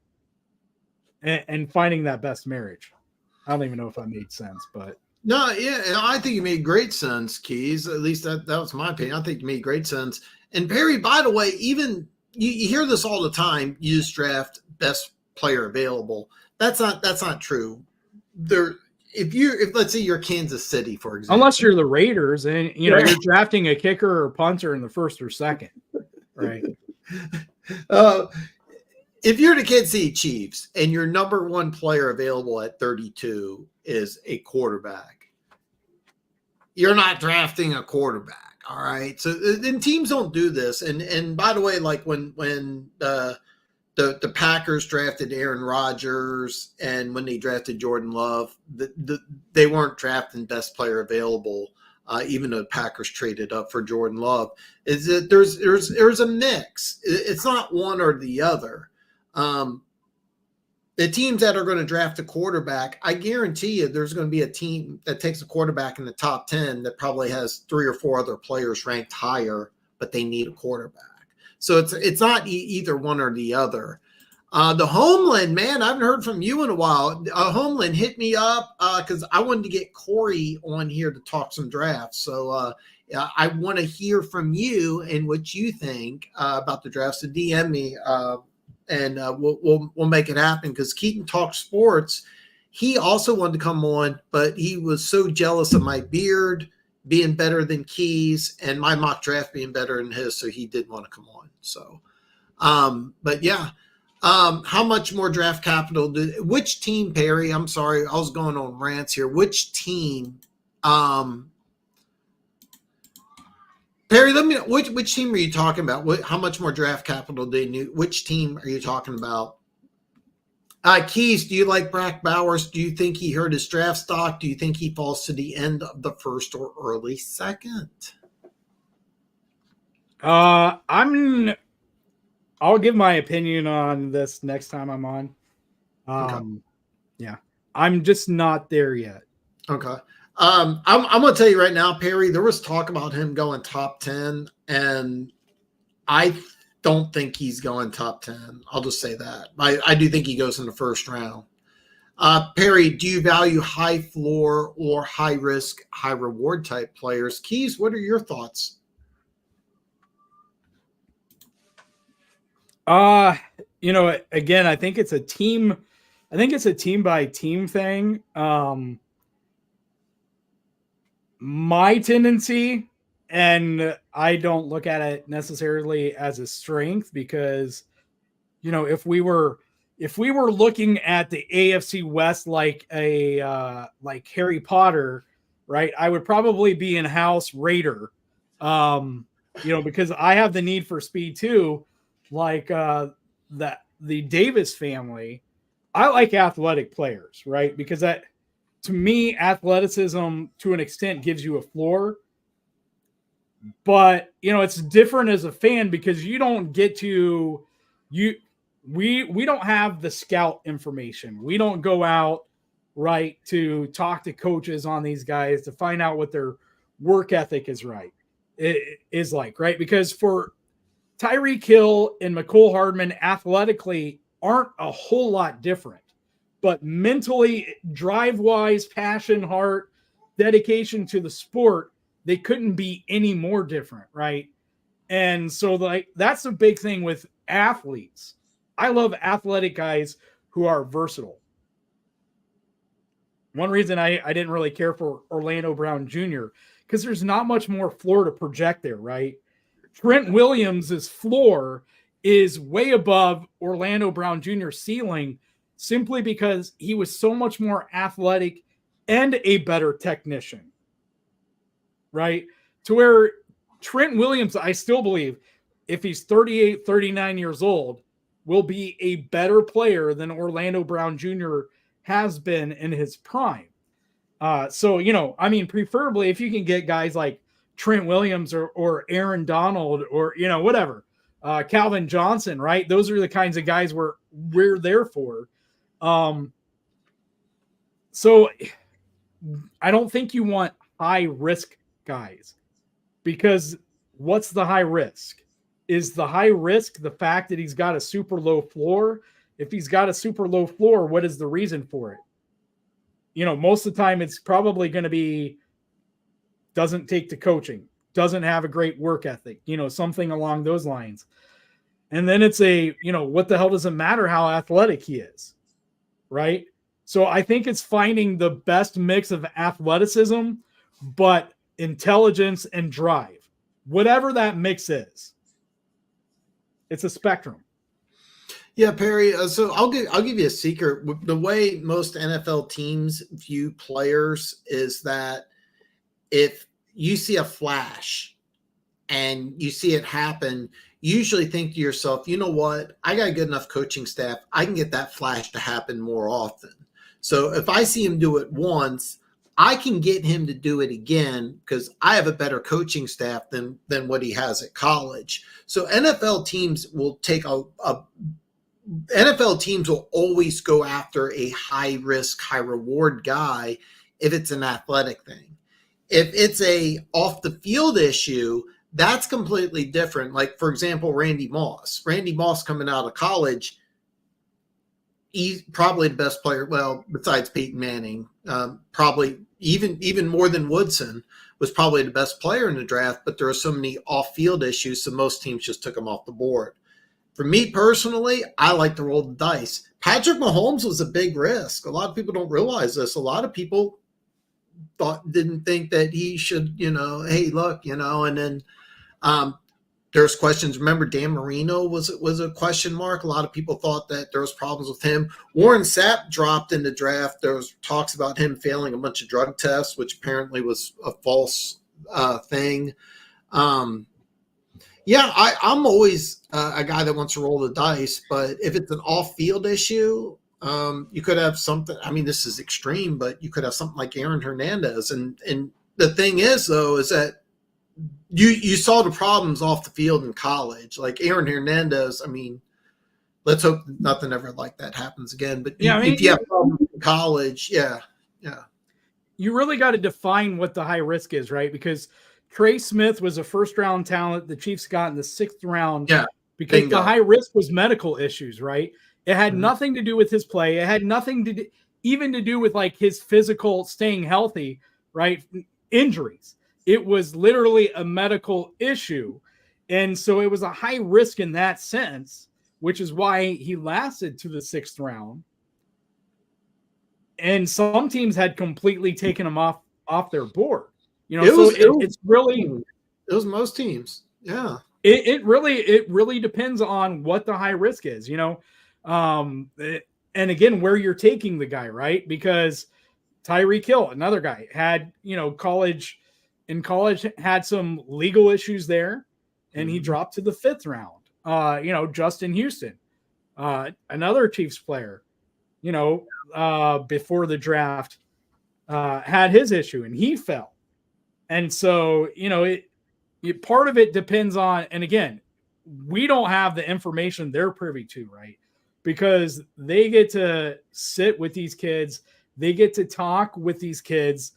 and finding that best marriage. I don't even know if that made sense, but no, yeah, I think you made great sense, Keys. At least that was my opinion. I think you made great sense. And Perry, by the way, even you hear this all the time. You just draft best player available. That's not true. If let's say you're Kansas City, for example, unless you're the Raiders and you're drafting a kicker or punter in the first or second, right? If you're the Kansas City Chiefs and your number one player available at 32 is a quarterback, you're not drafting a quarterback. All right. So then teams don't do this. And by the way, like when the Packers drafted Aaron Rodgers and when they drafted Jordan Love, they weren't drafting best player available. Even though the Packers traded up for Jordan Love, is that there's a mix. It's not one or the other. The teams that are going to draft a quarterback, I guarantee you there's going to be a team that takes a quarterback in the top 10 that probably has 3 or 4 other players ranked higher, but they need a quarterback. So it's not either one or the other. The Homeland, man, I haven't heard from you in a while. Homeland, hit me up because I wanted to get Corey on here to talk some drafts. So I want to hear from you and what you think about the drafts. So DM me. And we'll make it happen because Keaton Talks Sports. He also wanted to come on, but he was so jealous of my beard being better than Keys and my mock draft being better than his, so he didn't want to come on. So, but yeah, how much more draft capital which team, Perry? I'm sorry, I was going on rants here. Which team? Perry, let me know, which team are you talking about? How much more draft capital do they need? Which team are you talking about? Keys, do you like Brock Bowers? Do you think he hurt his draft stock? Do you think he falls to the end of the first or early second? I'll give my opinion on this next time I'm on. Okay. Yeah, I'm just not there yet. Okay. I'm going to tell you right now, Perry, there was talk about him going top 10, and I don't think he's going top 10. I'll just say that. I do think he goes in the first round. Perry, do you value high floor or high risk, high reward type players? Keys, what are your thoughts? Again, I think it's a team by team thing. My tendency, and I don't look at it necessarily as a strength, because, if we were looking at the AFC West like like Harry Potter, right, I would probably be in house Raider, because I have the need for speed too, like the Davis family. I like athletic players, right, because to me, athleticism to an extent gives you a floor. But, it's different as a fan because you don't get to we don't have the scout information. We don't go out right to talk to coaches on these guys to find out what their work ethic is like, right? Because for Tyreek Hill and McCole Hardman athletically aren't a whole lot different, but mentally, drive-wise, passion, heart, dedication to the sport, they couldn't be any more different, right? And so that's a big thing with athletes. I love athletic guys who are versatile. One reason I didn't really care for Orlando Brown Jr., because there's not much more floor to project there, right? Trent Williams' floor is way above Orlando Brown Jr.'s ceiling simply because he was so much more athletic and a better technician, right? To where Trent Williams, I still believe, if he's 38, 39 years old, will be a better player than Orlando Brown Jr. has been in his prime. So, preferably if you can get guys like Trent Williams or Aaron Donald or, whatever, Calvin Johnson, right? Those are the kinds of guys we're there for. So I don't think you want high risk guys, because what's the high risk? Is the high risk the fact that he's got a super low floor? If he's got a super low floor, what is the reason for it? Most of the time it's probably going to be doesn't take to coaching, doesn't have a great work ethic, something along those lines. And then it's what the hell does it matter how athletic he is, right? So I think it's finding the best mix of athleticism, but intelligence and drive, whatever that mix is. It's a spectrum. Yeah, Perry. So I'll give you a secret. The way most NFL teams view players is that if you see a flash and you see it happen, you usually think to yourself, you know what? I got a good enough coaching staff. I can get that flash to happen more often. So if I see him do it once, I can get him to do it again because I have a better coaching staff than what he has at college. So NFL teams will always go after a high risk, high reward guy if it's an athletic thing. If it's a off the field issue, that's completely different. Like, for example, Randy Moss coming out of college, he's probably the best player. Well, besides Peyton Manning, probably even more than Woodson, was probably the best player in the draft, but there are so many off field issues. So most teams just took him off the board. For me personally, I like to roll the dice. Patrick Mahomes was a big risk. A lot of people don't realize this. A lot of people didn't think that he should, hey, look, and then there's questions. Remember, Dan Marino was a question mark. A lot of people thought that there was problems with him. Warren Sapp dropped in the draft. There was talks about him failing a bunch of drug tests, which apparently was a false thing. Yeah, I'm always a guy that wants to roll the dice, but if it's an off-field issue, you could have something. I mean, this is extreme, but you could have something like Aaron Hernandez. And the thing is, though, is that you saw the problems off the field in college. Like Aaron Hernandez, I mean, let's hope nothing ever like that happens again. But if you have problems in college, yeah. You really got to define what the high risk is, right? Because Trey Smith was a first-round talent the Chiefs got in the 6th round because the high risk was medical issues, right? It had nothing to do with his play. It had nothing to do with like his physical staying healthy, right? Injuries. It was literally a medical issue. And so it was a high risk in that sense, which is why he lasted to the 6th round. And some teams had completely taken him off their board. It was most teams. Yeah. It really depends on what the high risk is, and again, where you're taking the guy, right? Because Tyreek Hill, another guy, had, college had some legal issues there, and he dropped to the 5th round. Justin Houston, another Chiefs player, before the draft, had his issue and he fell. And so, part of it depends on, and again, we don't have the information they're privy to, right? Because they get to sit with these kids, they get to talk with these kids.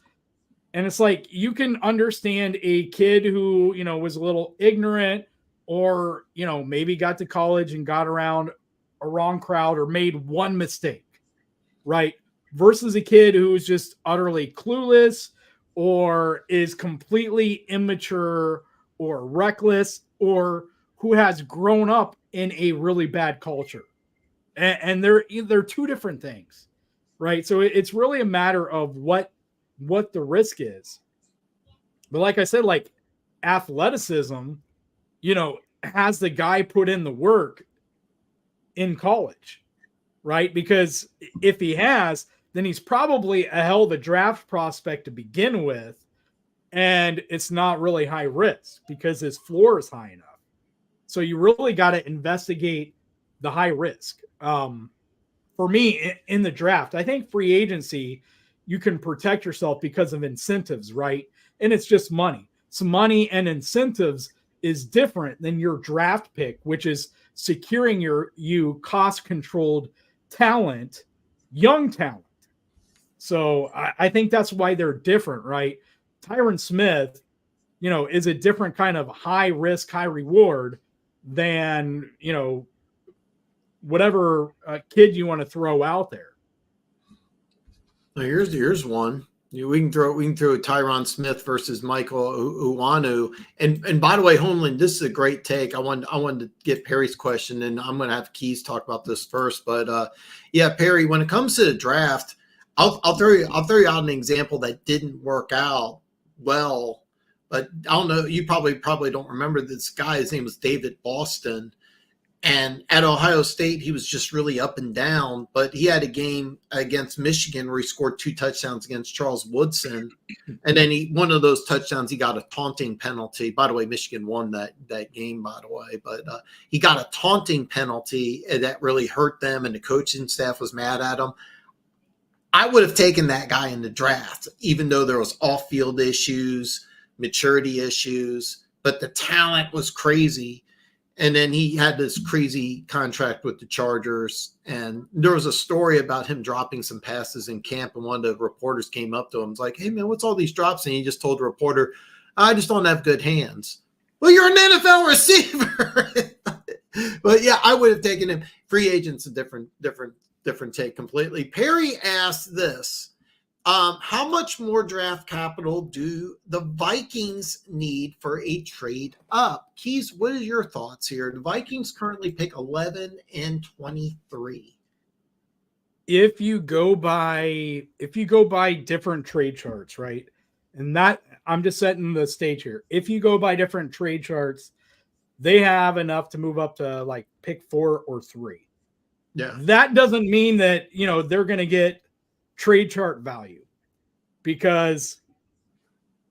And it's like, you can understand a kid who, was a little ignorant, or, maybe got to college and got around a wrong crowd or made one mistake, right? Versus a kid who is just utterly clueless or is completely immature or reckless, or who has grown up in a really bad culture. And they're two different things, right? So it's really a matter of what the risk is. But like I said, like athleticism, has the guy put in the work in college, right? Because if he has, then he's probably a hell of a draft prospect to begin with. And it's not really high risk because his floor is high enough. So you really got to investigate the high risk. For me, in the draft, I think free agency, you can protect yourself because of incentives, right? And it's just money. So money and incentives is different than your draft pick, which is securing you cost-controlled talent, young talent. So I think that's why they're different, right? Tyron Smith, is a different kind of high risk, high reward than, whatever kid you want to throw out there. Now here's one. We can throw Tyron Smith versus Michael Uwanu. And by the way, Homeland, this is a great take. I wanted to get Perry's question, and I'm going to have Keys talk about this first. But yeah, Perry, when it comes to the draft, I'll throw you out an example that didn't work out well. But I don't know. You probably don't remember this guy. His name was David Boston. And at Ohio State, he was just really up and down. But he had a game against Michigan where he scored 2 touchdowns against Charles Woodson. And then one of those touchdowns, he got a taunting penalty. By the way, Michigan won that game, by the way. But he got a taunting penalty that really hurt them, and the coaching staff was mad at him. I would have taken that guy in the draft, even though there was off-field issues, maturity issues, but the talent was crazy. And then he had this crazy contract with the Chargers. And there was a story about him dropping some passes in camp. And one of the reporters came up to him and was like, "Hey, man, what's all these drops?" And he just told the reporter, "I just don't have good hands." Well, you're an NFL receiver. But yeah, I would have taken him. Free agent's a different take completely. Perry asked this. How much more draft capital do the Vikings need for a trade up? Keys, what are your thoughts here? The Vikings currently pick 11 and 23. If you go by different trade charts, right? And that, I'm just setting the stage here. If you go by different trade charts, they have enough to move up to like pick 4 or 3. Yeah. That doesn't mean that, they're going to get trade chart value, because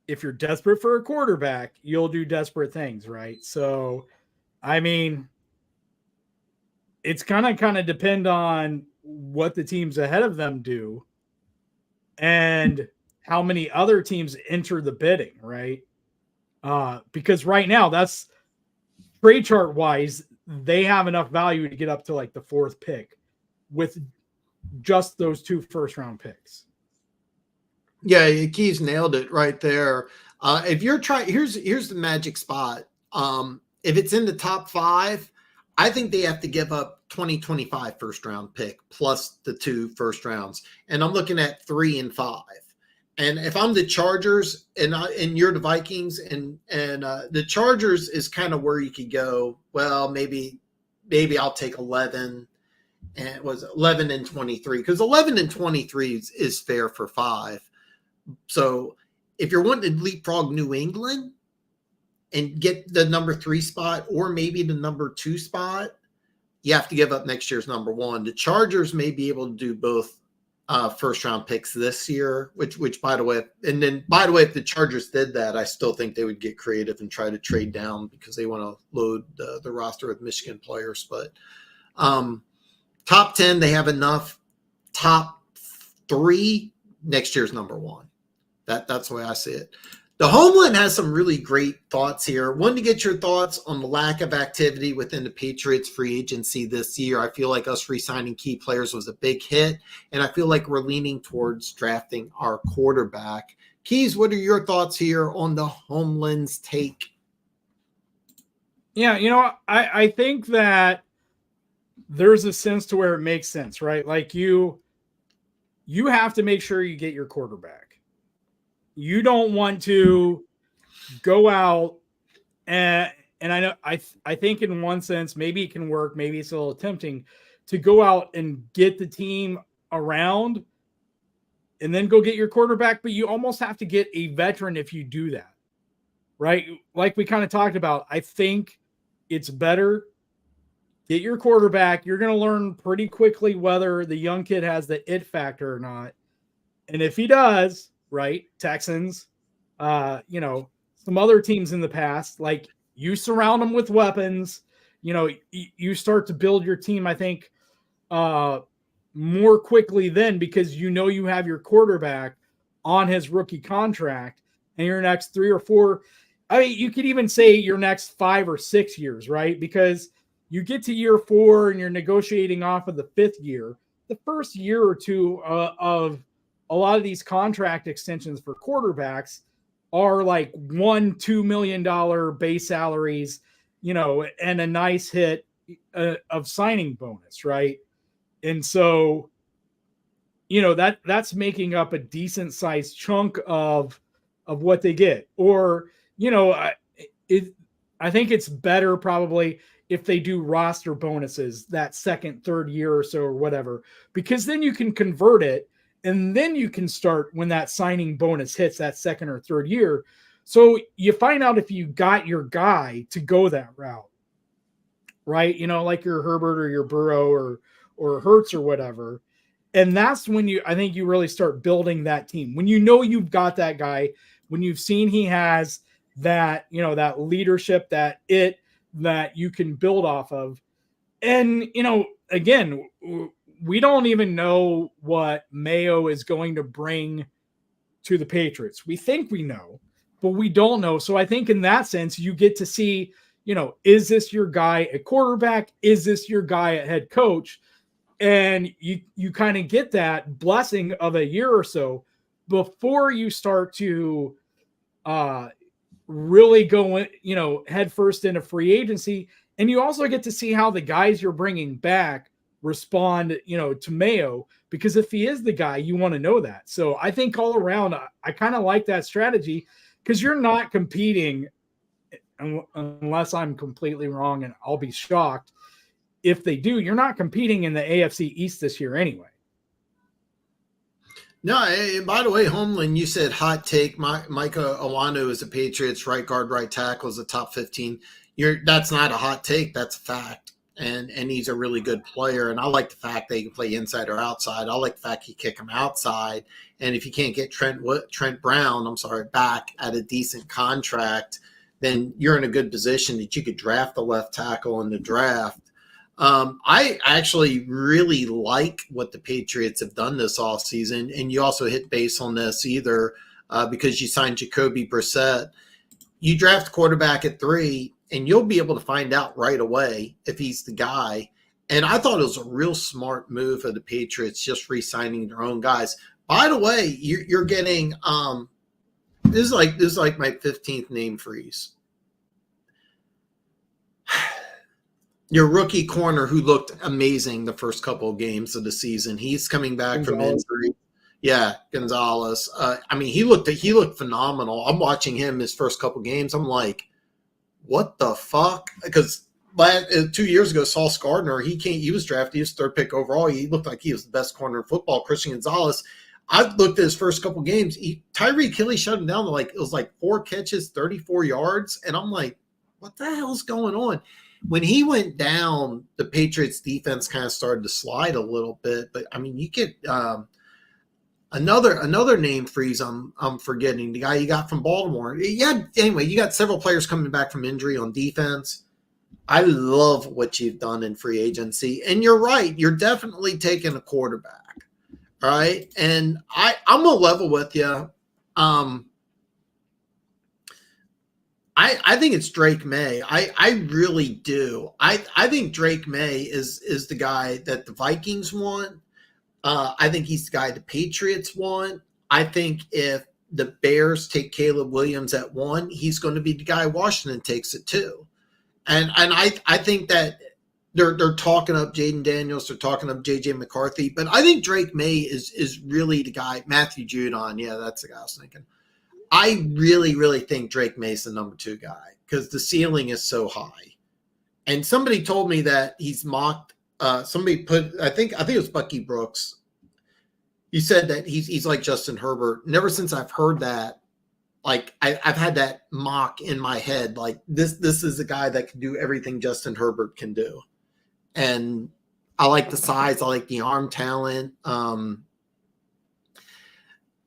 if you're desperate for a quarterback, you'll do desperate things, right? So, I mean, it's kind of depend on what the teams ahead of them do and how many other teams enter the bidding, right? Because right now, that's trade chart wise, they have enough value to get up to like the 4th pick with just those 2 first-round picks. Yeah, Keys nailed it right there. If you're trying, here's the magic spot. If it's in the top 5, I think they have to give up 2025 first-round pick plus the 2 first rounds. And I'm looking at 3 and 5. And if I'm the Chargers and you're the Vikings, and the Chargers is kind of where you could go, well, maybe I'll take 11. And it was 11 and 23, because 11 and 23 is fair for 5. So if you're wanting to leapfrog New England and get the number 3 spot, or maybe the number 2 spot, you have to give up next year's number 1. The Chargers may be able to do both first round picks this year, which by the way, if the Chargers did that, I still think they would get creative and try to trade down because they want to load the roster with Michigan players. But top 10, they have enough. Top 3, next year's number 1. That's the way I see it. The Homeland has some really great thoughts here. Wanted to get your thoughts on the lack of activity within the Patriots free agency this year. I feel like us re-signing key players was a big hit, and I feel like we're leaning towards drafting our quarterback. Keys, what are your thoughts here on the Homeland's take? Yeah, I think that there's a sense to where it makes sense, right? Like you have to make sure you get your quarterback. You don't want to go out and I think in one sense, maybe it can work, maybe it's a little tempting to go out and get the team around and then go get your quarterback, but you almost have to get a veteran if you do that, right? Like we kind of talked about, I think it's better get your quarterback. You're going to learn pretty quickly whether the young kid has the it factor or not. And if he does, right, Texans, some other teams in the past, like you surround them with weapons, you start to build your team, I think, more quickly then because you have your quarterback on his rookie contract and your next 3 or 4. I mean, you could even say your next 5 or 6 years, right? Because you get to year 4 and you're negotiating off of the 5th year. The first year or two of a lot of these contract extensions for quarterbacks are like $1-2 million base salaries, and a nice hit of signing bonus, right? And so, that's making up a decent sized chunk of what they get. Or, I think it's better probably if they do roster bonuses that second, third year or so or whatever, because then you can convert it and then you can start when that signing bonus hits that second or third year. So you find out if you got your guy to go that route, right? Like your Herbert or your Burrow or Hurts or whatever. And that's when I think you really start building that team. When you've got that guy, when you've seen he has that, that leadership, that you can build off of. And, again, we don't even know what Mayo is going to bring to the Patriots. We think we know, but we don't know. So I think in that sense, you get to see, is this your guy at quarterback? Is this your guy at head coach? And you kind of get that blessing of a year or so before you start to really go, head first into free agency. And you also get to see how the guys you're bringing back respond, to Mayo, because if he is the guy, you want to know that. So I think all around, I kind of like that strategy because you're not competing, unless I'm completely wrong, and I'll be shocked if they do. You're not competing in the AFC East this year anyway. No, by the way, Homeland, you said hot take. Micah Awanu is a Patriots right guard, right tackle, is a top 15. That's not a hot take. That's a fact. And he's a really good player. And I like the fact that he can play inside or outside. I like the fact he kick him outside. And if you can't get Trent Brown, back at a decent contract, then you're in a good position that you could draft the left tackle in the draft. I actually really like what the Patriots have done this offseason. And you also hit base on this because you signed Jacoby Brissett. You draft quarterback at 3, and you'll be able to find out right away if he's the guy. And I thought it was a real smart move of the Patriots just re-signing their own guys. By the way, you're getting this is like my 15th name freeze. Your rookie corner who looked amazing the first couple of games of the season. He's coming back from injury. Yeah, Gonzalez. He looked phenomenal. I'm watching him his first couple games. I'm like, what the fuck? Because 2 years ago, Sauce Gardner, he was drafted. He was 3rd pick overall. He looked like he was the best corner in football. Christian Gonzalez. I looked at his first couple games. Tyreek Hill shut him down to it was 4 catches, 34 yards. And I'm like, what the hell's going on? When he went down, the Patriots defense kind of started to slide a little bit. But you get another name freeze. I'm forgetting the guy you got from Baltimore. Anyway, you got several players coming back from injury on defense. I love what you've done in free agency, and you're right. You're definitely taking a quarterback, all right? And I'm gonna level with you. I think it's Drake May. I really do. I think Drake May is the guy that the Vikings want. I think he's the guy the Patriots want. I think if the Bears take Caleb Williams at 1, he's going to be the guy Washington takes it too. And I think that they're talking up Jaden Daniels, they're talking up JJ McCarthy, but I think Drake May is really the guy. Matthew Judon, yeah, that's the guy I was thinking. I really, really think Drake May's the number 2 guy because the ceiling is so high. And somebody told me that he's mocked. Somebody put, I think it was Bucky Brooks. He said that he's like Justin Herbert. And ever since I've heard that, like I've had that mock in my head. Like this is a guy that can do everything Justin Herbert can do. And I like the size. I like the arm talent.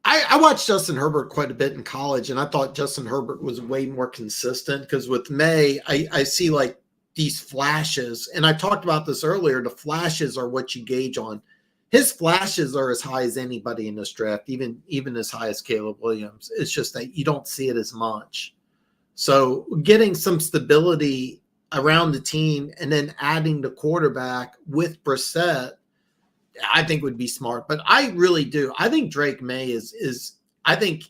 I watched Justin Herbert quite a bit in college, and I thought Justin Herbert was way more consistent because with May, I see like these flashes. And I talked about this earlier. The flashes are what you gauge on. His flashes are as high as anybody in this draft, even as high as Caleb Williams. It's just that you don't see it as much. So getting some stability around the team and then adding the quarterback with Brissett, I think would be smart. But I really do. I think Drake May is I think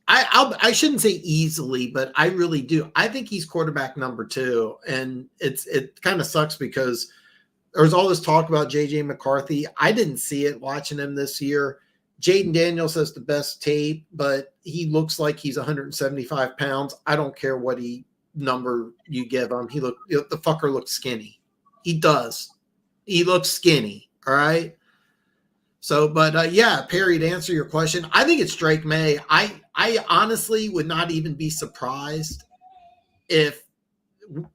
I shouldn't say easily, but I really do. I think he's quarterback number 2. And it kind of sucks because there's all this talk about JJ McCarthy. I didn't see it watching him this year. Jaden Daniels has the best tape, but he looks like he's 175 pounds. I don't care what number you give him. The fucker looks skinny. He does. He looks skinny. All right. So, but yeah, Perry, to answer your question, I think it's Drake May. I honestly would not even be surprised if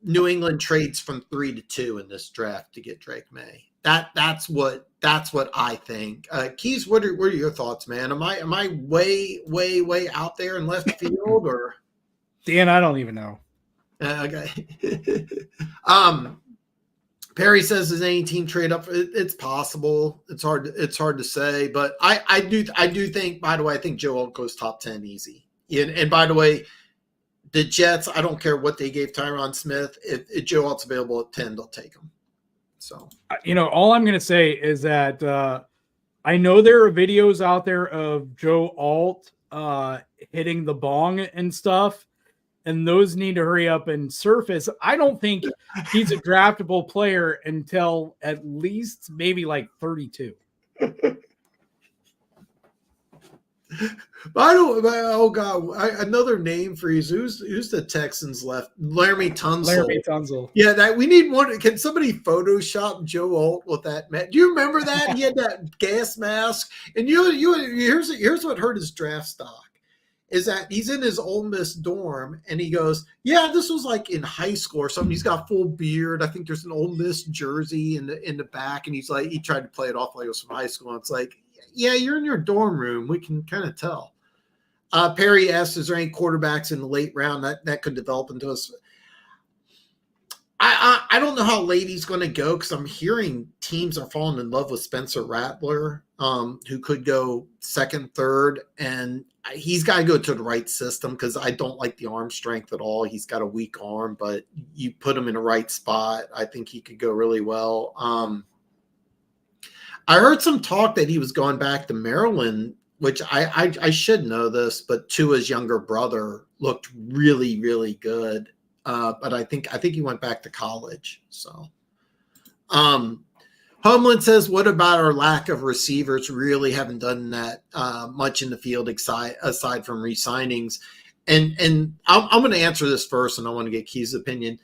New England trades from 3 to 2 in this draft to get Drake May. That's what I think. Keys, what are your thoughts, man? Am I way out there in left field or? Dan, I don't even know. Okay. Perry says, "Does any team trade up? It's possible. It's hard to say, but I do think. By the way, I think Joe Alt goes top 10 easy. And by the way, the Jets, I don't care what they gave Tyron Smith. If Joe Alt's available at 10, they'll take him. So, all I'm going to say is that I know there are videos out there of Joe Alt hitting the bong and stuff, and those need to hurry up and surface. I don't think he's a draftable player until at least maybe like 32. Oh God! Another name for you. Who's the Texans left? Laramie Tunsil. Yeah, that we need one. Can somebody Photoshop Joe Alt with that? Do you remember that he had that gas mask? And here's what hurt his draft stock is that he's in his Ole Miss dorm and he goes, "Yeah, this was like in high school or something." He's got full beard. I think there's an Ole Miss jersey in the back, and he's like, he tried to play it off like it was from high school. And it's like, yeah, you're in your dorm room. We can kind of tell. Perry asks, is there any quarterbacks in the late round that could develop into us? I don't know how late he's going to go because I'm hearing teams are falling in love with Spencer Rattler, who could go second, third, and he's got to go to the right system because I don't like the arm strength at all. He's got a weak arm, but you put him in the right spot, I think he could go really well. I heard some talk that he was going back to Maryland, which I should know this, but Tua's younger brother looked really, really good. But I think he went back to college. So, Homeland says, "What about our lack of receivers? We really haven't done that much in the field aside from re-signings." And I'm going to answer this first, and I want to get Keys' opinion.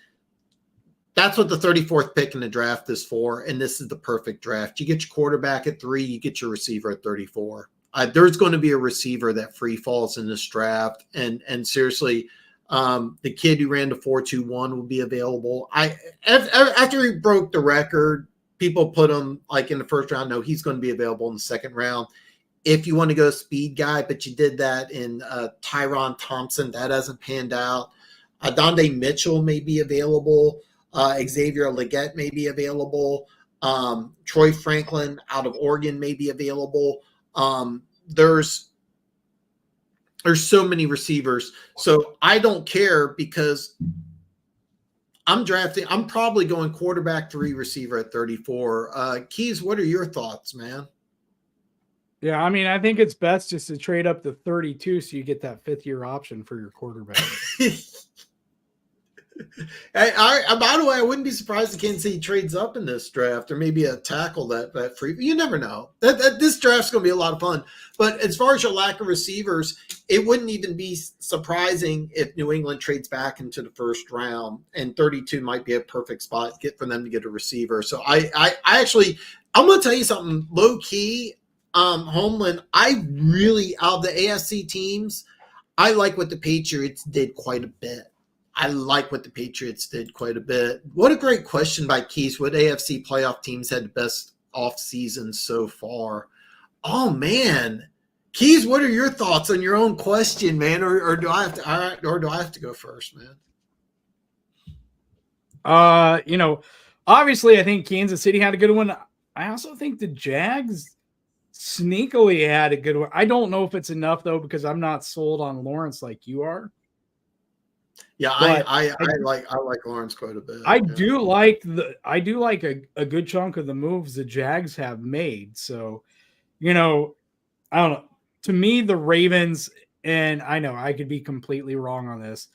That's what the 34th pick in the draft is for, and this is the perfect draft. You get your quarterback at 3, you get your receiver at 34. There's going to be a receiver that free falls in this draft, and seriously, the kid who ran the 4.21 will be available. After he broke the record, people put him like in the first round. No, he's going to be available in the second round. If you want to go speed guy, but you did that in Tyron Thompson, that hasn't panned out. Donde Mitchell may be available. Xavier Legette may be available. Troy Franklin out of Oregon may be available. There's There's so many receivers. So I don't care because I'm probably going quarterback 3 receiver at 34. Keys, what are your thoughts, man? Yeah, I mean, I think it's best just to trade up to 32 so you get that 5th-year option for your quarterback. By the way, I wouldn't be surprised if Kansas City trades up in this draft, or maybe a tackle that free. You never know. This draft's going to be a lot of fun. But as far as your lack of receivers, it wouldn't even be surprising if New England trades back into the first round, and 32 might be a perfect spot for them to get a receiver. So I actually, I'm going to tell you something low key. Homeland, I really, out of the AFC teams, I like what the Patriots did quite a bit. What a great question by Keys. What AFC playoff teams had the best off season so far? Oh man, Keys, what are your thoughts on your own question, man? Or do I have to go first, man? Obviously, I think Kansas City had a good one. I also think the Jags sneakily had a good one. I don't know if it's enough though, because I'm not sold on Lawrence like you are. Yeah, I like Lawrence quite a bit. I do like a good chunk of the moves the Jags have made. So, I don't know. To me, the Ravens, and I know I could be completely wrong on this,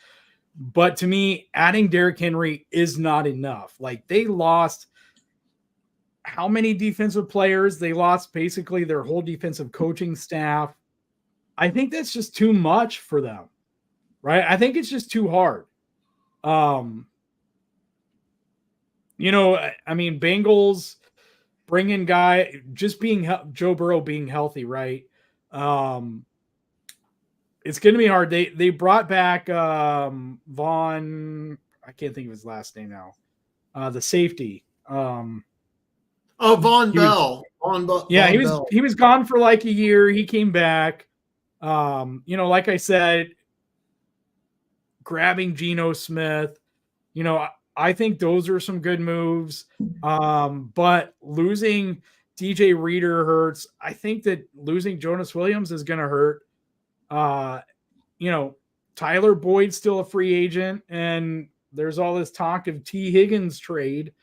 but to me, adding Derrick Henry is not enough. Like, they lost how many defensive players? They lost basically their whole defensive coaching staff. I think that's just too much for them, right? I think it's just too hard. I mean, Bengals bring in just being Joe Burrow being healthy, right? It's going to be hard. They brought back Vaughn. I can't think of his last name now. The safety. Vaughn Bell. He was gone for like a year. He came back. Like I said, grabbing Geno Smith, I think those are some good moves. But losing DJ Reader hurts. I think that losing Jonas Williams is going to hurt. Tyler Boyd's still a free agent, and there's all this talk of T. Higgins trade.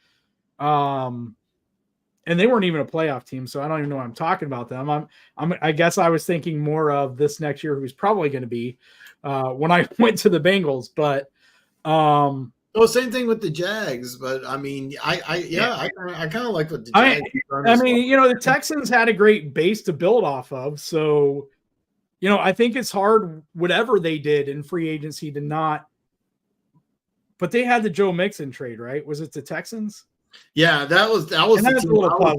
And they weren't even a playoff team, so I don't even know what I'm talking about them. I guess I was thinking more of this next year, who's probably going to be when I went to the Bengals. But same thing with the Jags. But I mean, I kind of like what the Jags. The Texans had a great base to build off of. So, I think it's hard, whatever they did in free agency, to not. But they had the Joe Mixon trade, right? Was it the Texans? Yeah, that was the team I was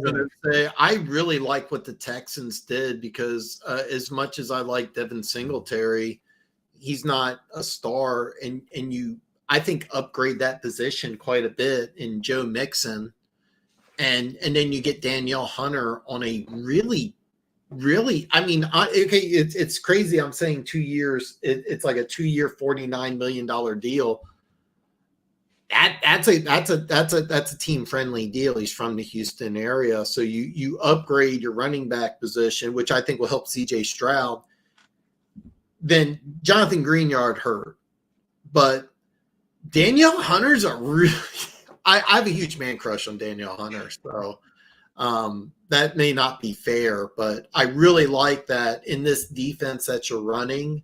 going to say. I really like what the Texans did, because as much as I like Devin Singletary, he's not a star, and you, I think, upgrade that position quite a bit in Joe Mixon, and then you get Danielle Hunter on a really, it's crazy. I'm saying 2 years. It's like a 2-year, $49 million deal. That's a team friendly deal. He's from the Houston area, so you upgrade your running back position, which I think will help CJ Stroud. Then Jonathan Greenyard hurt, but Danielle Hunter's a really. I have a huge man crush on Danielle Hunter, so that may not be fair, but I really like that in this defense that you're running.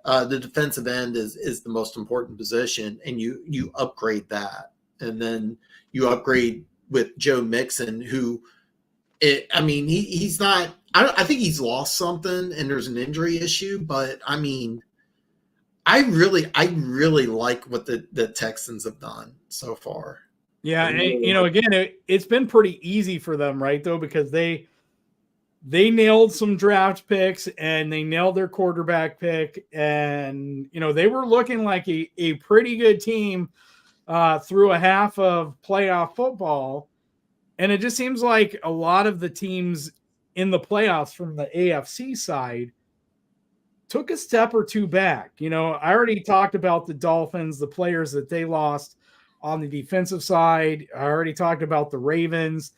The defensive end is the most important position, and you upgrade that, and then you upgrade with Joe Mixon, who, he's not. I think he's lost something, and there's an injury issue, but I mean, I really like what the Texans have done so far. Yeah, and again, it's been pretty easy for them, right? Though, because they nailed some draft picks, and they nailed their quarterback pick, and they were looking like a pretty good team through a half of playoff football, and it just seems like a lot of the teams in the playoffs from the AFC side took a step or two back. I already talked about the Dolphins, the players that they lost on the defensive side. I already talked about the Ravens.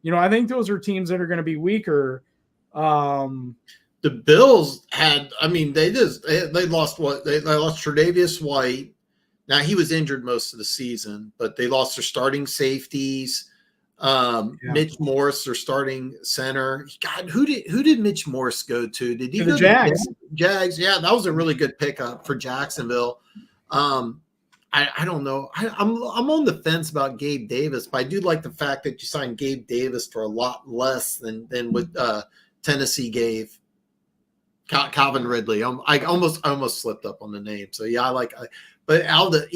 I think those are teams that are going to be weaker. The Bills had, I mean, they lost what? They lost Tre'Davious White. Now, he was injured most of the season, but they lost their starting safeties. Mitch Morse, their starting center. God, who did Mitch Morse go to? Did he To go the Jags? to Jags? Yeah, that was a really good pickup for Jacksonville. I don't know. I'm on the fence about Gabe Davis, but I do like the fact that you signed Gabe Davis for a lot less than what Tennessee gave Calvin Ridley. I almost slipped up on the name. So yeah, but Alda,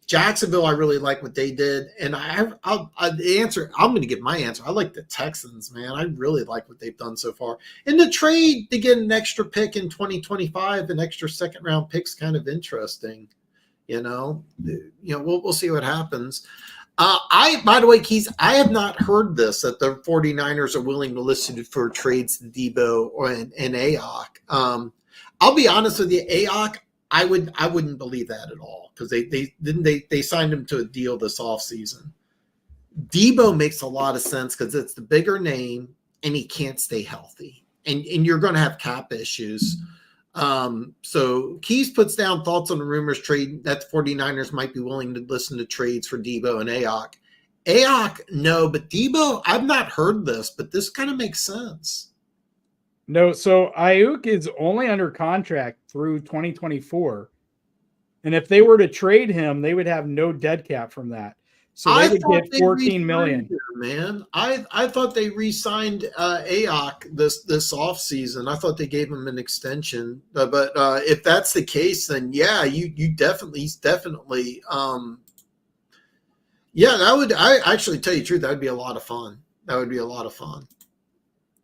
Jacksonville, I really like what they did, and the answer. I'm going to give my answer. I like the Texans, man. I really like what they've done so far. And the trade to get an extra pick in 2025, an extra second round pick's kind of interesting. We'll see what happens. By the way, Keys, I have not heard this, that the 49ers are willing to listen for trades to Debo and AOC. I'll be honest with you, AOC, I wouldn't believe that at all, because they signed him to a deal this offseason. Debo makes a lot of sense because it's the bigger name and he can't stay healthy. And you're going to have cap issues. So Keys puts down thoughts on the rumors trade that the 49ers might be willing to listen to trades for Debo and AOC. AOC, no, but Debo, I've not heard this, but this kind of makes sense. No, so Ayuk is only under contract through 2024. And if they were to trade him, they would have no dead cap from that. So they would get $14 million. Man, I thought they re-signed AOC this offseason. I thought they gave him an extension. But if that's the case, then yeah, he's definitely I actually tell you the truth, that would be a lot of fun.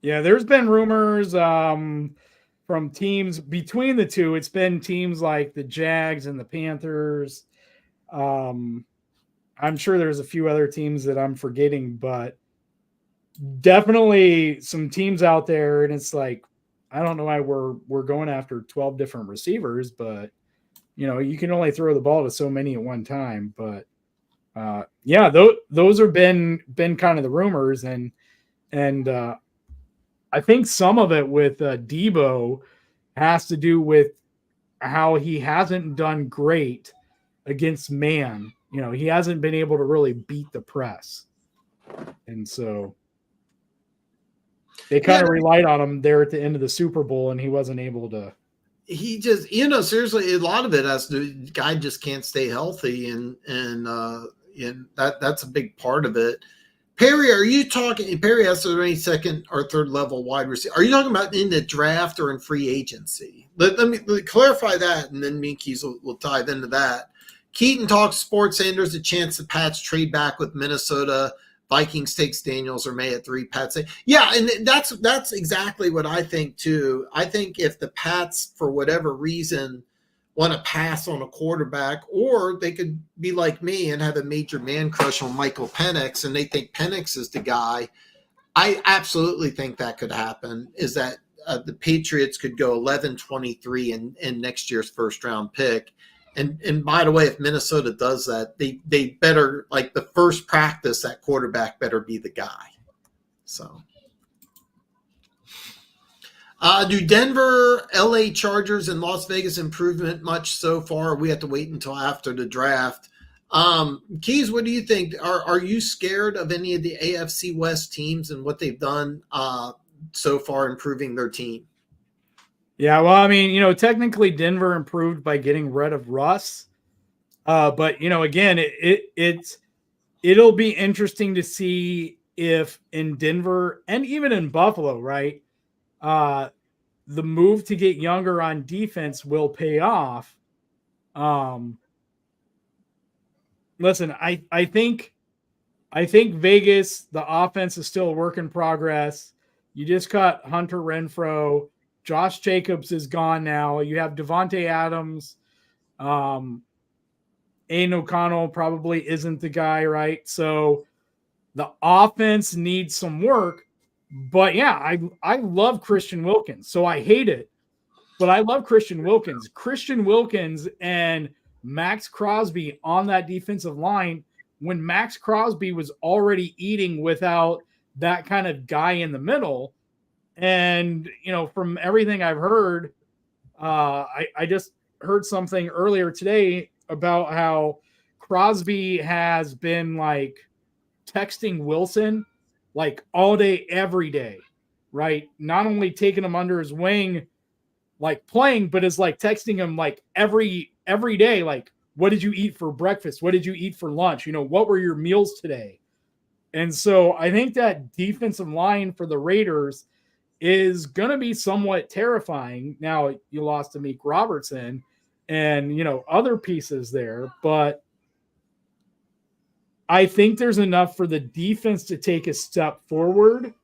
Yeah, there's been rumors from teams between the two. It's been teams like the Jags and the Panthers. I'm sure there's a few other teams that I'm forgetting, but definitely some teams out there. And it's like, I don't know why we're going after 12 different receivers, but you can only throw the ball to so many at one time. But those have been kind of the rumors, and I think some of it with Debo has to do with how he hasn't done great against man. He hasn't been able to really beat the press. And so they kind of relied on him there at the end of the Super Bowl, and he wasn't able to. He just, seriously, a lot of it has to do, guy just can't stay healthy, and that's a big part of it. Perry, are you talking? Perry asked, are there any second or third level wide receiver? Are you talking about in the draft or in free agency? Let me clarify that, and then me and Keys will dive into that. Keaton talks sports. Sanders a chance the Pats trade back with Minnesota. Vikings takes Daniels or May at 3. Pats say, yeah, and that's exactly what I think too. I think if the Pats, for whatever reason, want to pass on a quarterback, or they could be like me and have a major man crush on Michael Penix, and they think Penix is the guy. I absolutely think that could happen, is that the Patriots could go 11-23 in next year's first round pick. And by the way, if Minnesota does that, they better, like the first practice, that quarterback better be the guy. So do Denver, LA Chargers, and Las Vegas improvement much so far? We have to wait until after the draft. Keys, what do you think? Are you scared of any of the AFC West teams and what they've done so far improving their team? Yeah, well, I mean, technically Denver improved by getting rid of Russ. But, again, it'll be interesting to see if in Denver and even in Buffalo, right, the move to get younger on defense will pay off. Listen, I think Vegas, the offense is still a work in progress. You just cut Hunter Renfrow. Josh Jacobs is gone now. You have Devontae Adams. Aiden O'Connell probably isn't the guy, right? So the offense needs some work. But yeah, I love Christian Wilkins. So I hate it, but I love Christian Wilkins. Christian Wilkins and Max Crosby on that defensive line, when Max Crosby was already eating without that kind of guy in the middle, And, from everything I've heard, I just heard something earlier today about how Crosby has been like texting Wilson like all day, every day, right? Not only taking him under his wing, like playing, but is like texting him like every day, like, what did you eat for breakfast? What did you eat for lunch? What were your meals today? And so I think that defensive line for the Raiders is going to be somewhat terrifying. Now, you lost to Meek Robertson and, other pieces there, but I think there's enough for the defense to take a step forward.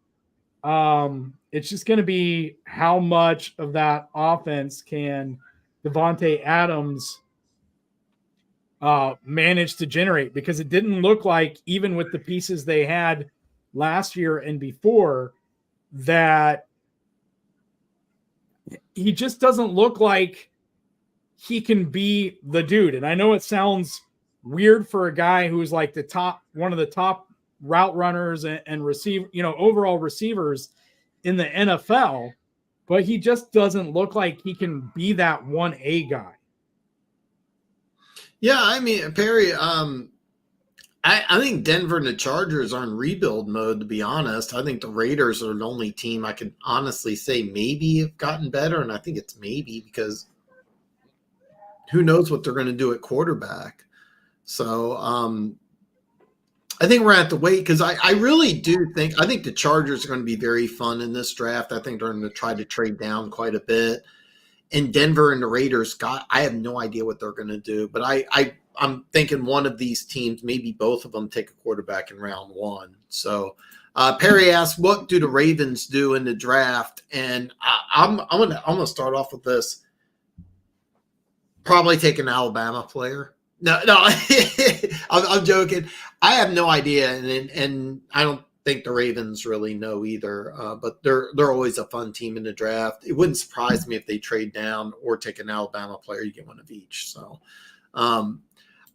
It's just going to be how much of that offense can Devontae Adams manage to generate, because it didn't look like, even with the pieces they had last year and before, that he just doesn't look like he can be the dude. And I know it sounds weird for a guy who's like one of the top route runners and receive, overall receivers in the NFL, but he just doesn't look like he can be that 1A guy. Yeah, I mean, Perry, I think Denver and the Chargers are in rebuild mode, to be honest. I think the Raiders are the only team I could honestly say maybe have gotten better, and I think it's maybe because who knows what they're going to do at quarterback. So I think we're at the wait, because I really do think the Chargers are going to be very fun in this draft. I think they're going to try to trade down quite a bit. And Denver and the Raiders, I have no idea what they're going to do. But I'm thinking one of these teams, maybe both of them, take a quarterback in round one. So Perry asked, what do the Ravens do in the draft? And I'm gonna start off with this. Probably take an Alabama player. No, I'm joking. I have no idea, and I don't think the Ravens really know either. But they're always a fun team in the draft. It wouldn't surprise me if they trade down or take an Alabama player. You get one of each. So I'm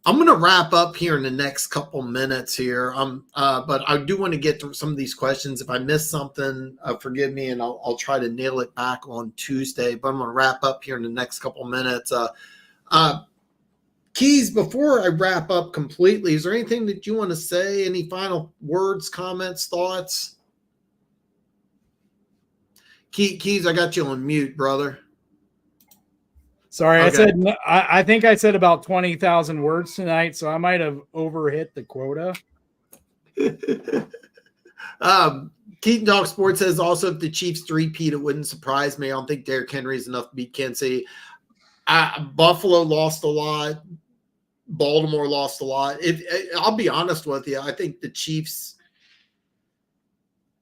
going to wrap up here in the next couple minutes here. But I do want to get through some of these questions. If I miss something, forgive me, and I'll try to nail it back on Tuesday. But I'm going to wrap up here in the next couple minutes. Keys, before I wrap up completely, is there anything that you want to say? Any final words, comments, thoughts? Keys, I got you on mute, brother. Sorry, okay. I think I said about 20,000 words tonight, so I might have overhit the quota. Keaton Talk Sports says also, if the Chiefs three-peat, it wouldn't surprise me. I don't think Derrick Henry is enough to beat Kansas City. Buffalo lost a lot. Baltimore lost a lot. I'll be honest with you. I think the Chiefs.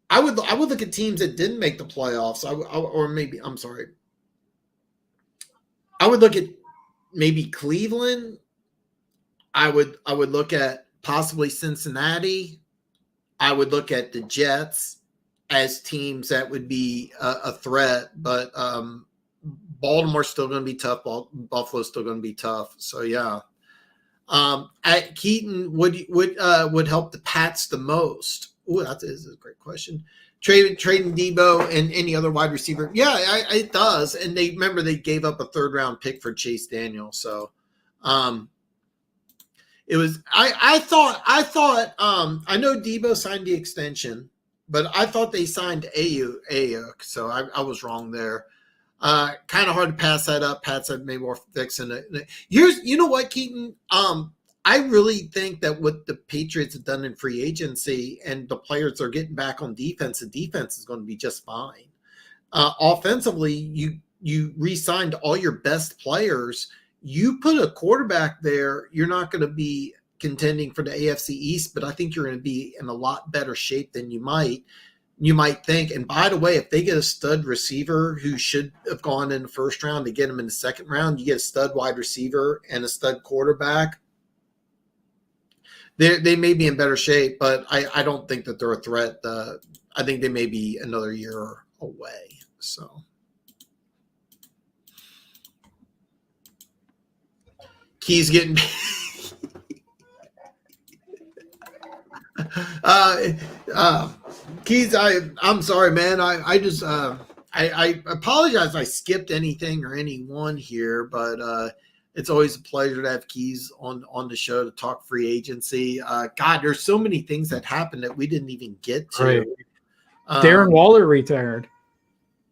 I would look at teams that didn't make the playoffs. I would look at maybe Cleveland. I would look at possibly Cincinnati. I would look at the Jets as teams that would be a threat, but Baltimore's still going to be tough. Buffalo's still going to be tough. So yeah. At Keaton, would help the Pats the most? Oh, that is a great question. Trading Debo and any other wide receiver, yeah, it does. And they gave up a 3rd round pick for Chase Daniel, so it was. I thought I know Debo signed the extension, but I thought they signed Ayuk, so I was wrong there. Kind of hard to pass that up. Pat said maybe more fixing it. You know what, Keaton? I really think that what the Patriots have done in free agency and the players are getting back on defense, the defense is going to be just fine. Offensively, you re-signed all your best players. You put a quarterback there, you're not going to be contending for the AFC East, but I think you're going to be in a lot better shape than you might think. And by the way, if they get a stud receiver who should have gone in the 1st round to get him in the 2nd round, you get a stud wide receiver and a stud quarterback, they may be in better shape, but I don't think that they're a threat. I think they may be another year away. So Key's getting Keys, I'm sorry, man. I just I apologize if I skipped anything or anyone here, but it's always a pleasure to have Keys on the show to talk free agency. God, there's so many things that happened that we didn't even get to. Right. Darren Waller retired.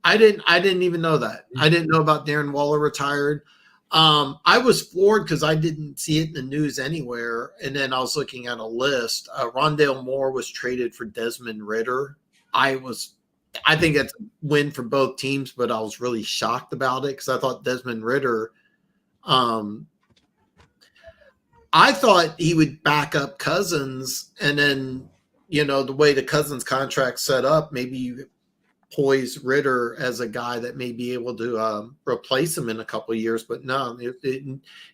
I didn't even know that. I didn't know about Darren Waller retired. I was floored because I didn't see it in the news anywhere. And then I was looking at a list. Rondale Moore was traded for Desmond Ritter. I think that's a win for both teams, but I was really shocked about it because I thought Desmond Ritter, I thought he would back up Cousins, and then, the way the Cousins contract set up, maybe you poise Ritter as a guy that may be able to replace him in a couple of years, but no.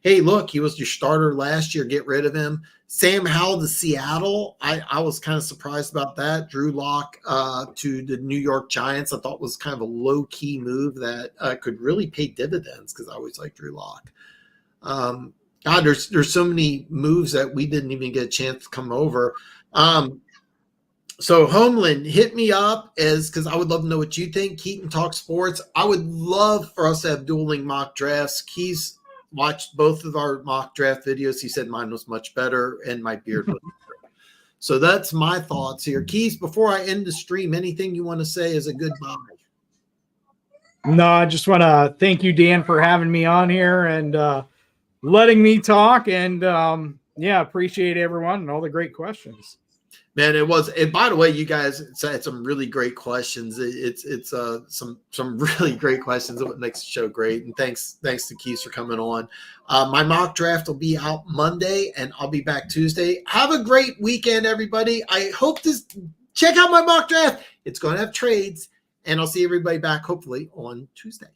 Hey, look, he was your starter last year. Get rid of him. Sam Howell to Seattle. I was kind of surprised about that. Drew Lock to the New York Giants, I thought was kind of a low key move that could really pay dividends because I always like Drew Lock. God, there's so many moves that we didn't even get a chance to come over. So Homeland, hit me up because I would love to know what you think. Keaton Talk Sports. I would love for us to have dueling mock drafts. Keys watched both of our mock draft videos. He said mine was much better and my beard was better. So that's my thoughts here. Keys, before I end the stream, anything you want to say as a goodbye? No, I just want to thank you, Dan, for having me on here and letting me talk. And appreciate everyone and all the great questions. Man, it was. And by the way, you guys had some really great questions. It's some really great questions. What makes the show great. And thanks to Keys for coming on. My mock draft will be out Monday, and I'll be back Tuesday. Have a great weekend, everybody. I hope check out my mock draft. It's going to have trades, and I'll see everybody back hopefully on Tuesday.